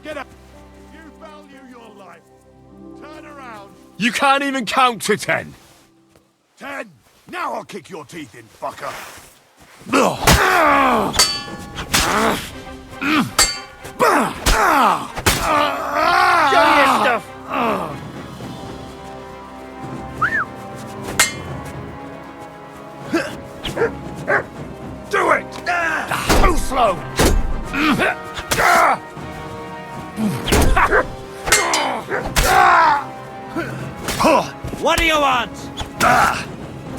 Get up! You value your life. Turn around. You can't even count to 10! 10! Now I'll kick your teeth in, fucker! Show me your stuff! Do it! Too slow! What do you want?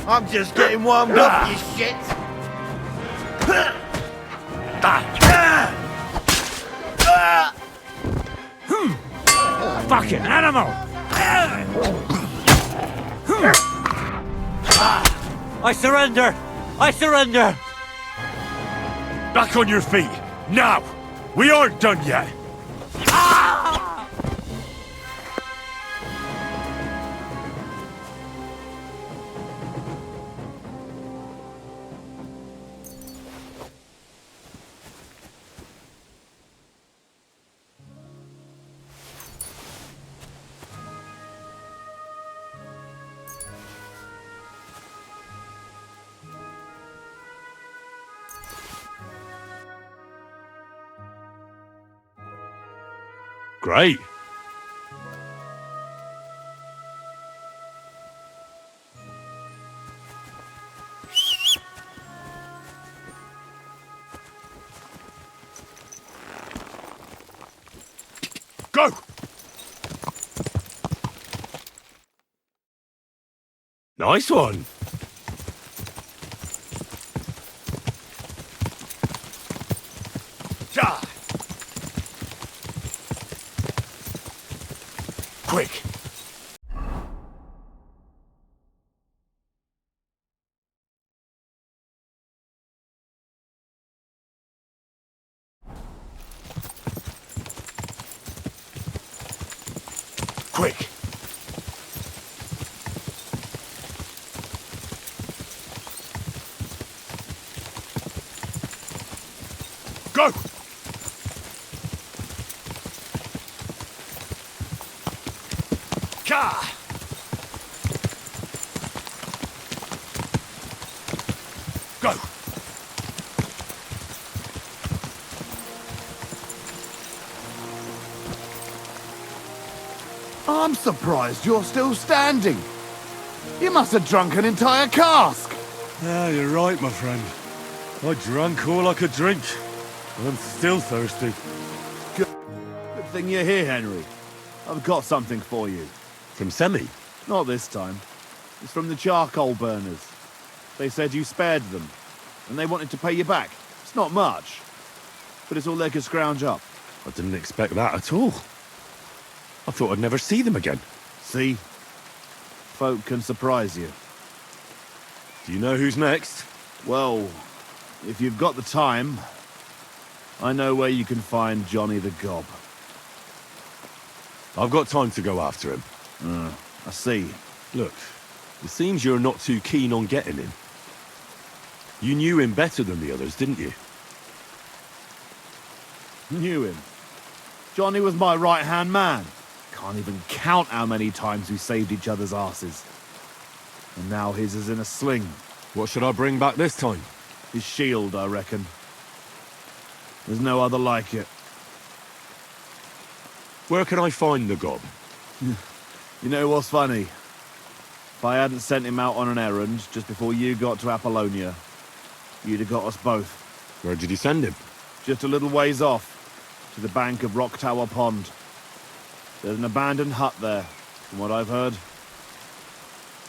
I'm just getting warmed up, you shit! Fucking animal! I surrender! I surrender! Back on your feet, now! We aren't done yet! Great. Go! Nice one. Ja! Quick! Quick! Go! Ka! Go! I'm surprised you're still standing. You must have drunk an entire cask. Yeah, you're right, my friend. I drank all I could drink. And I'm still thirsty. Good thing you're here, Henry. I've got something for you. From Semi? Not this time. It's from the charcoal burners. They said you spared them, and they wanted to pay you back. It's not much, but it's all they could scrounge up. I didn't expect that at all. I thought I'd never see them again. See? Folk can surprise you. Do you know who's next? Well, if you've got the time, I know where you can find Johnny the Gob. I've got time to go after him. I see. Look, It seems you're not too keen on getting him. You knew him better than the others, didn't you? Knew him. Johnny was my right-hand man. Can't even count how many times we saved each other's asses. And now his is in a sling. What should I bring back this time? His shield, I reckon. There's no other like it. Where can I find the gob? You know what's funny? If I hadn't sent him out on an errand just before you got to Apollonia, you'd have got us both. Where did you send him? Just a little ways off, to the bank of Rock Tower Pond. There's an abandoned hut there, from what I've heard.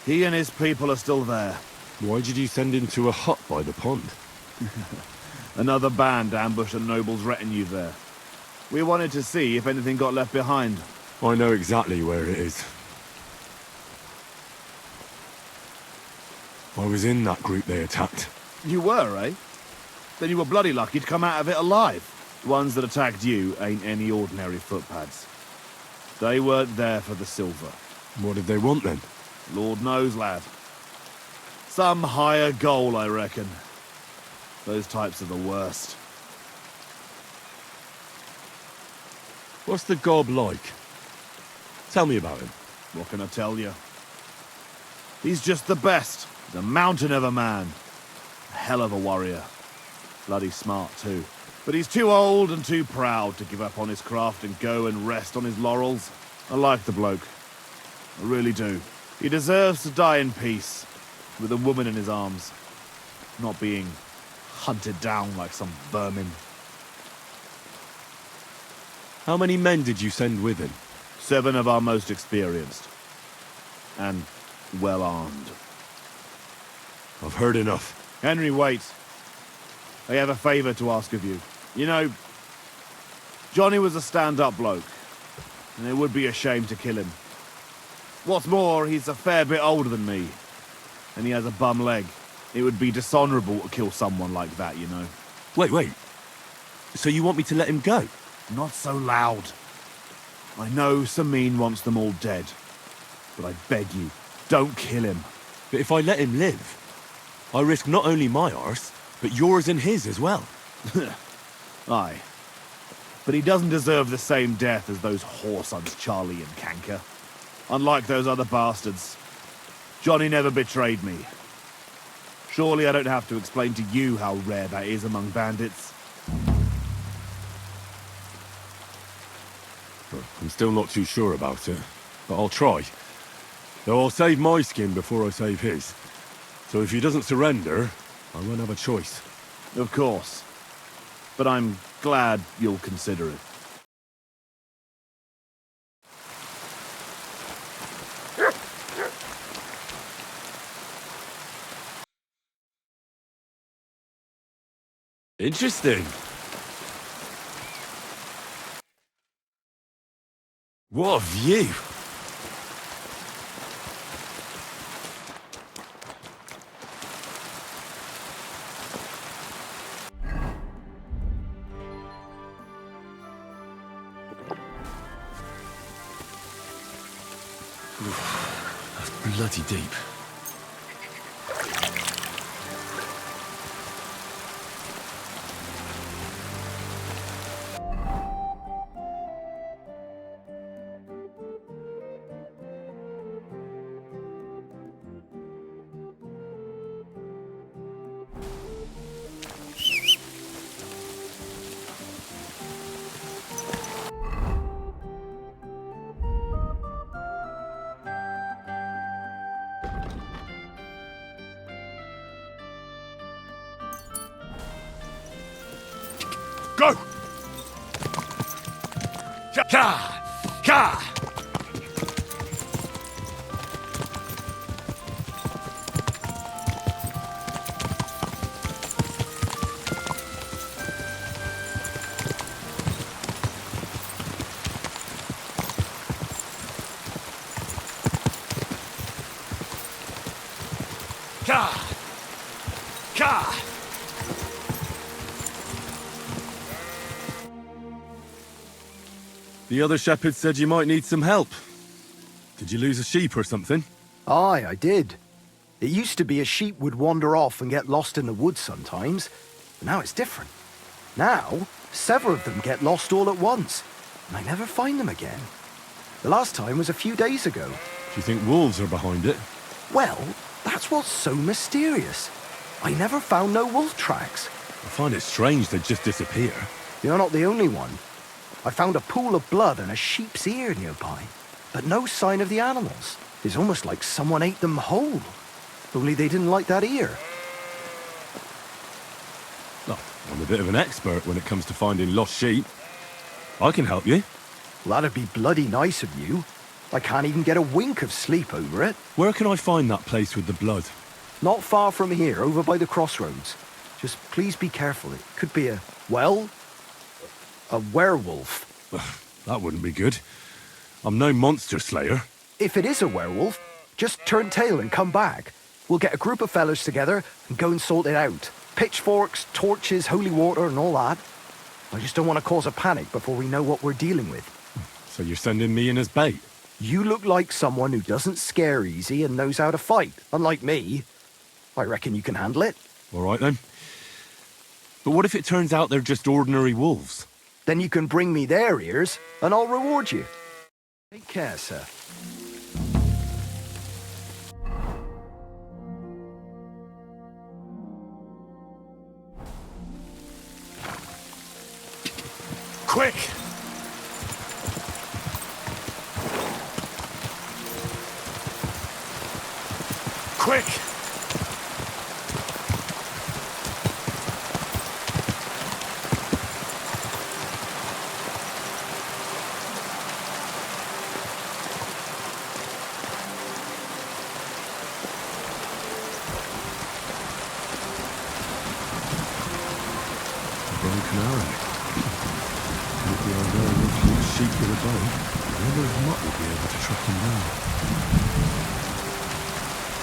He and his people are still there. Why did you send him to a hut by the pond? Another band ambushed a noble's retinue there. We wanted to see if anything got left behind. I know exactly where it is. I was in that group they attacked. You were, eh? Then you were bloody lucky to come out of it alive. The ones that attacked you ain't any ordinary footpads. They weren't there for the silver. What did they want then? Lord knows, lad. Some higher goal, I reckon. Those types are the worst. What's the gob like? Tell me about him. What can I tell you? He's just the best. He's a mountain of a man. A hell of a warrior. Bloody smart, too. But he's too old and too proud to give up on his craft and go and rest on his laurels. I like the bloke. I really do. He deserves to die in peace, with a woman in his arms. Not being hunted down like some vermin. How many men did you send with him? 7 of our most experienced. And well armed. I've heard enough. Henry, wait. I have a favour to ask of you. You know, Johnny was a stand-up bloke, and it would be a shame to kill him. What's more, he's a fair bit older than me, and he has a bum leg. It would be dishonourable to kill someone like that, you know. Wait. So you want me to let him go? Not so loud. I know Samin wants them all dead, but I beg you, don't kill him. But if I let him live, I risk not only my arse, but yours and his as well. Aye. But he doesn't deserve the same death as those whoresons Charlie and Canker. Unlike those other bastards, Johnny never betrayed me. Surely I don't have to explain to you how rare that is among bandits. I'm still not too sure about it, but I'll try. Though I'll save my skin before I save his. So if he doesn't surrender, I won't have a choice. Of course. But I'm glad you'll consider it. Interesting. What a view! That's bloody deep. Go! Ka! The other shepherd said you might need some help. Did you lose a sheep or something? Aye, I did. It used to be a sheep would wander off and get lost in the woods sometimes, but now it's different. Now, several of them get lost all at once, and I never find them again. The last time was a few days ago. Do you think wolves are behind it? Well, that's what's so mysterious. I never found no wolf tracks. I find it strange they just disappear. You're not the only one. I found a pool of blood and a sheep's ear nearby, but no sign of the animals. It's almost like someone ate them whole. Only they didn't like that ear. Oh, I'm a bit of an expert when it comes to finding lost sheep. I can help you. Well, that'd be bloody nice of you. I can't even get a wink of sleep over it. Where can I find that place with the blood? Not far from here, over by the crossroads. Just please be careful. It could be a werewolf. That wouldn't be good. I'm no monster slayer. If it is a werewolf, just turn tail and come back. We'll get a group of fellas together and go and sort it out. Pitchforks, torches, holy water and all that. I just don't want to cause a panic before we know what we're dealing with. So you're sending me in as bait? You look like someone who doesn't scare easy and knows how to fight, unlike me. I reckon you can handle it. All right then. But what if it turns out they're just ordinary wolves? Then you can bring me their ears and I'll reward you. Take care, sir. Quick! Quick! Broken arrow. Maybe I'll go and look at sheep with a bow. I wonder if Mutt will be able to track him down.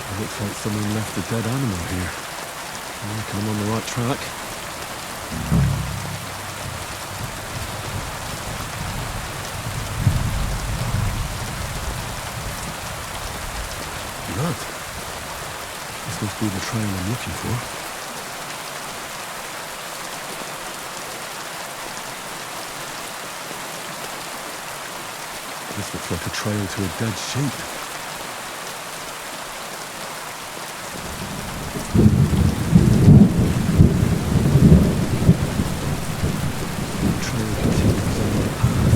It looks like someone left a dead animal here. I reckon I'm on the right track. Blood. This must be the trail I'm looking for. This looks like a trail to a dead sheep. The trail continues on the path.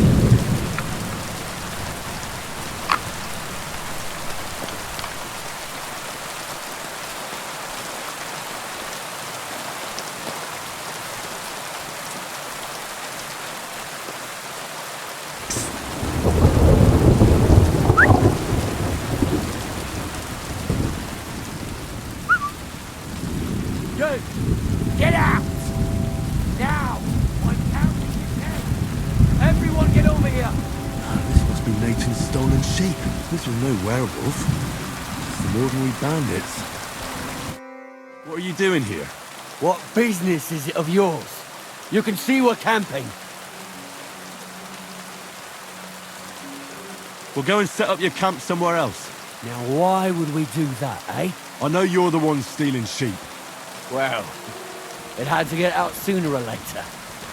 Get out! Now! I'm counting his head! Everyone get over here! This must be Nathan's stolen sheep. This was no werewolf. Just some ordinary bandits. What are you doing here? What business is it of yours? You can see we're camping. We'll go and set up your camp somewhere else. Now why would we do that, eh? I know you're the one stealing sheep. Well, it had to get out sooner or later.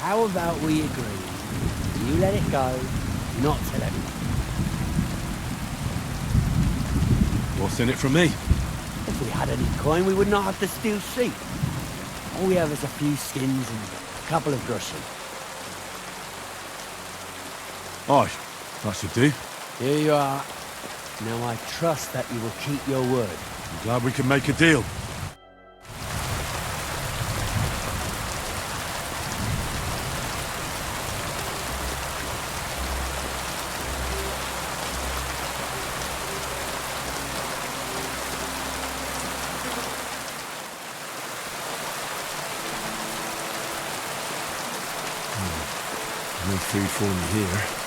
How about we agree? You let it go, not tell anyone. What's in it for me? If we had any coin, we would not have to steal sheep. All we have is a few skins and a couple of groschen. Aye, that should do. Here you are. Now I trust that you will keep your word. I'm glad we can make a deal. No food for me here.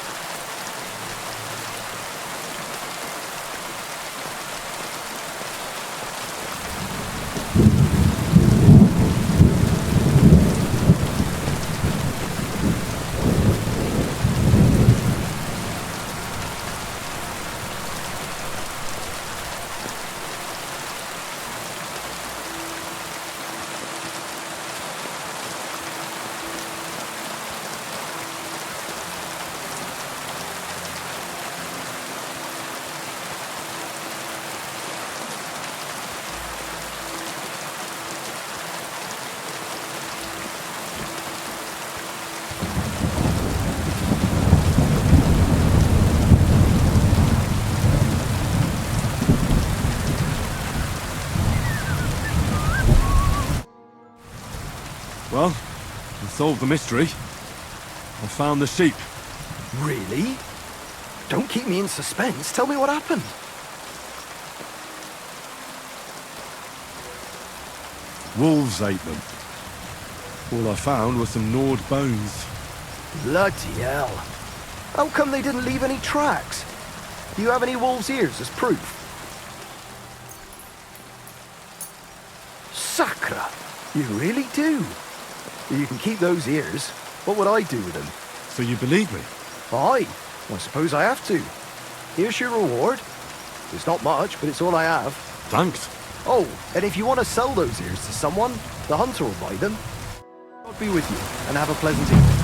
solved the mystery. I found the sheep. Really? Don't keep me in suspense. Tell me what happened. Wolves ate them. All I found was some gnawed bones. Bloody hell. How come they didn't leave any tracks? Do you have any wolves' ears as proof? Sacra! You really do. You can keep those ears. What would I do with them? So you believe me? Aye. I suppose I have to. Here's your reward. It's not much, but it's all I have. Thanks. Oh, and if you want to sell those ears to someone, the hunter will buy them. God be with you, and have a pleasant evening.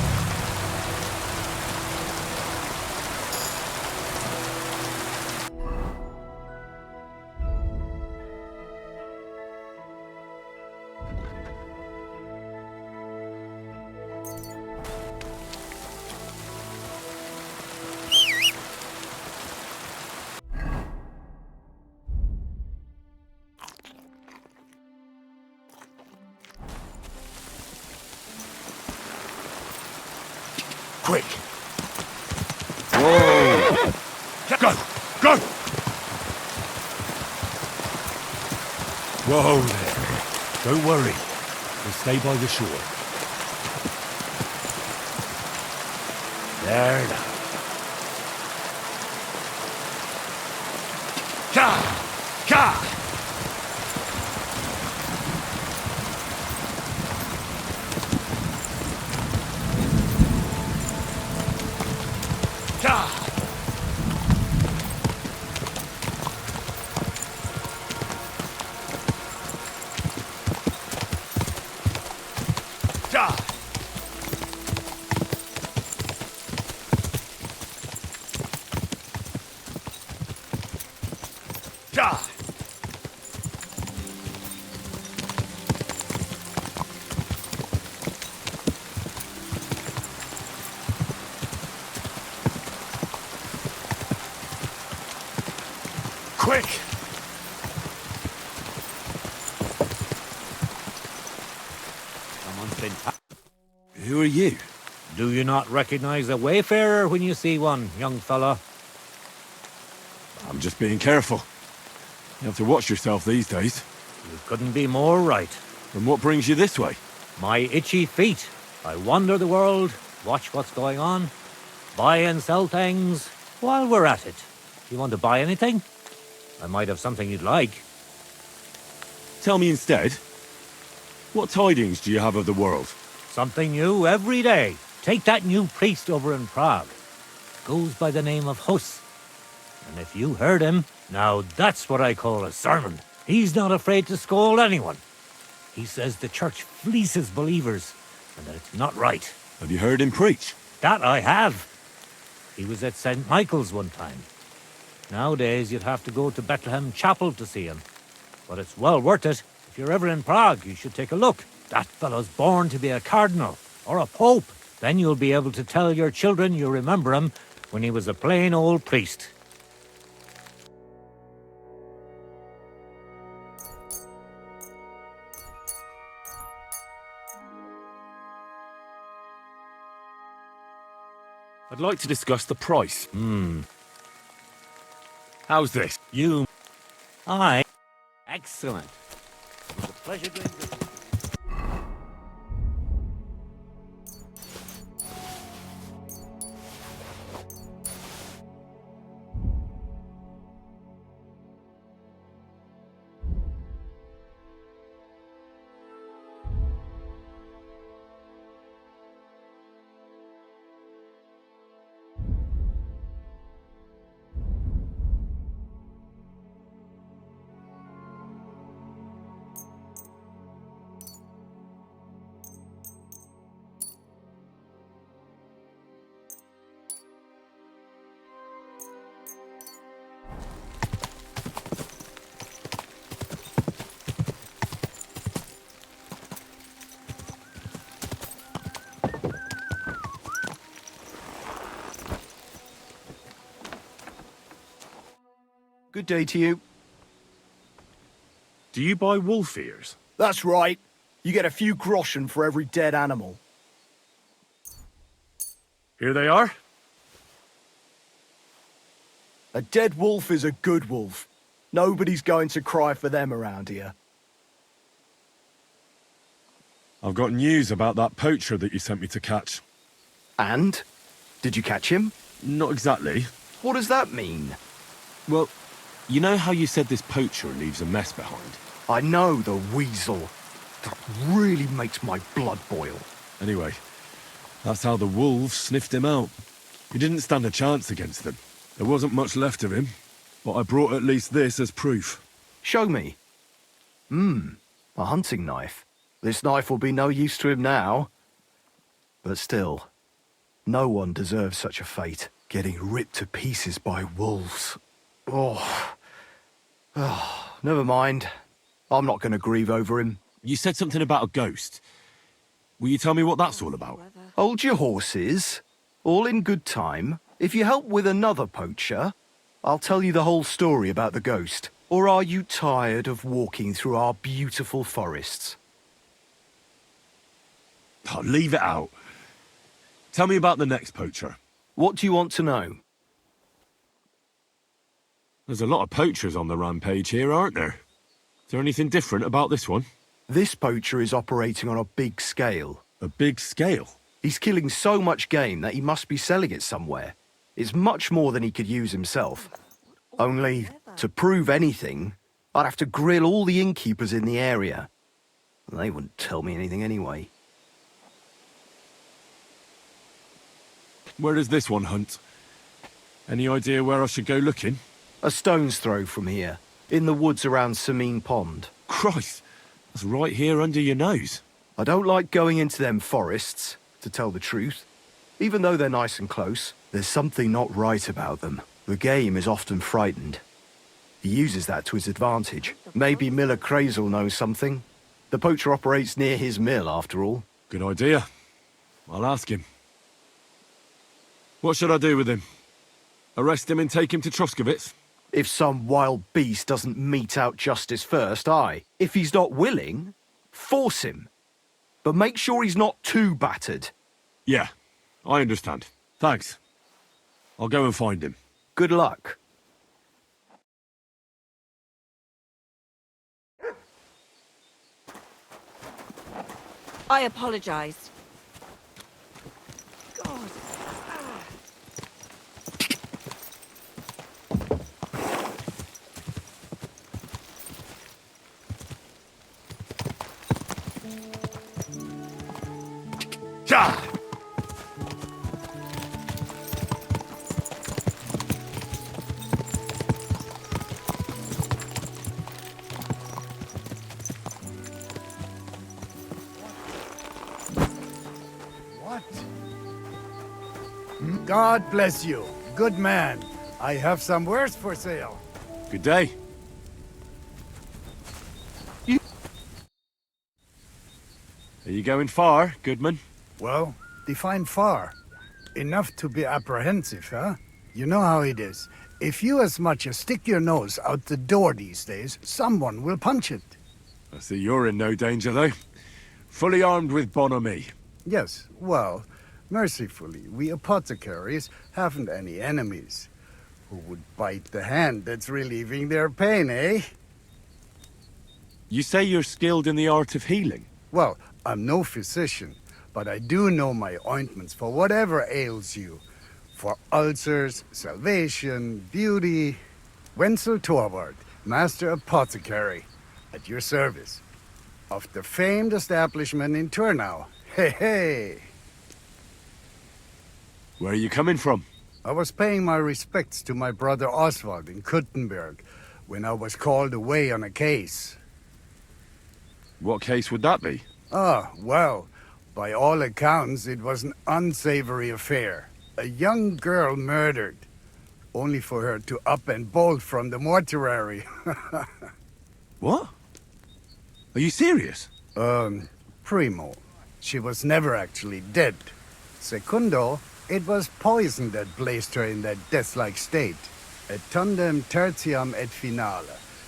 Quick! Whoa! Go! Go! Whoa there. Don't worry. We'll stay by the shore. There now. Ka! Ka! Quick! Someone's been... Who are you? Do you not recognize a wayfarer when you see one, young fella? I'm just being careful. You have to watch yourself these days. You couldn't be more right. And what brings you this way? My itchy feet. I wander the world, watch what's going on, buy and sell things while we're at it. You want to buy anything? I might have something you'd like. Tell me instead, what tidings do you have of the world? Something new every day. Take that new priest over in Prague. Goes by the name of Hus. And if you heard him, now that's what I call a sermon. He's not afraid to scold anyone. He says the church fleeces believers, and that it's not right. Have you heard him preach? That I have. He was at St. Michael's one time. Nowadays, you'd have to go to Bethlehem Chapel to see him. But it's well worth it. If you're ever in Prague, you should take a look. That fellow's born to be a cardinal or a pope. Then you'll be able to tell your children you remember him when he was a plain old priest. I'd like to discuss the price. How's this? You... Aye. Excellent. It was a pleasure doing this. Good day to you. Do you buy wolf ears? That's right. You get a few groschen for every dead animal. Here they are. A dead wolf is a good wolf. Nobody's going to cry for them around here. I've got news about that poacher that you sent me to catch. And? Did you catch him? Not exactly. What does that mean? Well, you know how you said this poacher leaves a mess behind? I know, the weasel. That really makes my blood boil. Anyway, that's how the wolves sniffed him out. He didn't stand a chance against them. There wasn't much left of him, but I brought at least this as proof. Show me. A hunting knife. This knife will be no use to him now. But still, no one deserves such a fate. Getting ripped to pieces by wolves. Oh, never mind. I'm not going to grieve over him. You said something about a ghost. Will you tell me what that's all about? Hold your horses. All in good time. If you help with another poacher, I'll tell you the whole story about the ghost. Or are you tired of walking through our beautiful forests? Oh, leave it out. Tell me about the next poacher. What do you want to know? There's a lot of poachers on the rampage here, aren't there? Is there anything different about this one? This poacher is operating on a big scale. A big scale? He's killing so much game that he must be selling it somewhere. It's much more than he could use himself. Only, to prove anything, I'd have to grill all the innkeepers in the area. They wouldn't tell me anything anyway. Where does this one hunt? Any idea where I should go looking? A stone's throw from here, in the woods around Samine Pond. Christ, that's right here under your nose. I don't like going into them forests, to tell the truth. Even though they're nice and close, there's something not right about them. The game is often frightened. He uses that to his advantage. Maybe Miller Crazel knows something. The poacher operates near his mill, after all. Good idea. I'll ask him. What should I do with him? Arrest him and take him to Troskovitz? If some wild beast doesn't mete out justice first, aye. If he's not willing, force him. But make sure he's not too battered. Yeah, I understand. Thanks. I'll go and find him. Good luck. I apologize. God. Ja! God bless you. Good man. I have some wares for sale. Good day. Are you going far, Goodman? Well, define far. Enough to be apprehensive, huh? You know how it is. If you as much as stick your nose out the door these days, someone will punch it. I see you're in no danger, though. Fully armed with bonhomie. Yes, well, mercifully, we apothecaries haven't any enemies. Who would bite the hand that's relieving their pain, eh? You say you're skilled in the art of healing? Well, I'm no physician, but I do know my ointments for whatever ails you. For ulcers, salvation, beauty. Wenzel Torvald, Master Apothecary, at your service. Of the famed establishment in Turnau. Hey, hey! Where are you coming from? I was paying my respects to my brother Oswald in Kuttenberg when I was called away on a case. What case would that be? Ah, well, by all accounts, it was an unsavory affair. A young girl murdered, only for her to up and bolt from the mortuary. What? Are you serious? Primo, she was never actually dead. Secundo, it was poison that placed her in that death-like state. Et tandem tertiam et finale.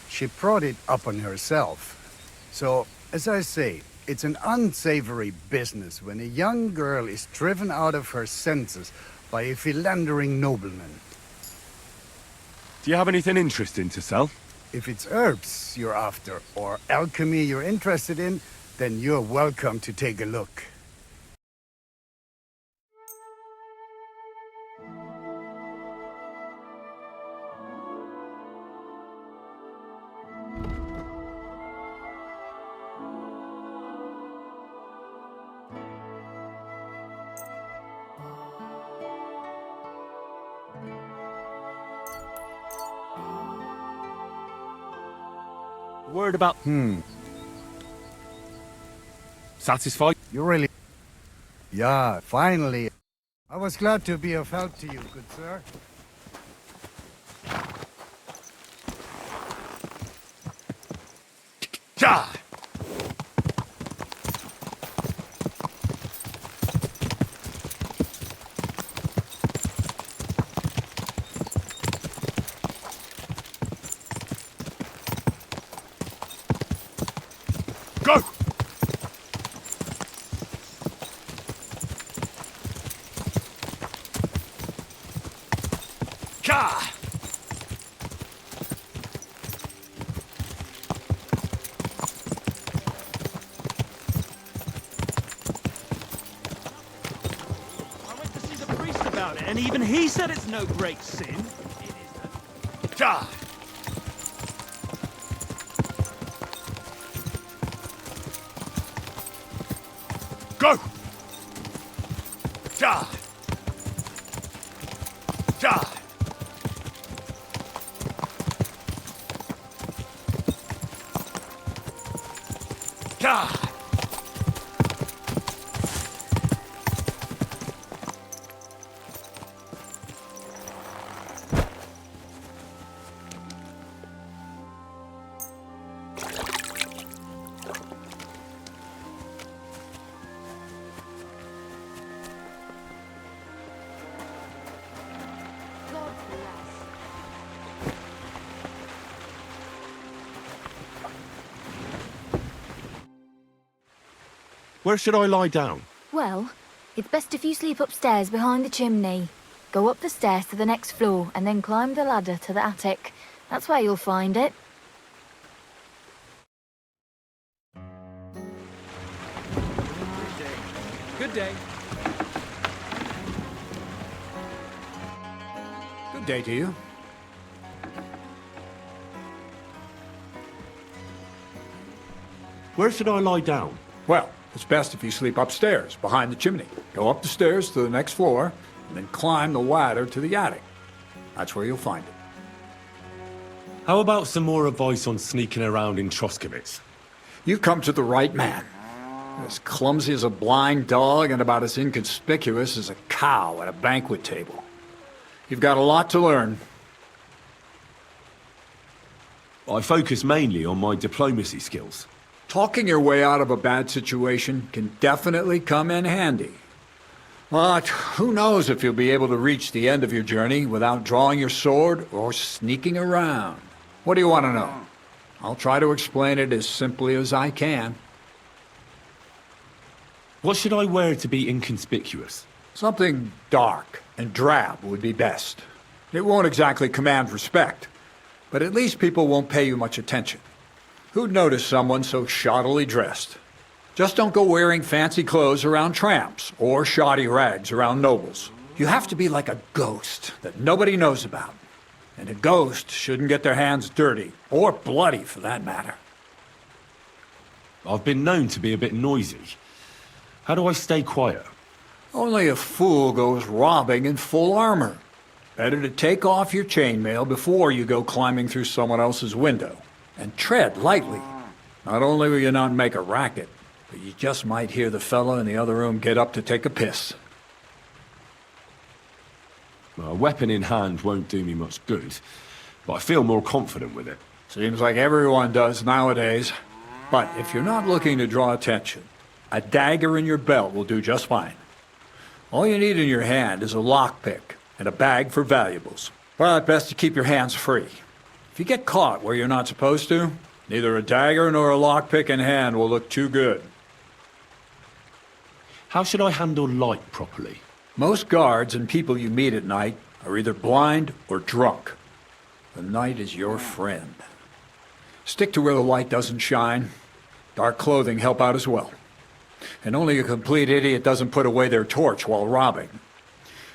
She brought it upon herself. So, as I say, It's an unsavory business when a young girl is driven out of her senses by a philandering nobleman. Do you have anything interesting to sell? If it's herbs you're after, or alchemy you're interested in, then you're welcome to take a look. Word about... Satisfied? You really... Yeah, finally. I was glad to be of help to you, good sir. Ja! Go! Ka! About it, and even he said it's no great sin. It isn't. Ja! Go! Ja! Ja! Ja! Where should I lie down? Well, it's best if you sleep upstairs behind the chimney. Go up the stairs to the next floor and then climb the ladder to the attic. That's where you'll find it. Good day. Good day to you. Where should I lie down? Well, it's best if you sleep upstairs, behind the chimney. Go up the stairs to the next floor, and then climb the ladder to the attic. That's where you'll find it. How about some more advice on sneaking around in Troskowitz? You've come to the right man. As clumsy as a blind dog and about as inconspicuous as a cow at a banquet table. You've got a lot to learn. I focus mainly on my diplomacy skills. Talking your way out of a bad situation can definitely come in handy. But who knows if you'll be able to reach the end of your journey without drawing your sword or sneaking around. What do you want to know? I'll try to explain it as simply as I can. What should I wear to be inconspicuous? Something dark and drab would be best. It won't exactly command respect, but at least people won't pay you much attention. Who'd notice someone so shoddily dressed? Just don't go wearing fancy clothes around tramps or shoddy rags around nobles. You have to be like a ghost that nobody knows about. And a ghost shouldn't get their hands dirty, or bloody for that matter. I've been known to be a bit noisy. How do I stay quiet? Only a fool goes robbing in full armor. Better to take off your chainmail before you go climbing through someone else's window. And tread lightly. Not only will you not make a racket, but you just might hear the fella in the other room get up to take a piss. A weapon in hand won't do me much good, but I feel more confident with it. Seems like everyone does nowadays. But if you're not looking to draw attention, a dagger in your belt will do just fine. All you need in your hand is a lockpick and a bag for valuables. But best to keep your hands free. If you get caught where you're not supposed to, neither a dagger nor a lockpick in hand will look too good. How should I handle light properly? Most guards and people you meet at night are either blind or drunk. The night is your friend. Stick to where the light doesn't shine. Dark clothing help out as well. And only a complete idiot doesn't put away their torch while robbing.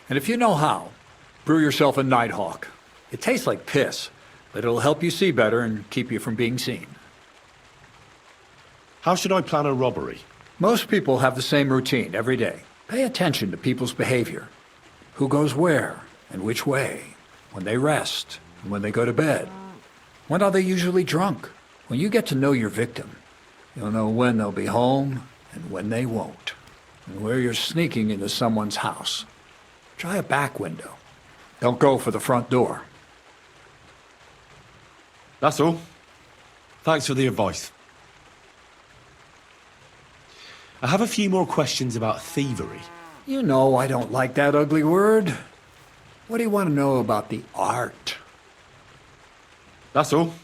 And if you know how, brew yourself a Nighthawk. It tastes like piss, but it'll help you see better and keep you from being seen. How should I plan a robbery? Most people have the same routine every day. Pay attention to people's behavior. Who goes where and which way. When they rest and when they go to bed. When are they usually drunk? When you get to know your victim, you'll know when they'll be home and when they won't. And where you're sneaking into someone's house. Try a back window. Don't go for the front door. That's all. Thanks for the advice. I have a few more questions about thievery. You know I don't like that ugly word. What do you want to know about the art? That's all.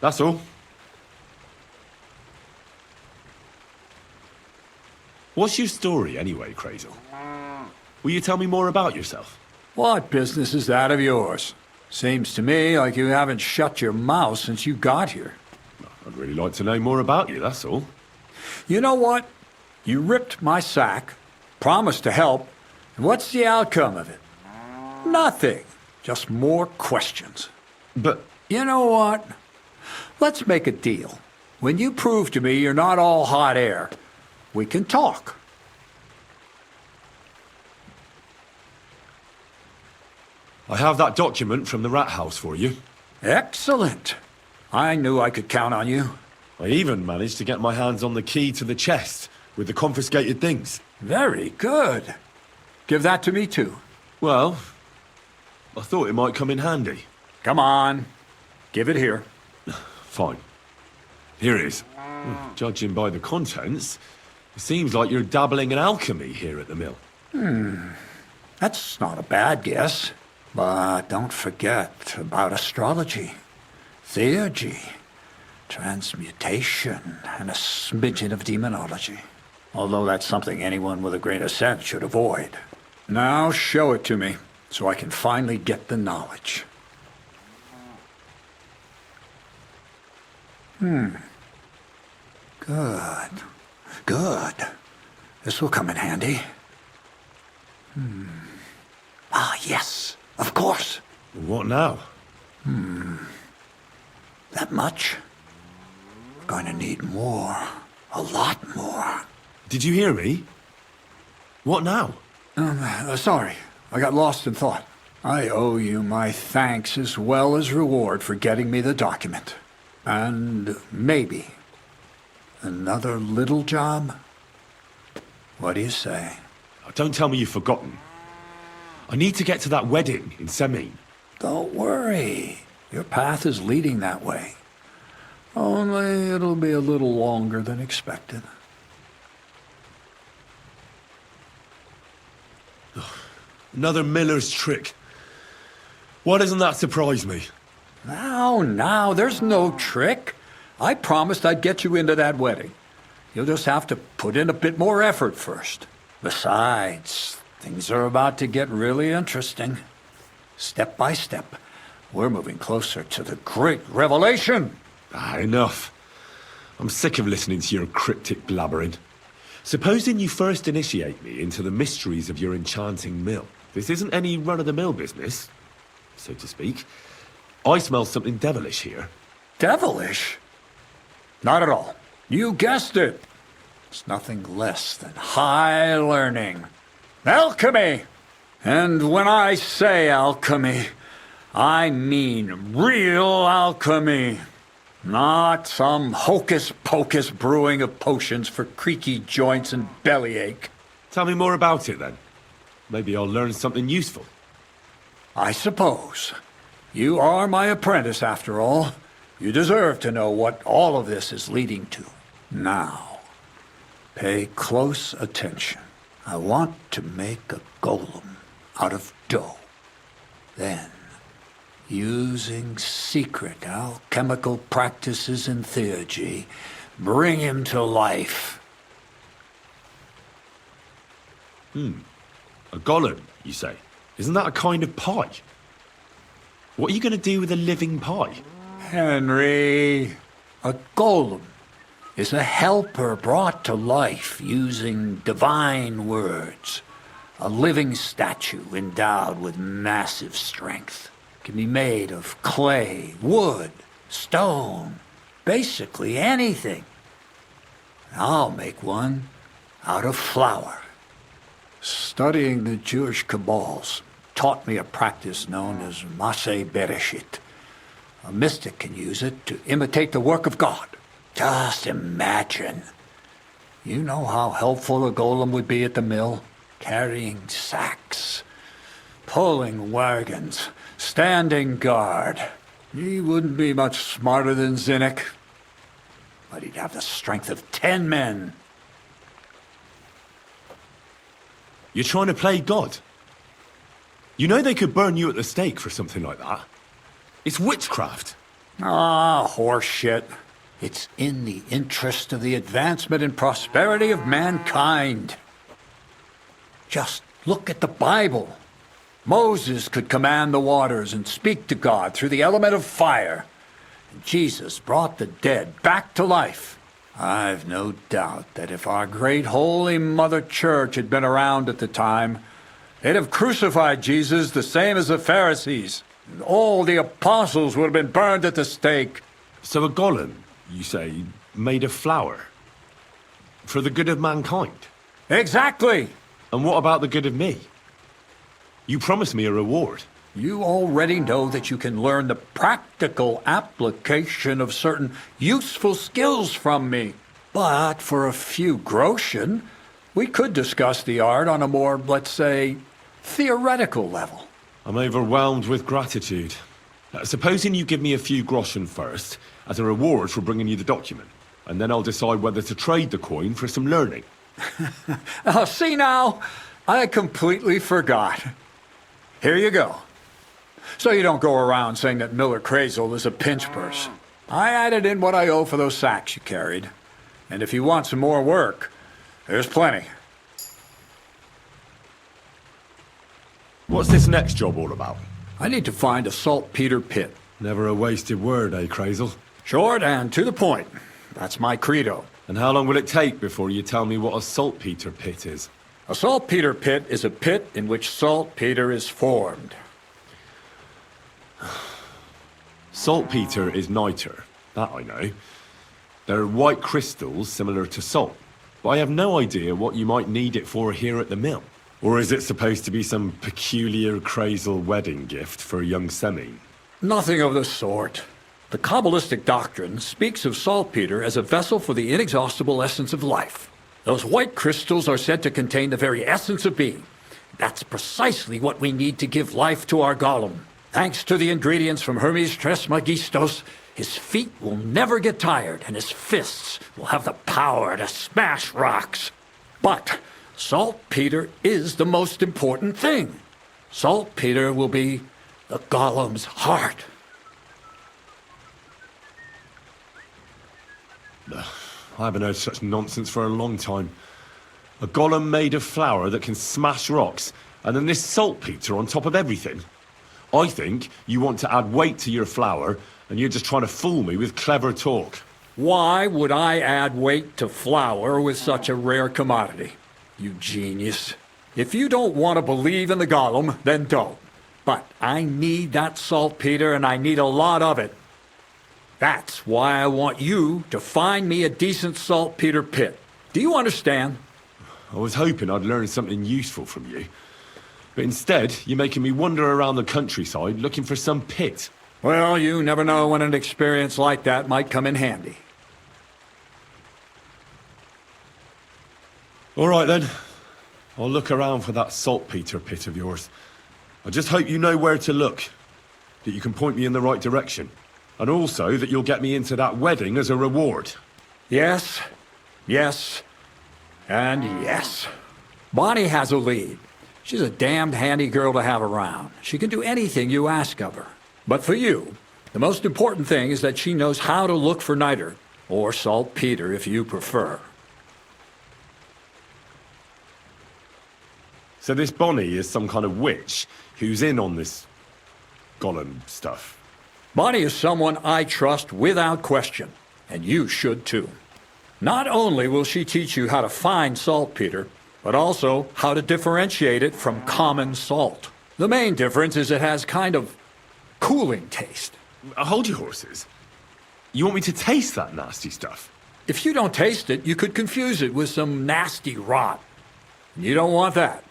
That's all. What's your story anyway, Crazel? Will you tell me more about yourself? What business is that of yours? Seems to me like you haven't shut your mouth since you got here. I'd really like to know more about you, that's all. You know what? You ripped my sack, promised to help, and what's the outcome of it? Nothing. Just more questions. But... You know what? Let's make a deal. When you prove to me you're not all hot air, we can talk. I have that document from the rat house for you. Excellent. I knew I could count on you. I even managed to get my hands on the key to the chest with the confiscated things. Very good. Give that to me too. Well, I thought it might come in handy. Come on. Give it here. Fine. Here it is. Judging by the contents, it seems like you're dabbling in alchemy here at the mill. That's not a bad guess. But don't forget about astrology, theurgy, transmutation, and a smidgen of demonology. Although that's something anyone with a grain of sense should avoid. Now show it to me, so I can finally get the knowledge. Good. Good. This will come in handy. Ah, yes. Of course. What now? That much? We're going to need more. A lot more. Did you hear me? What now? Sorry. I got lost in thought. I owe you my thanks as well as reward for getting me the document. And maybe another little job? What do you say? Don't tell me you've forgotten. I need to get to that wedding in Semin. Don't worry. Your path is leading that way. Only it'll be a little longer than expected. Another miller's trick. Why doesn't that surprise me? Now, there's no trick. I promised I'd get you into that wedding. You'll just have to put in a bit more effort first. Besides, things are about to get really interesting. Step by step, we're moving closer to the great revelation. Enough. I'm sick of listening to your cryptic blabbering. Supposing you first initiate me into the mysteries of your enchanting mill. This isn't any run-of-the-mill business, so to speak. I smell something devilish here. Devilish? Not at all. You guessed it. It's nothing less than high learning. Alchemy! And when I say alchemy, I mean real alchemy. Not some hocus-pocus brewing of potions for creaky joints and bellyache. Tell me more about it, then. Maybe I'll learn something useful. I suppose. You are my apprentice, after all. You deserve to know what all of this is leading to. Now, pay close attention. I want to make a golem out of dough. Then, using secret alchemical practices in theurgy, Bring him to life. A golem, you say? Isn't that a kind of pie? What are you going to do with a living pie? Henry, a golem is a helper brought to life using divine words. A living statue endowed with massive strength. Can be made of clay, wood, stone, basically anything. I'll make one out of flour. Studying the Jewish Kabbals taught me a practice known as Maseh Bereshit. A mystic can use it to imitate the work of God. Just imagine. You know how helpful a golem would be at the mill? Carrying sacks, pulling wagons, standing guard. He wouldn't be much smarter than Zinnik, but he'd have the strength of 10 men. You're trying to play God? You know they could burn you at the stake for something like that. It's witchcraft. Ah, horseshit. It's in the interest of the advancement and prosperity of mankind. Just look at the Bible. Moses could command the waters and speak to God through the element of fire. And Jesus brought the dead back to life. I've no doubt that if our great holy Mother Church had been around at the time, they'd have crucified Jesus the same as the Pharisees. And all the apostles would have been burned at the stake. So a golem, you say, made of flour? For the good of mankind? Exactly! And what about the good of me? You promised me a reward. You already know that you can learn the practical application of certain useful skills from me. But for a few groschen, we could discuss the art on a more, let's say, theoretical level. I'm overwhelmed with gratitude. Supposing you give me a few groschen first, as a reward for bringing you the document, and then I'll decide whether to trade the coin for some learning. Oh, see now, I completely forgot. Here you go. So you don't go around saying that Miller Crazel is a pinch purse. I added in what I owe for those sacks you carried. And if you want some more work, there's plenty. What's this next job all about? I need to find a saltpeter pit. Never a wasted word, eh, Crazel? Short and to the point. That's my credo. And how long will it take before you tell me what a saltpeter pit is? A saltpeter pit is a pit in which saltpeter is formed. Saltpeter is niter, that I know. They're white crystals similar to salt, but I have no idea what you might need it for here at the mill. Or is it supposed to be some peculiar Crazel wedding gift for a young Semine? Nothing of the sort. The Kabbalistic doctrine speaks of saltpeter as a vessel for the inexhaustible essence of life. Those white crystals are said to contain the very essence of being. That's precisely what we need to give life to our golem. Thanks to the ingredients from Hermes Trismegistos, his feet will never get tired and his fists will have the power to smash rocks. But saltpeter is the most important thing. Saltpeter will be the golem's heart. I haven't heard such nonsense for a long time. A golem made of flour that can smash rocks, and then this saltpeter on top of everything. I think you want to add weight to your flour, and you're just trying to fool me with clever talk. Why would I add weight to flour with such a rare commodity? You genius. If you don't want to believe in the golem, then don't. But I need that saltpeter, and I need a lot of it. That's why I want you to find me a decent saltpeter pit. Do you understand? I was hoping I'd learn something useful from you. But instead, you're making me wander around the countryside looking for some pit. Well, you never know when an experience like that might come in handy. All right, then. I'll look around for that saltpeter pit of yours. I just hope you know where to look, that you can point me in the right direction, and also that you'll get me into that wedding as a reward. Yes, yes, and yes. Bonnie has a lead. She's a damned handy girl to have around. She can do anything you ask of her. But for you, the most important thing is that she knows how to look for niter. or saltpeter if you prefer. So this Bonnie is some kind of witch who's in on this golem stuff. Bonnie is someone I trust without question, and you should too. Not only will she teach you how to find saltpeter, but also how to differentiate it from common salt. The main difference is it has kind of cooling taste. Hold your horses. You want me to taste that nasty stuff? If you don't taste it, you could confuse it with some nasty rot. You don't want that.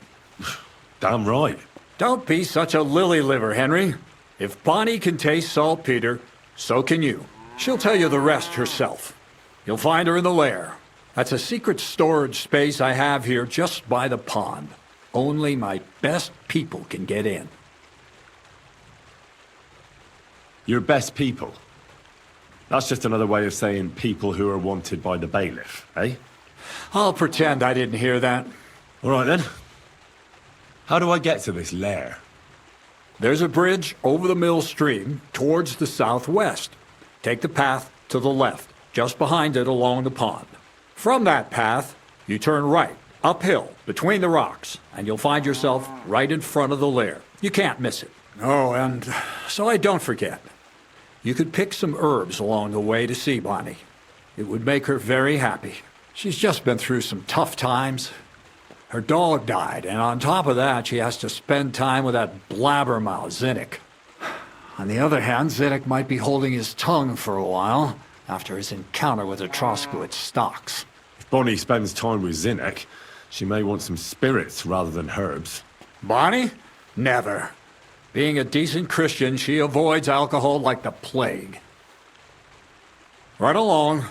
Damn right. Don't be such a lily liver, Henry. If Bonnie can taste saltpeter, so can you. She'll tell you the rest herself. You'll find her in the lair. That's a secret storage space I have here just by the pond. Only my best people can get in. Your best people? That's just another way of saying people who are wanted by the bailiff, eh? I'll pretend I didn't hear that. All right then. How do I get to this lair? There's a bridge over the mill stream towards the southwest. Take the path to the left, just behind it along the pond. From that path, you turn right, uphill, between the rocks, and you'll find yourself right in front of the lair. You can't miss it. Oh, and so I don't forget. You could pick some herbs along the way to see Bonnie. It would make her very happy. She's just been through some tough times. Her dog died, and on top of that, she has to spend time with that blabbermouth, Zinnik. On the other hand, Zinnik might be holding his tongue for a while after his encounter with the Troskowitz stocks. If Bonnie spends time with Zinnik, she may want some spirits rather than herbs. Bonnie? Never. Being a decent Christian, she avoids alcohol like the plague. Right along,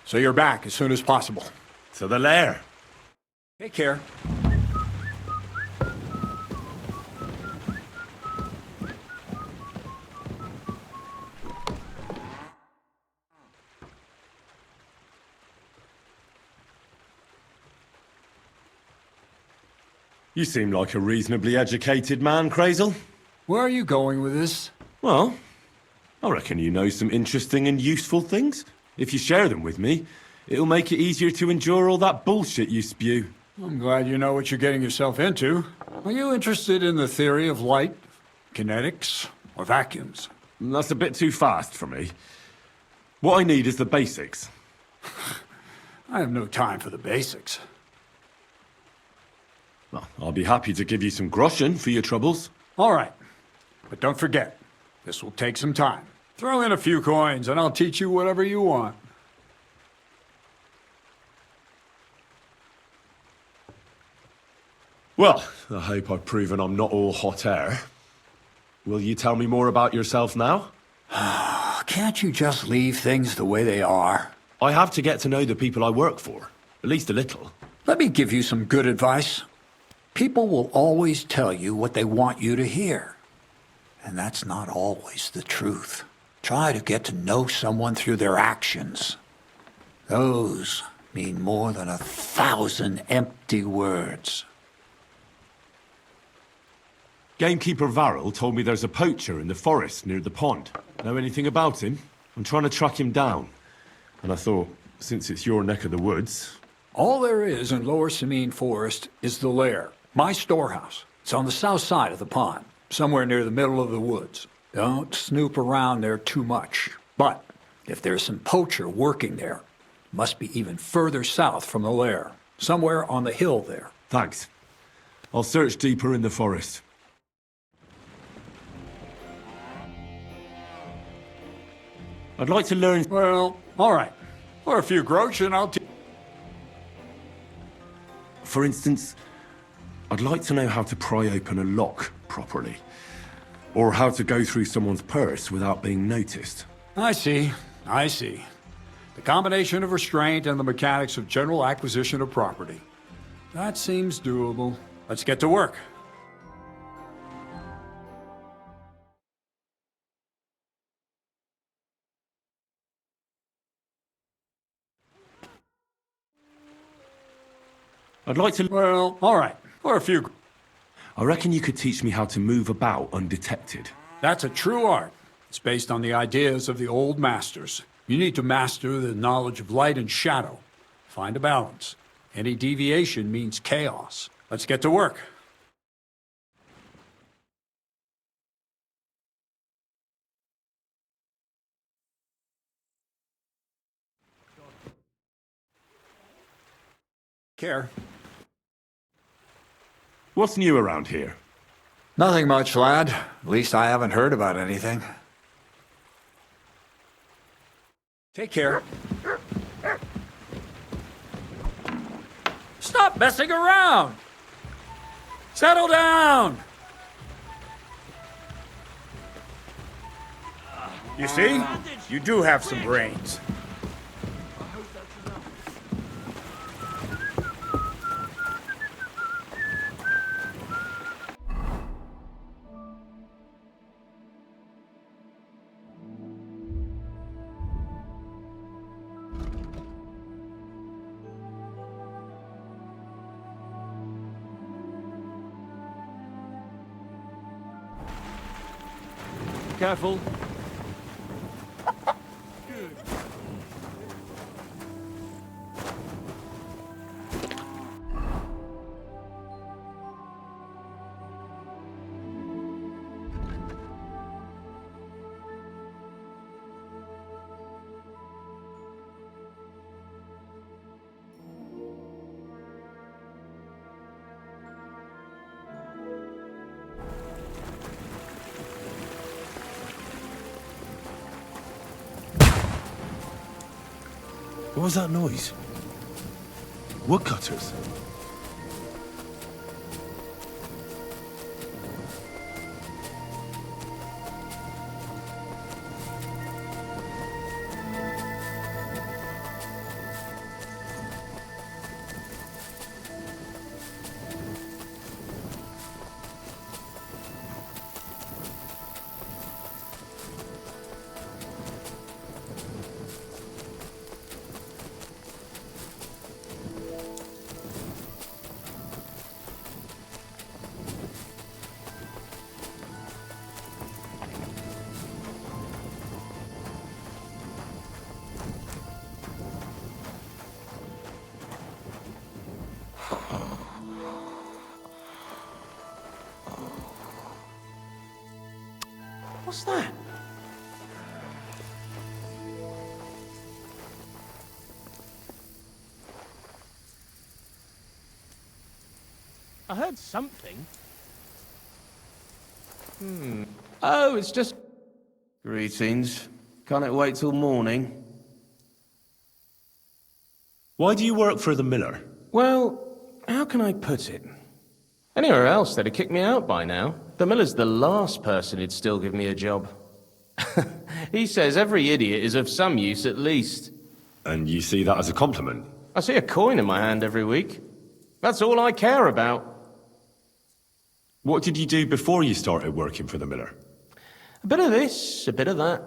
so you're back as soon as possible. To the lair. Take care. You seem like a reasonably educated man, Crazel. Where are you going with this? Well, I reckon you know some interesting and useful things. If you share them with me, it'll make it easier to endure all that bullshit you spew. I'm glad you know what you're getting yourself into. Are you interested in the theory of light, kinetics, or vacuums? That's a bit too fast for me. What I need is the basics. I have no time for the basics. Well, I'll be happy to give you some groschen for your troubles. All right. But don't forget, this will take some time. Throw in a few coins and I'll teach you whatever you want. Well, I hope I've proven I'm not all hot air. Will you tell me more about yourself now? Can't you just leave things the way they are? I have to get to know the people I work for, at least a little. Let me give you some good advice. People will always tell you what they want you to hear. And that's not always the truth. Try to get to know someone through their actions. Those mean more than 1,000 empty words. Gamekeeper Varrel told me there's a poacher in the forest near the pond. Know anything about him? I'm trying to track him down. And I thought, since it's your neck of the woods... All there is in Lower Samine Forest is the lair, my storehouse. It's on the south side of the pond, somewhere near the middle of the woods. Don't snoop around there too much. But if there's some poacher working there, it must be even further south from the lair, somewhere on the hill there. Thanks. I'll search deeper in the forest. I'd like to learn... Well, all right. For a few groschen, I'll... For instance, I'd like to know how to pry open a lock properly. Or how to go through someone's purse without being noticed. I see. I see. The combination of restraint and the mechanics of general acquisition of property. That seems doable. Let's get to work. I'd like to... Well, all right. For a few... I reckon you could teach me how to move about undetected. That's a true art. It's based on the ideas of the old masters. You need to master the knowledge of light and shadow. Find a balance. Any deviation means chaos. Let's get to work. Care. What's new around here? Nothing much, lad. At least I haven't heard about anything. Take care. Stop messing around! Settle down! You see? You do have some brains. Careful. What was that noise? Woodcutters. What's that? I heard something. Oh, it's just... Greetings. Can't it wait till morning? Why do you work for the miller? Well, how can I put it? Anywhere else, they'd have kicked me out by now. The miller's the last person who'd still give me a job. He says every idiot is of some use at least. And you see that as a compliment? I see a coin in my hand every week. That's all I care about. What did you do before you started working for the miller? A bit of this, a bit of that.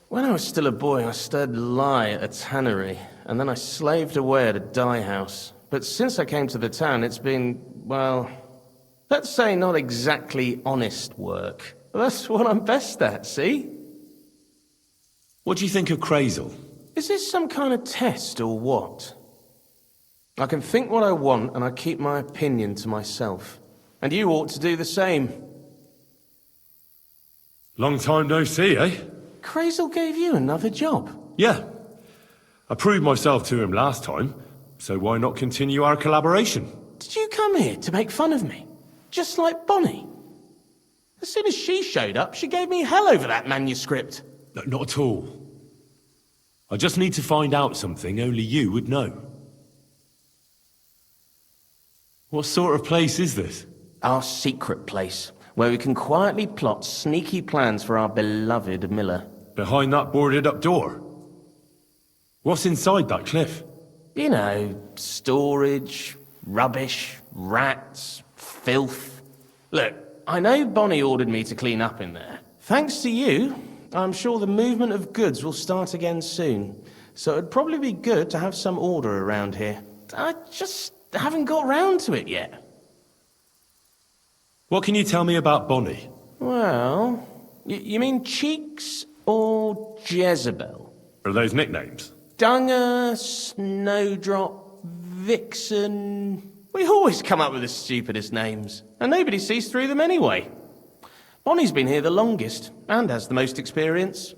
When I was still a boy, I stirred lye at a tannery, and then I slaved away at a dye house. But since I came to the town, it's been, well, let's say not exactly honest work. That's what I'm best at, see? What do you think of Crazel? Is this some kind of test or what? I can think what I want, and I keep my opinion to myself. And you ought to do the same. Long time no see, eh? Crazel gave you another job? Yeah. I proved myself to him last time, so why not continue our collaboration? Did you come here to make fun of me? Just like Bonnie? As soon as she showed up, she gave me hell over that manuscript. No, not at all. I just need to find out something only you would know. What sort of place is this? Our secret place, where we can quietly plot sneaky plans for our beloved miller. Behind that boarded up door? What's inside that cliff? You know, storage, rubbish, rats, filth. Look, I know Bonnie ordered me to clean up in there. Thanks to you, I'm sure the movement of goods will start again soon. So it'd probably be good to have some order around here. I just haven't got round to it yet. What can you tell me about Bonnie? Well, you mean Cheeks or Jezebel? Are those nicknames? Dunger, Snowdrop, Vixen... We always come up with the stupidest names, and nobody sees through them anyway. Bonnie's been here the longest, and has the most experience.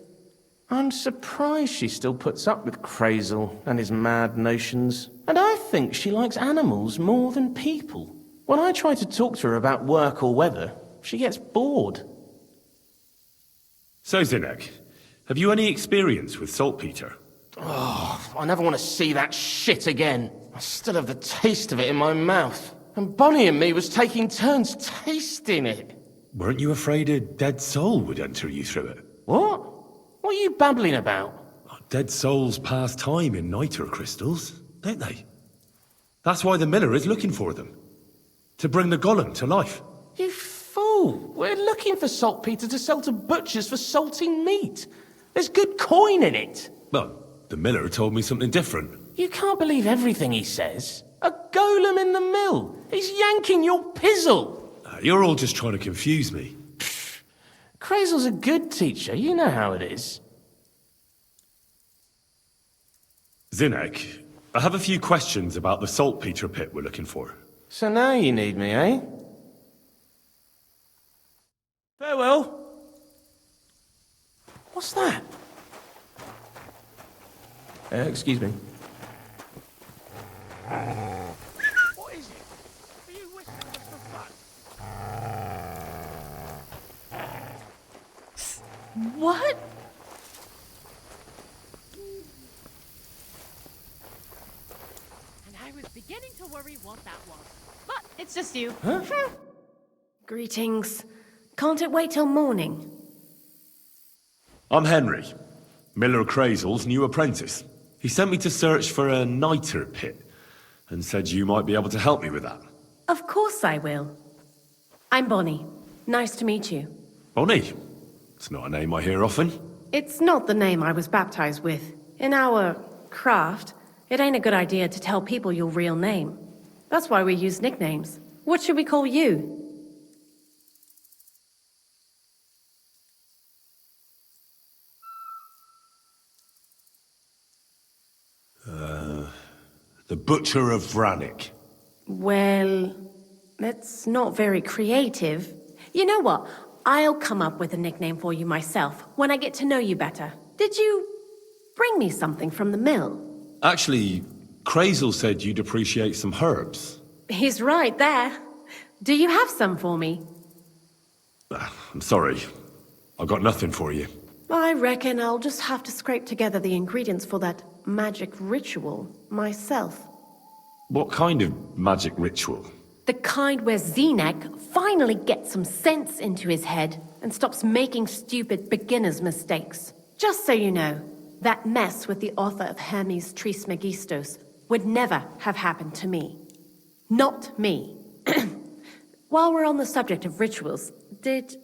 I'm surprised she still puts up with Crazel and his mad notions. And I think she likes animals more than people. When I try to talk to her about work or weather, she gets bored. So, Zinek, have you any experience with saltpeter? Oh, I never want to see that shit again. I still have the taste of it in my mouth. And Bonnie and me was taking turns tasting it. Weren't you afraid a dead soul would enter you through it? What? What are you babbling about? Dead souls pass time in niter crystals, don't they? That's why the miller is looking for them. To bring the golem to life. You fool! We're looking for saltpeter to sell to butchers for salting meat. There's good coin in it. Well, the miller told me something different. You can't believe everything he says. A golem in the mill. He's yanking your pizzle. You're all just trying to confuse me. Crazel's a good teacher. You know how it is. Zinek, I have a few questions about the saltpeter pit we're looking for. So now you need me, eh? Farewell. What's that? Excuse me. What is it? Are you whistling just for fun? What? And I was beginning to worry what that was. But it's just you. Huh? Greetings. Can't it wait till morning? I'm Henry, Miller Crazel's new apprentice. He sent me to search for a niter pit, and said you might be able to help me with that. Of course I will. I'm Bonnie. Nice to meet you. Bonnie? It's not a name I hear often. It's not the name I was baptized with. In our craft, it ain't a good idea to tell people your real name. That's why we use nicknames. What should we call you? The Butcher of Vranik. Well, that's not very creative. You know what? I'll come up with a nickname for you myself when I get to know you better. Did you bring me something from the mill? Actually, Crazel said you'd appreciate some herbs. He's right there. Do you have some for me? I'm sorry. I've got nothing for you. I reckon I'll just have to scrape together the ingredients for that magic ritual myself. What kind of magic ritual? The kind where Zenek finally gets some sense into his head and stops making stupid beginner's mistakes. Just so you know, that mess with the author of Hermes Trismegistos would never have happened to me. Not me. While we're on the subject of rituals, did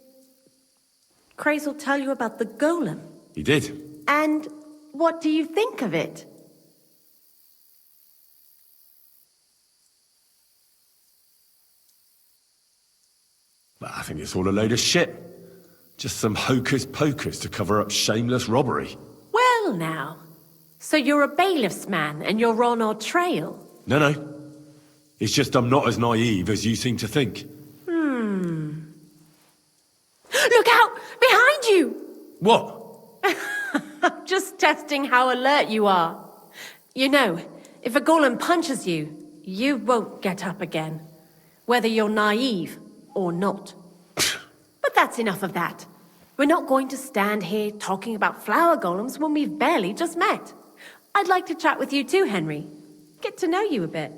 Crazel tell you about the golem? He did. And what do you think of it? I think it's all a load of shit. Just some hocus pocus to cover up shameless robbery. Well now, so you're a bailiff's man and you're on our trail? No. It's just I'm not as naive as you seem to think. Look out! Behind you! What? Just testing how alert you are. You know, if a golem punches you, you won't get up again. Whether you're naive or not. But that's enough of that. We're not going to stand here talking about flower golems when we've barely just met. I'd like to chat with you too, Henry. Get to know you a bit.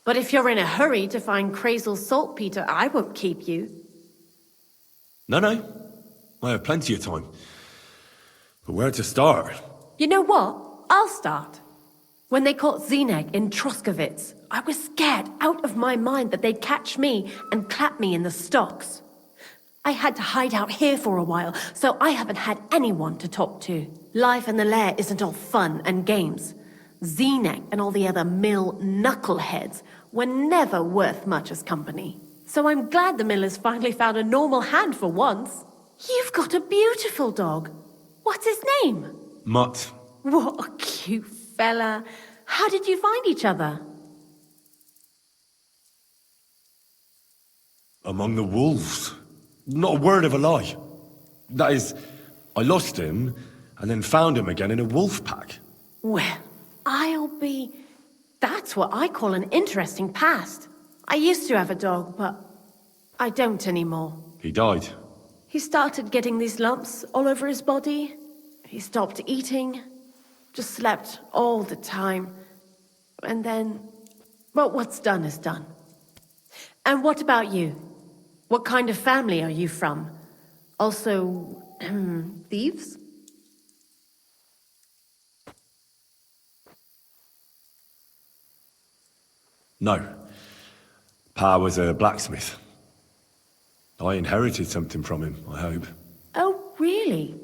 But if you're in a hurry to find Crazel's saltpeter, I won't keep you. No. I have plenty of time. But where to start? You know what? I'll start. When they caught Zeneg in Troskovitz, I was scared out of my mind that they'd catch me and clap me in the stocks. I had to hide out here for a while, so I haven't had anyone to talk to. Life in the lair isn't all fun and games. Zeneg and all the other mill knuckleheads were never worth much as company. So I'm glad the miller's finally found a normal hand for once. You've got a beautiful dog. What's his name? Mutt. What a cute fella. How did you find each other? Among the wolves. Not a word of a lie. That is, I lost him, and then found him again in a wolf pack. Well, that's what I call an interesting past. I used to have a dog, but I don't anymore. He died. He started getting these lumps all over his body. He stopped eating, just slept all the time. And then, well, what's done is done. And what about you? What kind of family are you from? Also, thieves? No. Pa was a blacksmith. I inherited something from him, I hope. Oh, really?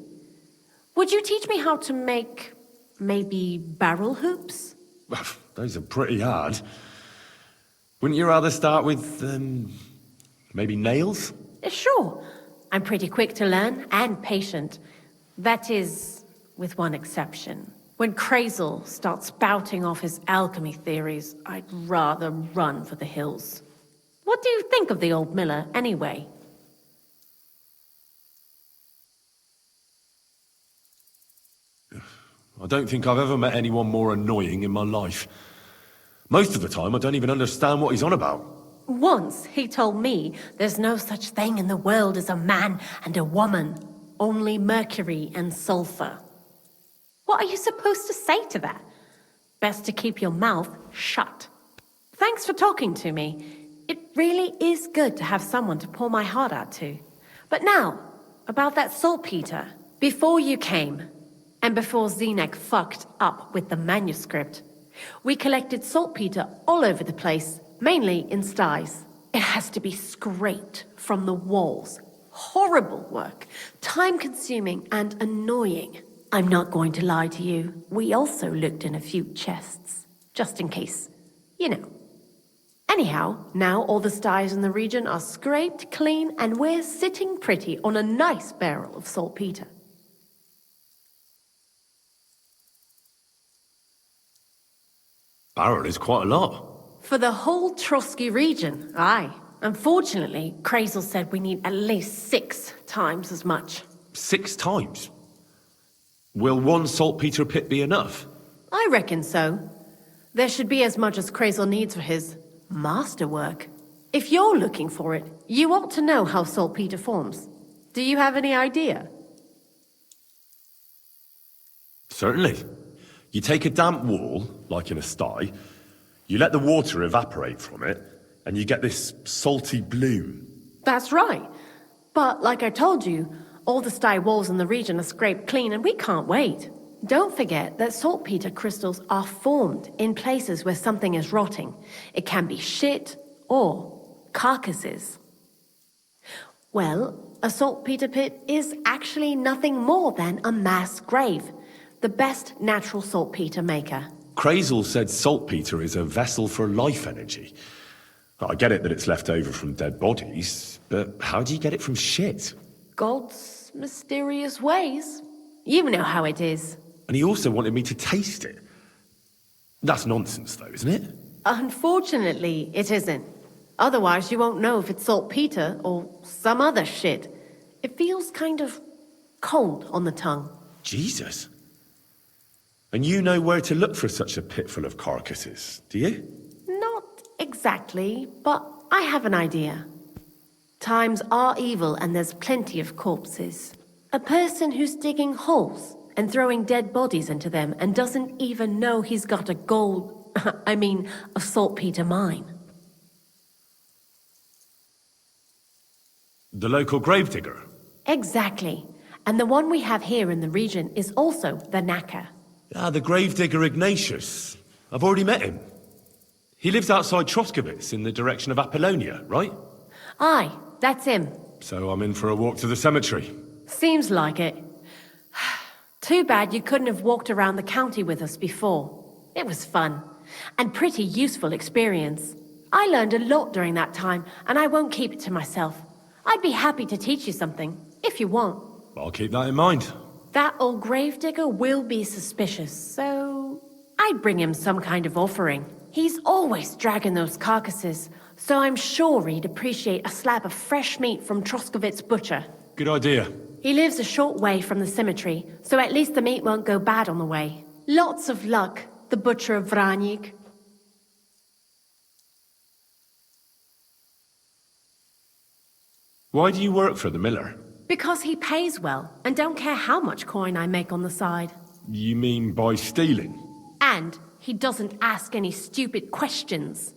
Would you teach me how to make, maybe, barrel hoops? Those are pretty hard. Wouldn't you rather start with, maybe nails? Sure. I'm pretty quick to learn and patient. That is, with one exception. When Crazel starts spouting off his alchemy theories, I'd rather run for the hills. What do you think of the old miller, anyway? I don't think I've ever met anyone more annoying in my life. Most of the time, I don't even understand what he's on about. Once he told me there's no such thing in the world as a man and a woman, only mercury and sulfur. What are you supposed to say to that? Best to keep your mouth shut. Thanks for talking to me. It really is good to have someone to pour my heart out to. But now, about that saltpeter. Before you came, and before Zenek fucked up with the manuscript, we collected saltpeter all over the place, mainly in sties. It has to be scraped from the walls. Horrible work, time-consuming and annoying. I'm not going to lie to you. We also looked in a few chests, just in case. You know. Anyhow, now all the sties in the region are scraped clean and we're sitting pretty on a nice barrel of saltpeter. Barrel is quite a lot. For the whole Trotsky region, aye. Unfortunately, Crazel said we need at least 6 times as much. 6 times? Will one saltpeter pit be enough? I reckon so. There should be as much as Crazel needs for his masterwork. If you're looking for it, you ought to know how saltpeter forms. Do you have any idea? Certainly. You take a damp wall, like in a sty, you let the water evaporate from it, and you get this salty bloom. That's right. But like I told you, all the sty walls in the region are scraped clean and we can't wait. Don't forget that saltpeter crystals are formed in places where something is rotting. It can be shit or carcasses. Well, a saltpeter pit is actually nothing more than a mass grave. The best natural saltpeter maker. Crazel said saltpeter is a vessel for life energy. I get it that it's left over from dead bodies, but how do you get it from shit? God's mysterious ways. You know how it is. And he also wanted me to taste it. That's nonsense though, isn't it? Unfortunately, it isn't. Otherwise, you won't know if it's saltpeter or some other shit. It feels kind of cold on the tongue. Jesus. And you know where to look for such a pit full of carcasses, do you? Not exactly, but I have an idea. Times are evil and there's plenty of corpses. A person who's digging holes and throwing dead bodies into them and doesn't even know he's got a a saltpeter mine. The local gravedigger? Exactly. And the one we have here in the region is also the knacker. Ah, the gravedigger Ignatius. I've already met him. He lives outside Troskowitz in the direction of Apollonia, right? Aye, that's him. So I'm in for a walk to the cemetery. Seems like it. Too bad you couldn't have walked around the county with us before. It was fun. And pretty useful experience. I learned a lot during that time, and I won't keep it to myself. I'd be happy to teach you something, if you want. I'll keep that in mind. That old gravedigger will be suspicious, so I'd bring him some kind of offering. He's always dragging those carcasses, so I'm sure he'd appreciate a slab of fresh meat from Troskovit's butcher. Good idea. He lives a short way from the cemetery, so at least the meat won't go bad on the way. Lots of luck, the butcher of Vranik. Why do you work for the miller? Because he pays well, and don't care how much coin I make on the side. You mean by stealing? And he doesn't ask any stupid questions.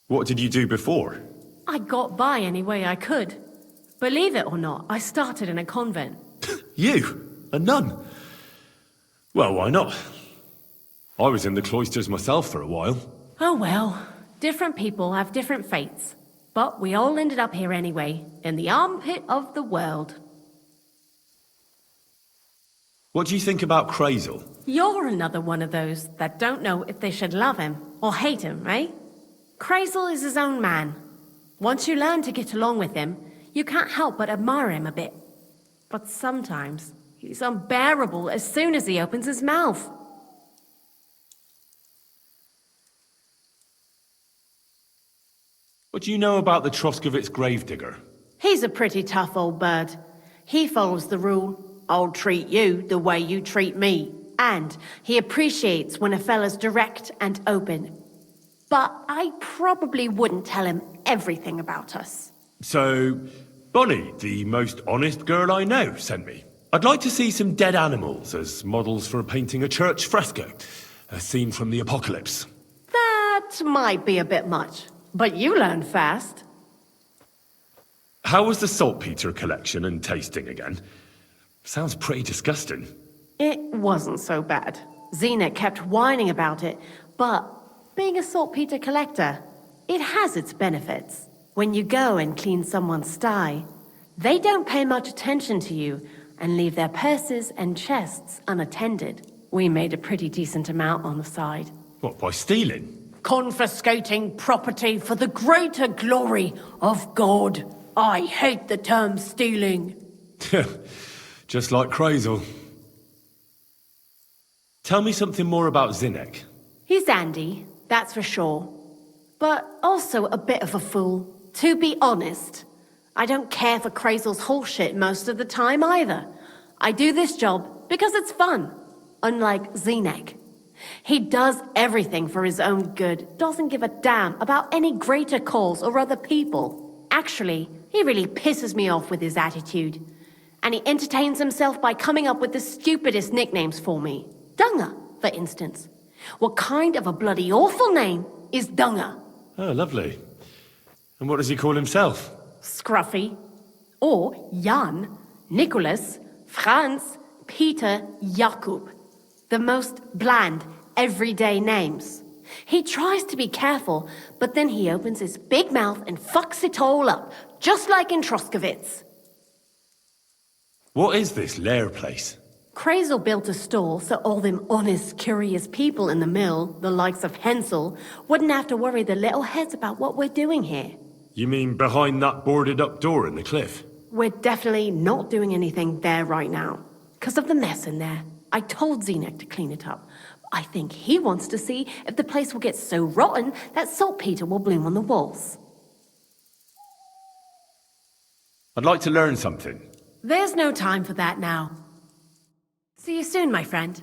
What did you do before? I got by any way I could. Believe it or not, I started in a convent. You? A nun? Well, why not? I was in the cloisters myself for a while. Oh well, different people have different fates. But we all ended up here anyway, in the armpit of the world. What do you think about Crazel? You're another one of those that don't know if they should love him or hate him, eh? Crazel is his own man. Once you learn to get along with him, you can't help but admire him a bit. But sometimes, he's unbearable as soon as he opens his mouth. What do you know about the Troskovitz gravedigger? He's a pretty tough old bird. He follows the rule, I'll treat you the way you treat me. And he appreciates when a fella's direct and open. But I probably wouldn't tell him everything about us. So, Bonnie, the most honest girl I know, sent me. I'd like to see some dead animals as models for painting a church fresco. A scene from the apocalypse. That might be a bit much, but you learn fast. How was the saltpeter collection and tasting again? Sounds pretty disgusting. It wasn't so bad. Xena kept whining about it, but being a saltpeter collector, it has its benefits. When you go and clean someone's sty, they don't pay much attention to you and leave their purses and chests unattended. We made a pretty decent amount on the side. What, by stealing? Confiscating property for the greater glory of God. I hate the term stealing. Just like Crazel. Tell me something more about Zinnek. He's Andy, that's for sure. But also a bit of a fool. To be honest, I don't care for Crazel's whole shit most of the time either. I do this job because it's fun, unlike Zinnek. He does everything for his own good, doesn't give a damn about any greater cause or other people. Actually, he really pisses me off with his attitude. And he entertains himself by coming up with the stupidest nicknames for me. Dunga, for instance. What kind of a bloody awful name is Dunga? Oh, lovely. And what does he call himself? Scruffy. Or Jan, Nicholas, Franz, Peter, Jakub. The most bland, everyday names. He tries to be careful, but then he opens his big mouth and fucks it all up, just like in Troskovitz. What is this lair place? Crazel built a stall so all them honest, curious people in the mill, the likes of Hensel, wouldn't have to worry their little heads about what we're doing here. You mean behind that boarded up door in the cliff? We're definitely not doing anything there right now, because of the mess in there. I told Zinnek to clean it up. I think he wants to see if the place will get so rotten that saltpeter will bloom on the walls. I'd like to learn something. There's no time for that now. See you soon, my friend.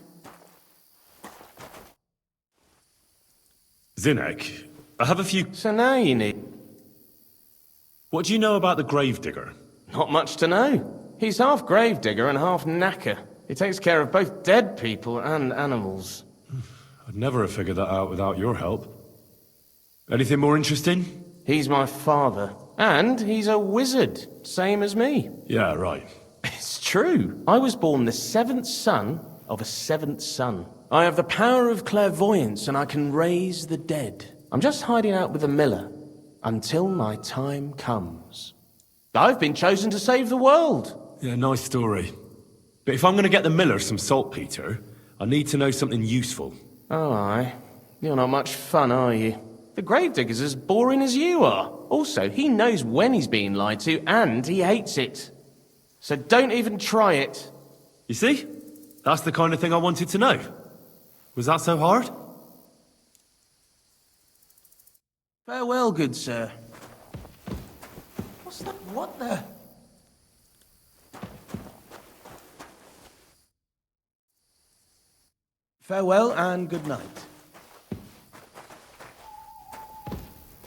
Zinnek, I have a few... So now you need... What do you know about the gravedigger? Not much to know. He's half gravedigger and half knacker. He takes care of both dead people and animals. I'd never have figured that out without your help. Anything more interesting? He's my father. And he's a wizard, same as me. Yeah, right. It's true. I was born the seventh son of a seventh son. I have the power of clairvoyance and I can raise the dead. I'm just hiding out with the miller until my time comes. I've been chosen to save the world. Yeah, nice story. But if I'm going to get the miller some saltpeter, I need to know something useful. Oh, aye. You're not much fun, are you? The gravedigger's as boring as you are. Also, he knows when he's being lied to, and he hates it. So don't even try it. You see? That's the kind of thing I wanted to know. Was that so hard? Farewell, good sir. What's that? What the? Farewell and good night.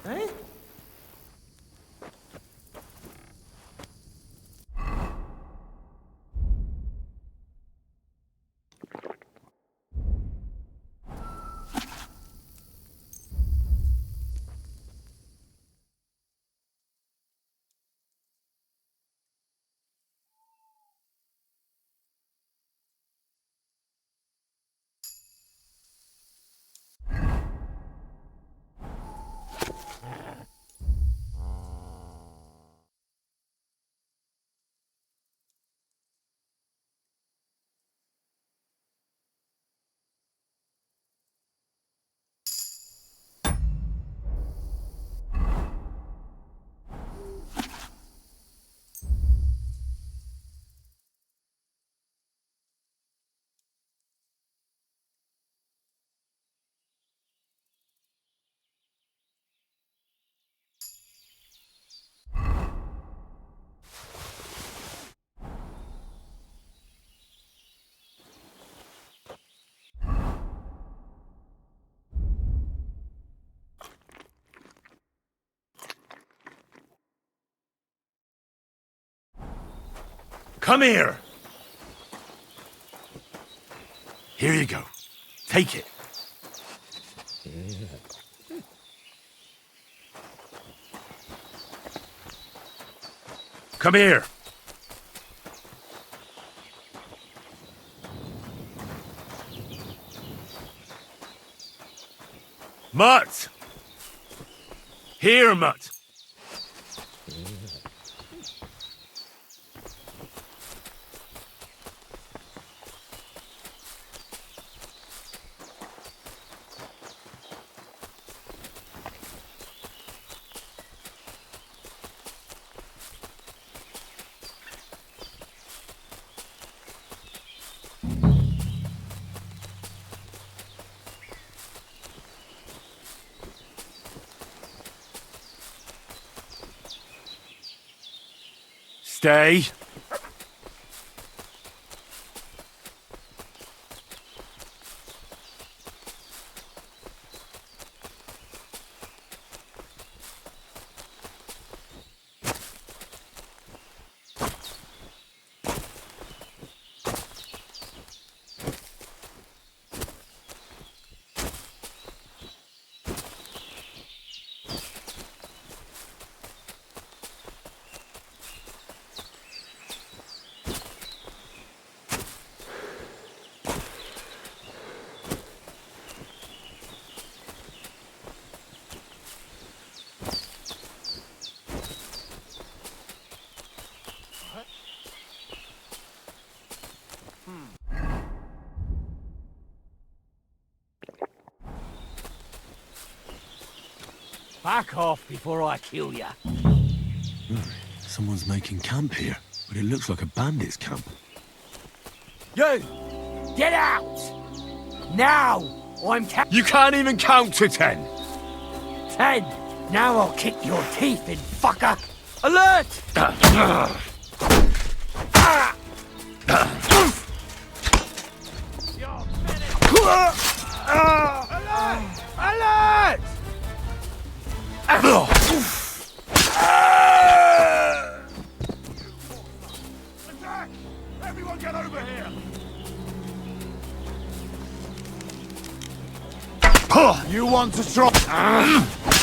Eh? Come here! Here you go. Take it. Come here. Mutt! Here, Mutt! Stay. Back off before I kill ya. Someone's making camp here, but it looks like a bandit's camp. You! Get out! Now! I'm You can't even count to 10! 10! Now I'll kick your teeth in, fucker! Alert! Alert! Attack! Everyone get over here! You want to try? Who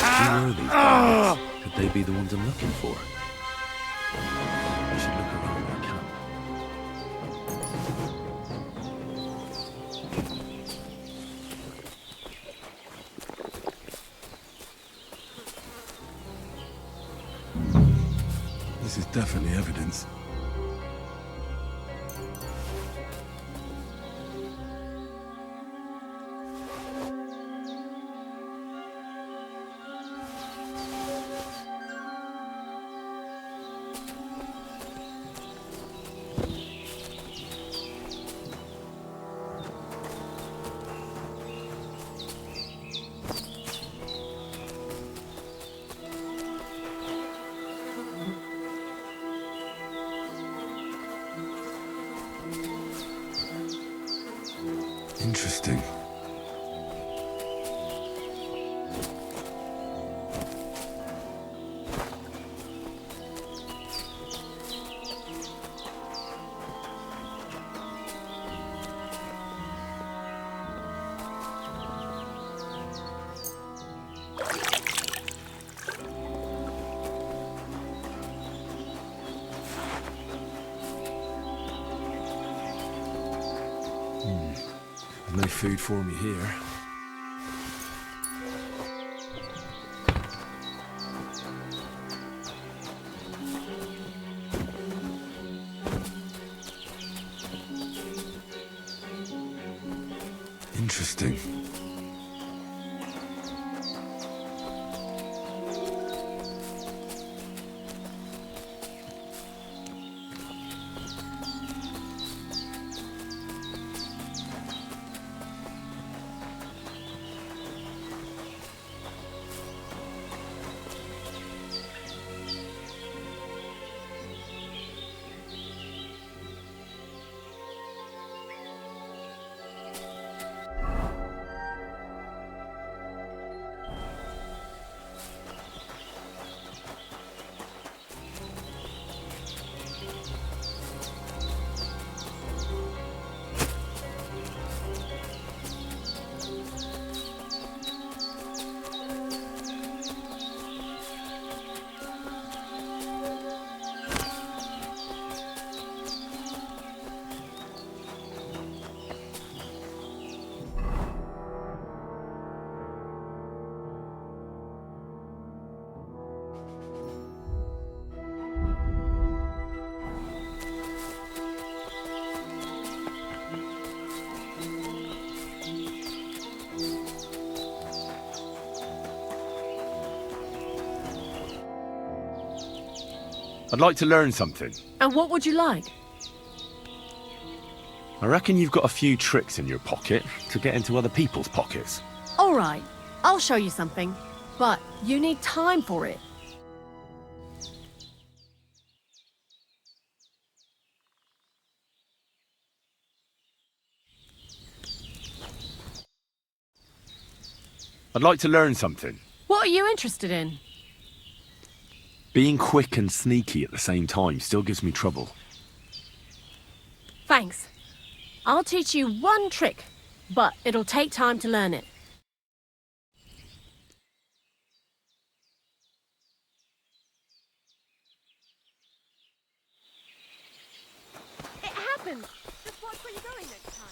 are these bandits? Could they be the ones I'm looking for? I should look around my camp. This is definitely evidence. Interesting. No food for me here. Interesting. I'd like to learn something. And what would you like? I reckon you've got a few tricks in your pocket to get into other people's pockets. All right, I'll show you something, but you need time for it. I'd like to learn something. What are you interested in? Being quick and sneaky at the same time still gives me trouble. Thanks. I'll teach you one trick, but it'll take time to learn it. It happens! Just watch where you're going next time.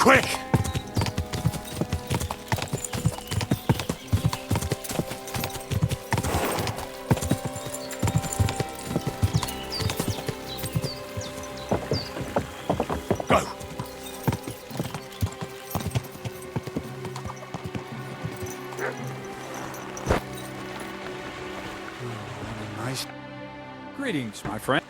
Quick! Go! Nice. Greetings, my friend.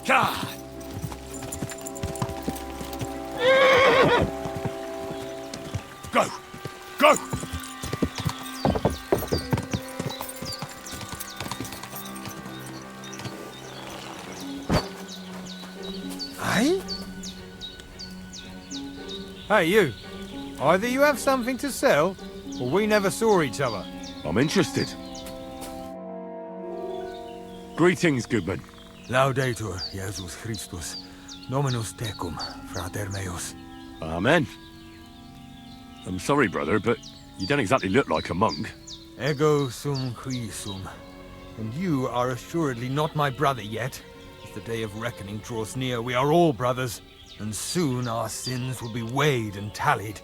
God! Go! Go! Hey? Hey, you. Either you have something to sell, or we never saw each other. I'm interested. Greetings, goodman. Laudetur Jesus Christus, Dominus tecum, frater meus. Amen. I'm sorry, brother, but you don't exactly look like a monk. Ego sum qui sum. And you are assuredly not my brother yet. As the day of reckoning draws near, we are all brothers, and soon our sins will be weighed and tallied.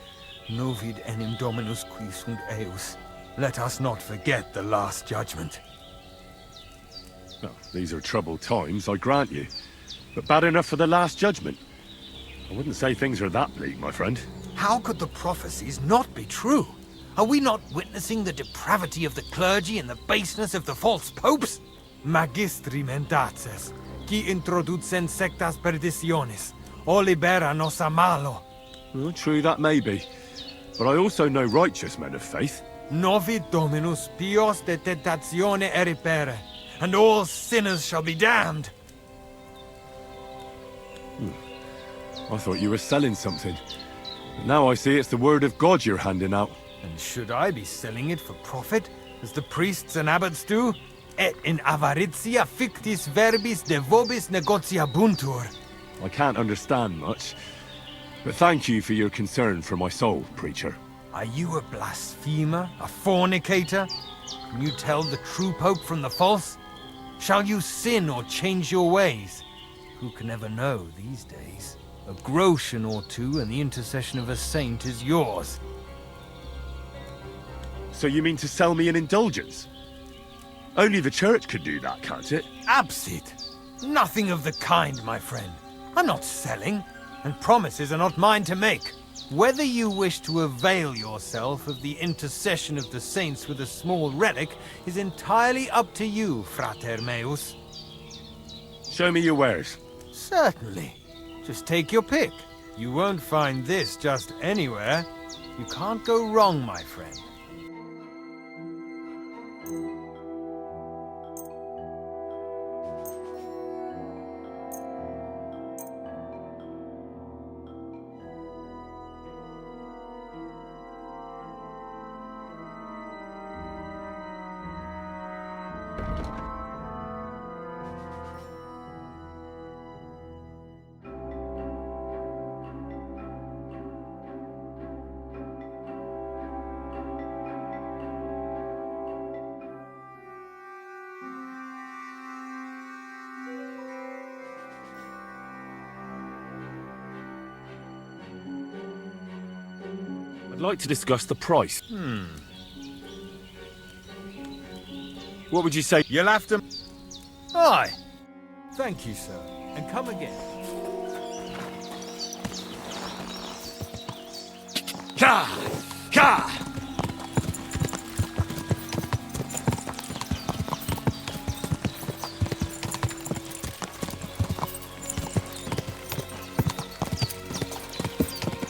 Novid enim Dominus qui sunt eus. Let us not forget the Last Judgment. Well, these are troubled times, I grant you. But bad enough for the Last Judgment. I wouldn't say things are that bleak, my friend. How could the prophecies not be true? Are we not witnessing the depravity of the clergy and the baseness of the false popes? Magistri mendaces, qui introducen sectas perditionis, o libera nos a malo. Well, true that may be. But I also know righteous men of faith. Novid Dominus pios de tentatione eripere, and all sinners shall be damned. I thought you were selling something. But now I see it's the word of God you're handing out. And should I be selling it for profit, as the priests and abbots do? Et in avaritia fictis verbis de vobis negociabuntur. I can't understand much. But thank you for your concern for my soul, preacher. Are you a blasphemer? A fornicator? Can you tell the true pope from the false? Shall you sin or change your ways? Who can ever know these days? A groschen or two and the intercession of a saint is yours. So you mean to sell me an indulgence? Only the church could do that, can't it? Absit! Nothing of the kind, my friend. I'm not selling, and promises are not mine to make. Whether you wish to avail yourself of the intercession of the saints with a small relic is entirely up to you, frater meus. Show me your wares. Certainly. Just take your pick. You won't find this just anywhere. You can't go wrong, my friend. I'd like to discuss the price. What would you say? You'll have to... Aye. Thank you, sir. And come again. Ka! Ka!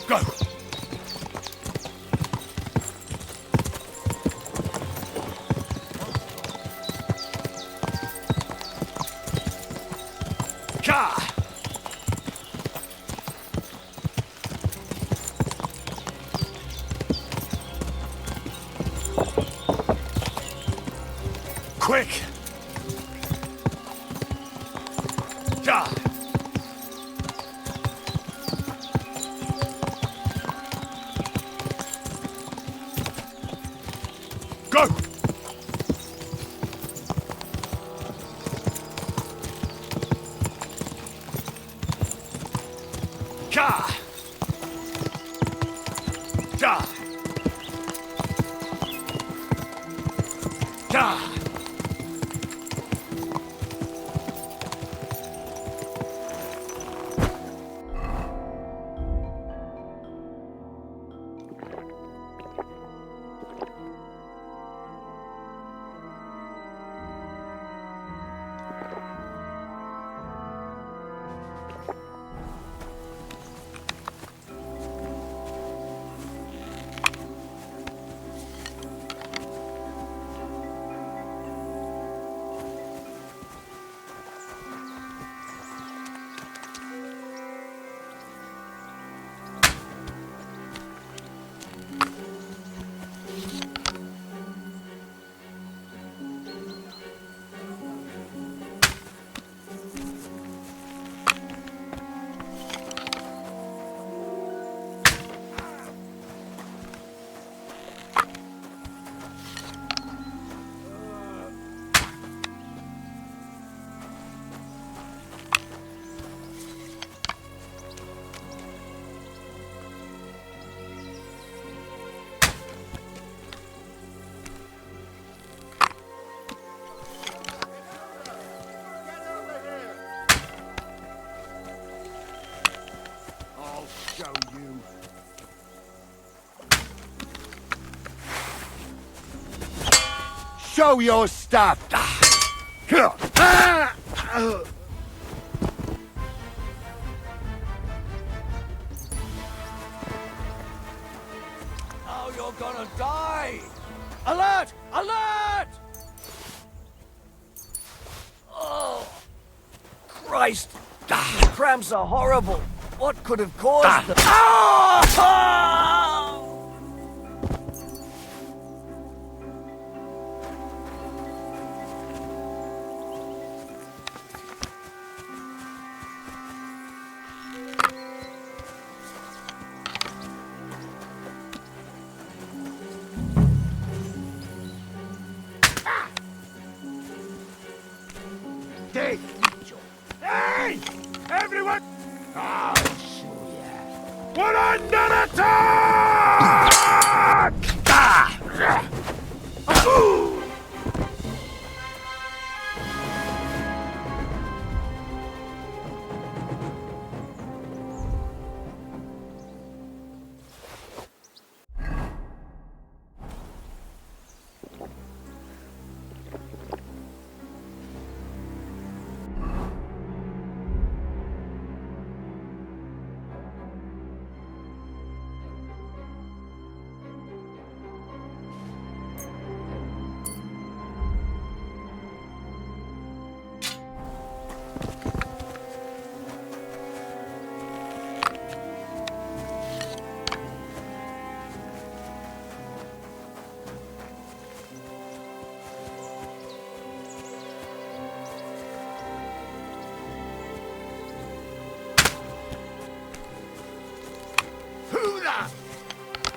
Go! Ka! Quick! Ka! Go! Ka! Da! Da! Show your stuff! Now you're gonna die! Alert! Alert! Oh, Christ! Cramps are horrible. What could have caused them? Hey! Everyone! I'll show ya. We're under attack!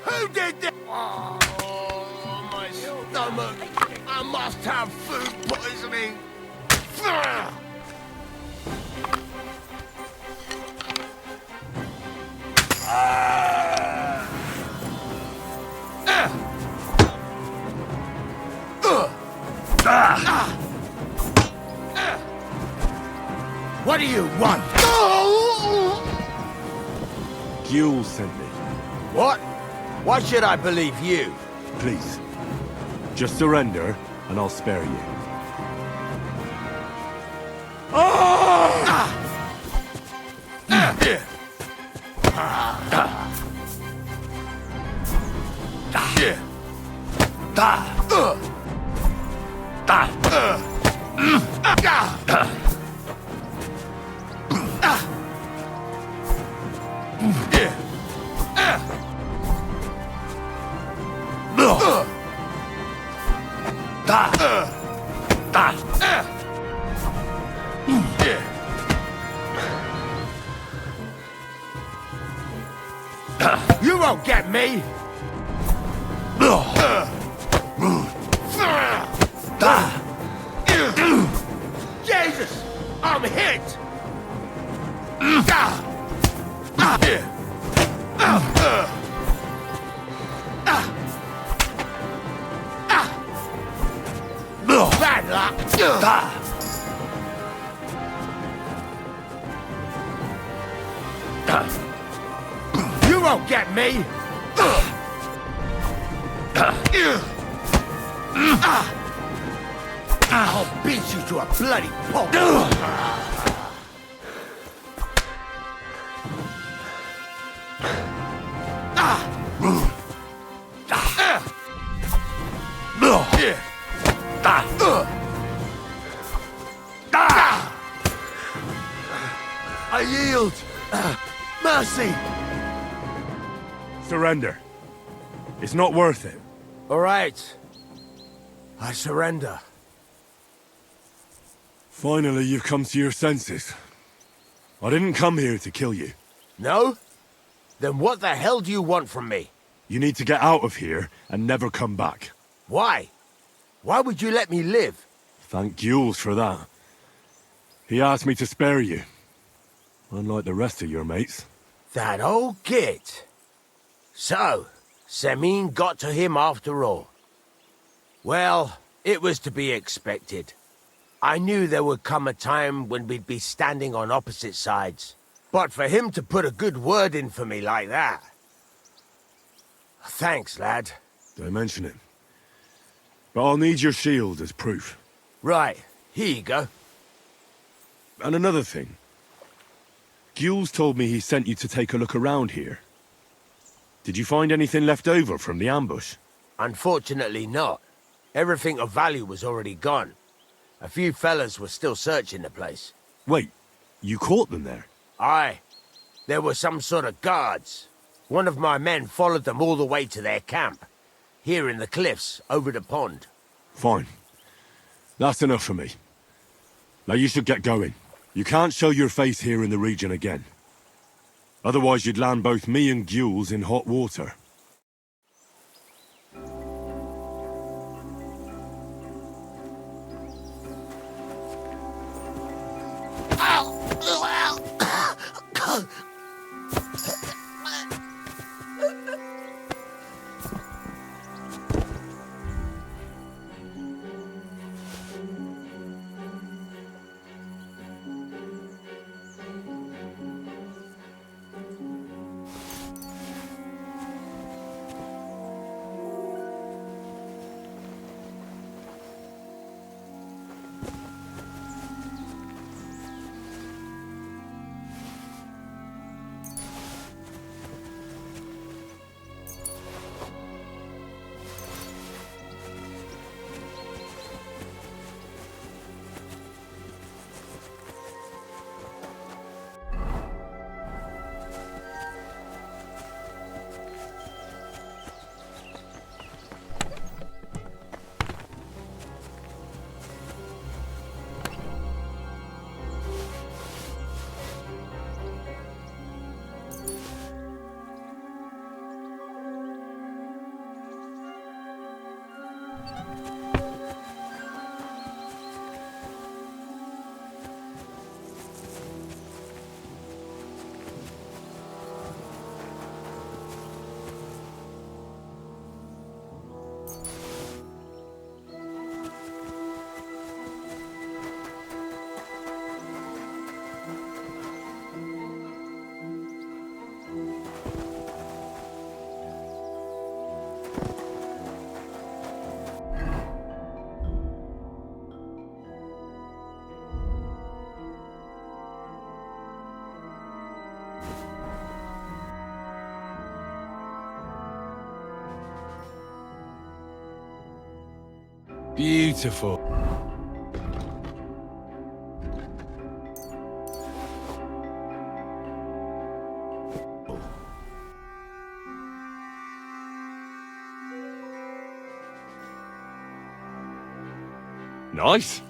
Who did that? Oh, my stomach. I must have food poisoning. What do you want? Gules sent me. What? Why should I believe you? Please, just surrender and I'll spare you. You won't get me! Jesus! I'm hit! Bad luck! You won't get me! I'll beat you to a bloody pulp! I yield! Mercy! Surrender. It's not worth it. All right. I surrender. Finally, you've come to your senses. I didn't come here to kill you. No? Then what the hell do you want from me? You need to get out of here and never come back. Why? Why would you let me live? Thank Gules for that. He asked me to spare you. Unlike the rest of your mates. That old git. So, Semin got to him after all. Well, it was to be expected. I knew there would come a time when we'd be standing on opposite sides. But for him to put a good word in for me like that... Thanks, lad. Don't mention it. But I'll need your shield as proof. Right, here you go. And another thing. Gules told me he sent you to take a look around here. Did you find anything left over from the ambush? Unfortunately not. Everything of value was already gone. A few fellas were still searching the place. Wait, you caught them there? Aye. There were some sort of guards. One of my men followed them all the way to their camp. Here in the cliffs, over the pond. Fine. That's enough for me. Now you should get going. You can't show your face here in the region again. Otherwise you'd land both me and Gules in hot water. Beautiful. Nice.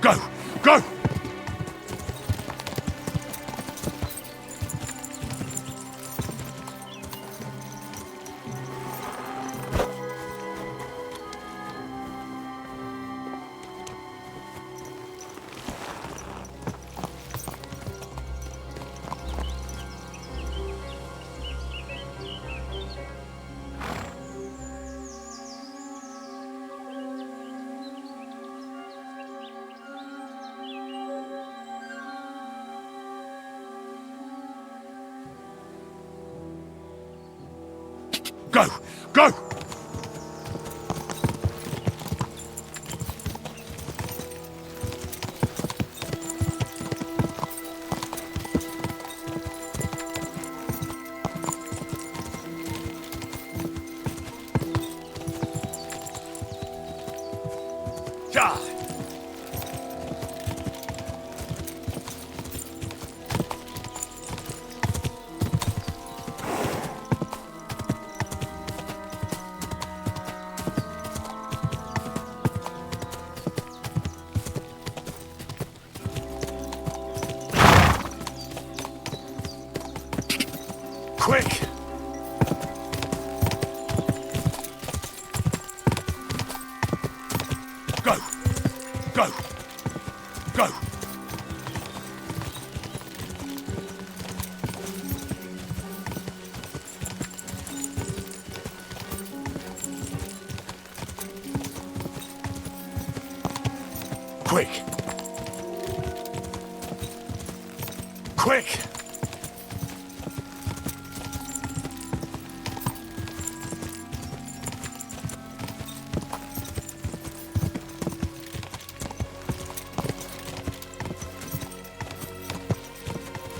Go! Go! Go! Go! Ja! Quick! Go! Go! Go! Quick! Quick!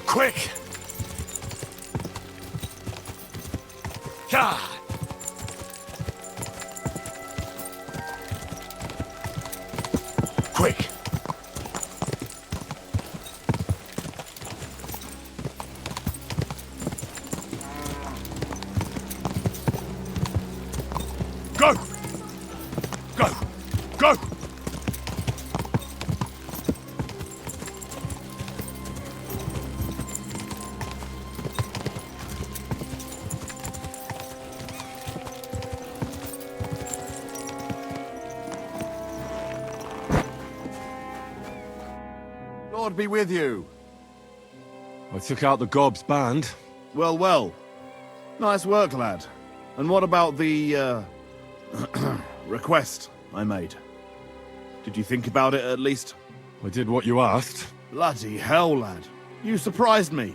Quick! Yeah! Quick! Go! Go! Go! Lord be with you. I took out the gob's band. Well, well. Nice work, lad. And what about the, request I made? Did you think about it, at least? I did what you asked. Bloody hell, lad. You surprised me.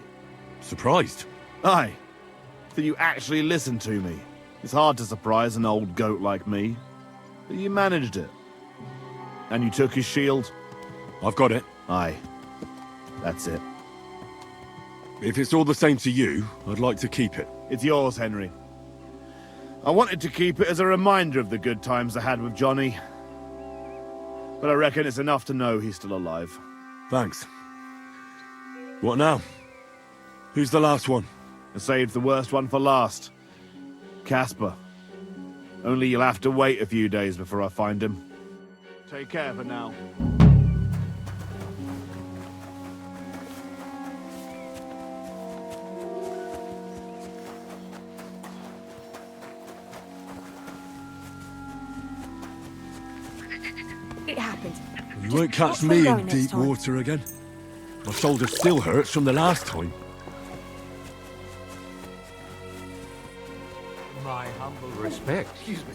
Surprised? Aye. That you actually listened to me. It's hard to surprise an old goat like me. But you managed it. And you took his shield? I've got it. Aye. That's it. If it's all the same to you, I'd like to keep it. It's yours, Henry. I wanted to keep it as a reminder of the good times I had with Johnny. But I reckon it's enough to know he's still alive. Thanks. What now? Who's the last one? I saved the worst one for last. Casper. Only you'll have to wait a few days before I find him. Take care for now. It happened. You won't catch watch where me you're in going next deep time. water again. My shoulder still hurts from the last time. My humble respect. Excuse me.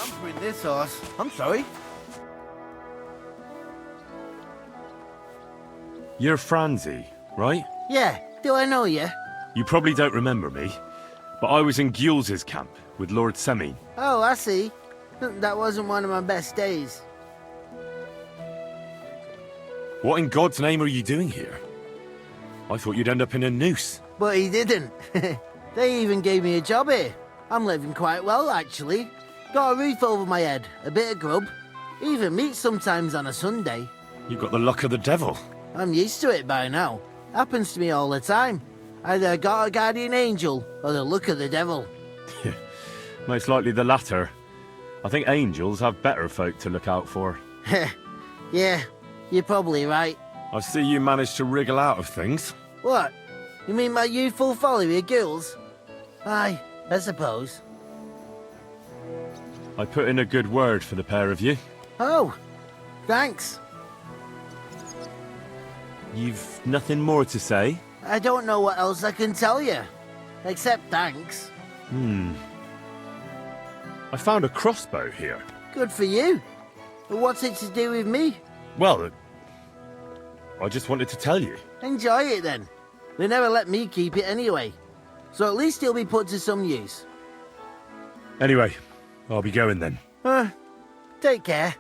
pampering this horse. I'm sorry. You're Franzi, right? Yeah, do I know you? You probably don't remember me, but I was in Gules's camp with Lord Semine. Oh, I see. That wasn't one of my best days. What in God's name are you doing here? I thought you'd end up in a noose. But he didn't. They even gave me a job here. I'm living quite well, actually. Got a roof over my head, a bit of grub, even meat sometimes on a Sunday. You've got the luck of the devil. I'm used to it by now. Happens to me all the time. Either I got a guardian angel or the luck of the devil. Most likely the latter. I think angels have better folk to look out for. Yeah, you're probably right. I see you managed to wriggle out of things. What? You mean my youthful folly with girls? Aye, I suppose. I put in a good word for the pair of you. Oh, thanks. You've nothing more to say? I don't know what else I can tell you. Except thanks. I found a crossbow here. Good for you. But what's it to do with me? Well, I just wanted to tell you. Enjoy it then. They never let me keep it anyway. So at least it'll be put to some use. Anyway, I'll be going then. Take care.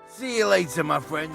See you later, my friend.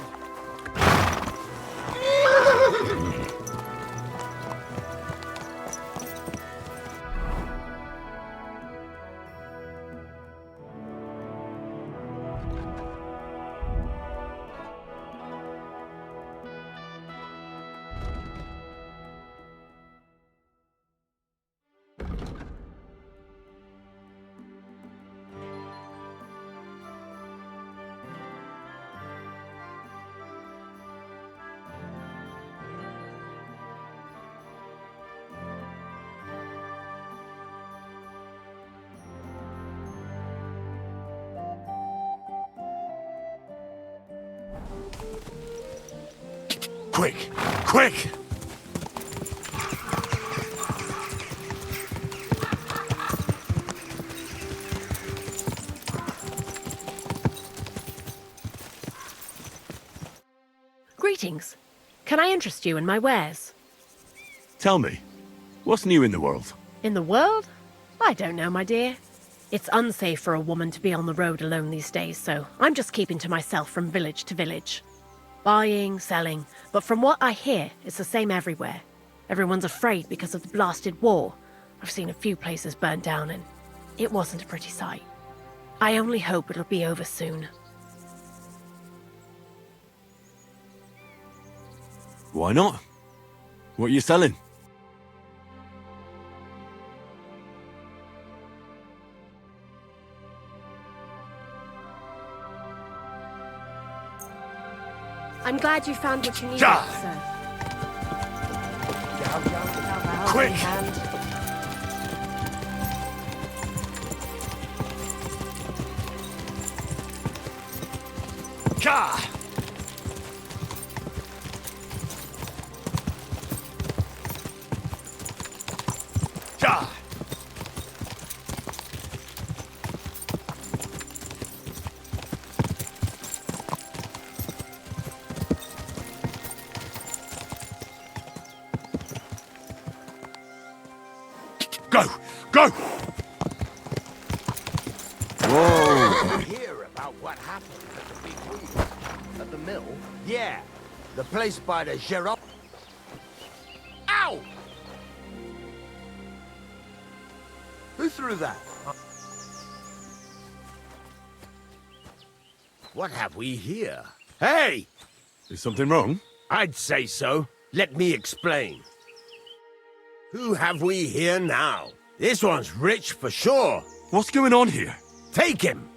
Quick! Quick! Greetings. Can I interest you in my wares? Tell me, what's new in the world? In the world? I don't know, my dear. It's unsafe for a woman to be on the road alone these days, so I'm just keeping to myself from village to village. Buying, selling, but from what I hear, it's the same everywhere. Everyone's afraid because of the blasted war. I've seen a few places burned down and it wasn't a pretty sight. I only hope it'll be over soon. Why not? What are you selling? I'm glad you found what you needed, sir. Quick! Gah! Gah! Go! Go! Whoa! Hear about what happened at the big wheel? At the mill? Yeah. The place by the Gerard. Ow! Who threw that? What have we here? Hey! Is something wrong? I'd say so. Let me explain. Who have we here now? This one's rich for sure. What's going on here? Take him.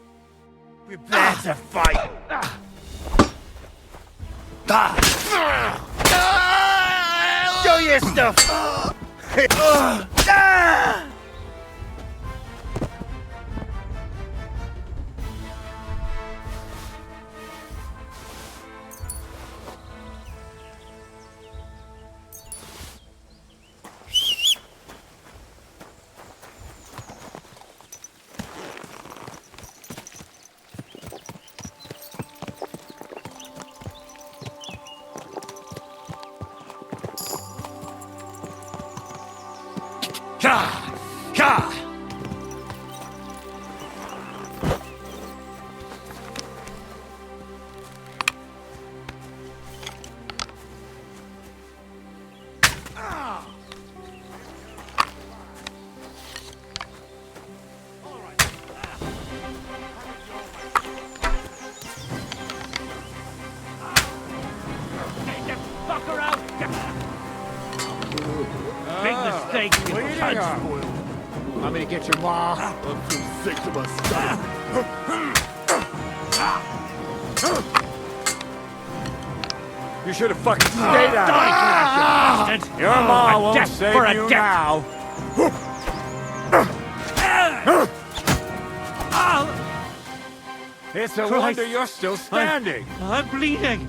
Prepare to fight. Show your stuff! Big mistake. Want me to get your ma? I'm too sick to my stomach. You should have fucking stayed out. Your ma won't save you now. It's a wonder you're still standing. I'm bleeding.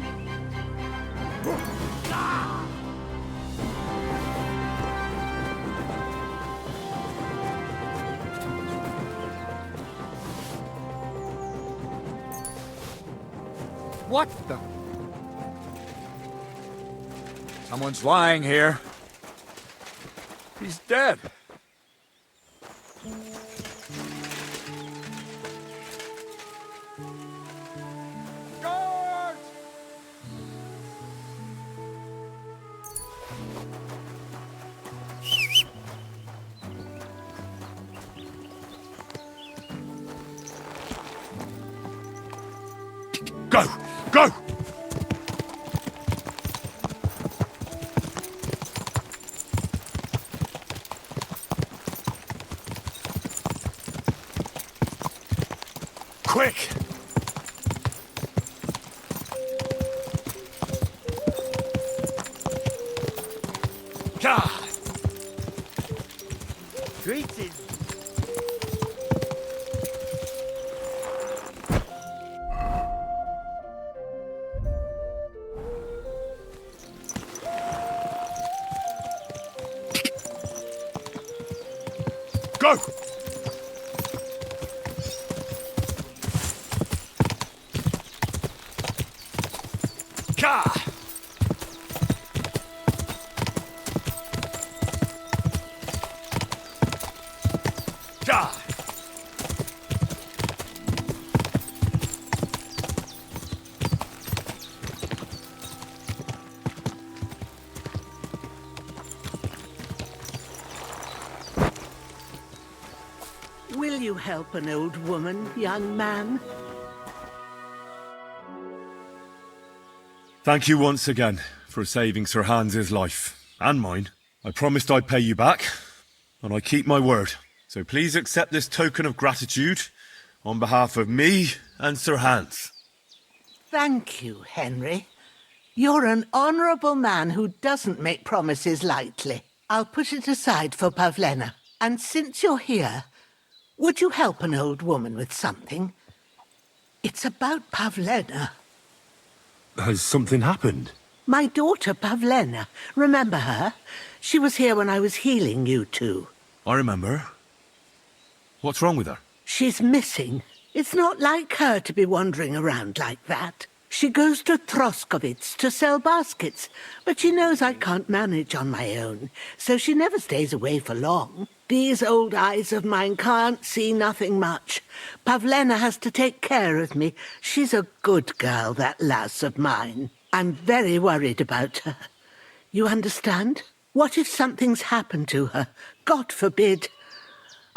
What the? Someone's lying here. He's dead. Guards! Go! Go! Quick! God! Treated. Go! Ka! Ka! Will you help an old woman, young man? Thank you once again for saving Sir Hans's life, and mine. I promised I'd pay you back, and I keep my word. So please accept this token of gratitude on behalf of me and Sir Hans. Thank you, Henry. You're an honourable man who doesn't make promises lightly. I'll put it aside for Pavlena. And since you're here, would you help an old woman with something? It's about Pavlena. Has something happened? My daughter Pavlena. Remember her? She was here when I was healing you two. I remember. What's wrong with her? She's missing. It's not like her to be wandering around like that. She goes to Troskovitz to sell baskets, but she knows I can't manage on my own, so she never stays away for long. These old eyes of mine can't see nothing much. Pavlena has to take care of me. She's a good girl, that lass of mine. I'm very worried about her. You understand? What if something's happened to her? God forbid.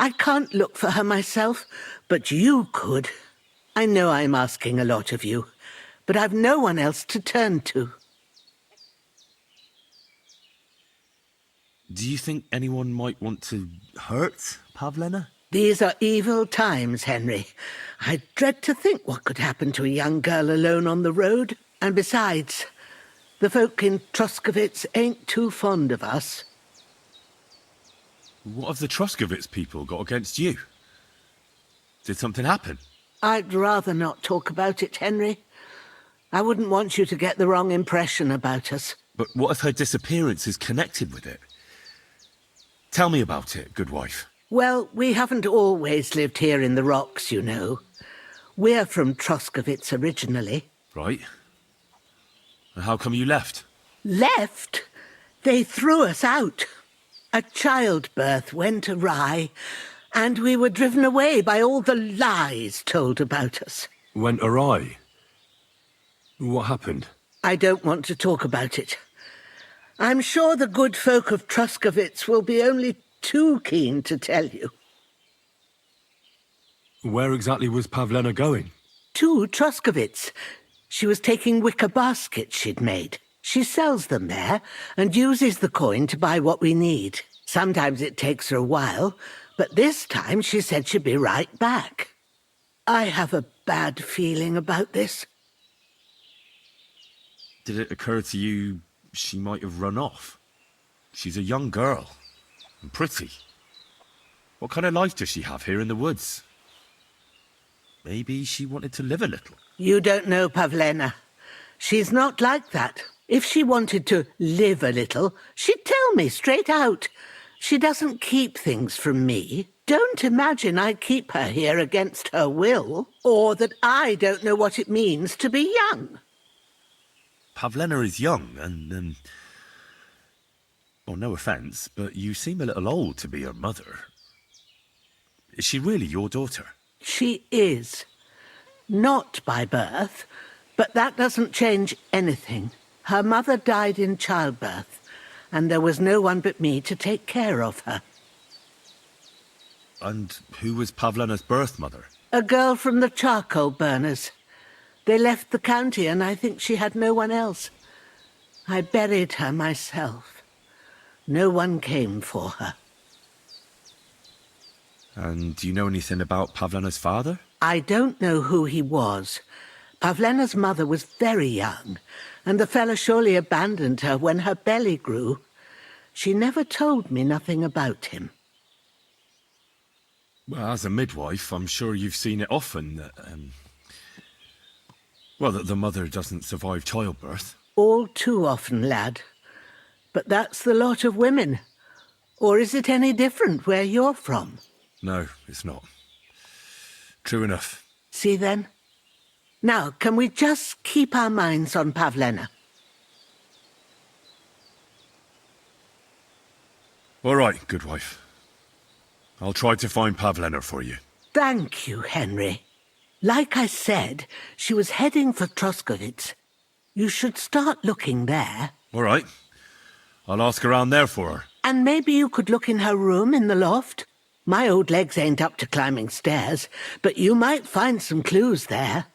I can't look for her myself, but you could. I know I'm asking a lot of you, but I've no one else to turn to. Do you think anyone might want to hurt Pavlena? These are evil times, Henry. I dread to think what could happen to a young girl alone on the road. And besides, the folk in Troskovitz ain't too fond of us. What have the Troskovitz people got against you? Did something happen? I'd rather not talk about it, Henry. I wouldn't want you to get the wrong impression about us. But what if her disappearance is connected with it? Tell me about it, good wife. Well, we haven't always lived here in the rocks, you know. We're from Troskovitz originally. Right. And how come you left? Left? They threw us out. A childbirth went awry, and we were driven away by all the lies told about us. Went awry? What happened? I don't want to talk about it. I'm sure the good folk of Truscovitz will be only too keen to tell you. Where exactly was Pavlena going? To Truscovitz. She was taking wicker baskets she'd made. She sells them there and uses the coin to buy what we need. Sometimes it takes her a while, but this time she said she'd be right back. I have a bad feeling about this. Did it occur to you she might have run off? She's a young girl, and pretty. What kind of life does she have here in the woods? Maybe she wanted to live a little. You don't know Pavlena. She's not like that. If she wanted to live a little, she'd tell me straight out. She doesn't keep things from me. Don't imagine I keep her here against her will, or that I don't know what it means to be young. Pavlena is young, and, well, no offence, but you seem a little old to be her mother. Is she really your daughter? She is. Not by birth, but that doesn't change anything. Her mother died in childbirth, and there was no one but me to take care of her. And who was Pavlena's birth mother? A girl from the charcoal burners. They left the county, and I think she had no one else. I buried her myself. No one came for her. And do you know anything about Pavlena's father? I don't know who he was. Pavlena's mother was very young, and the fella surely abandoned her when her belly grew. She never told me nothing about him. Well, as a midwife, I'm sure you've seen it often that, well, that the mother doesn't survive childbirth. All too often, lad. But that's the lot of women. Or is it any different where you're from? No, it's not. True enough. See then? Now, can we just keep our minds on Pavlena? All right, good wife. I'll try to find Pavlena for you. Thank you, Henry. Like I said, she was heading for Truscovitz. You should start looking there. All right. I'll ask around there for her. And maybe you could look in her room in the loft. My old legs ain't up to climbing stairs, but you might find some clues there.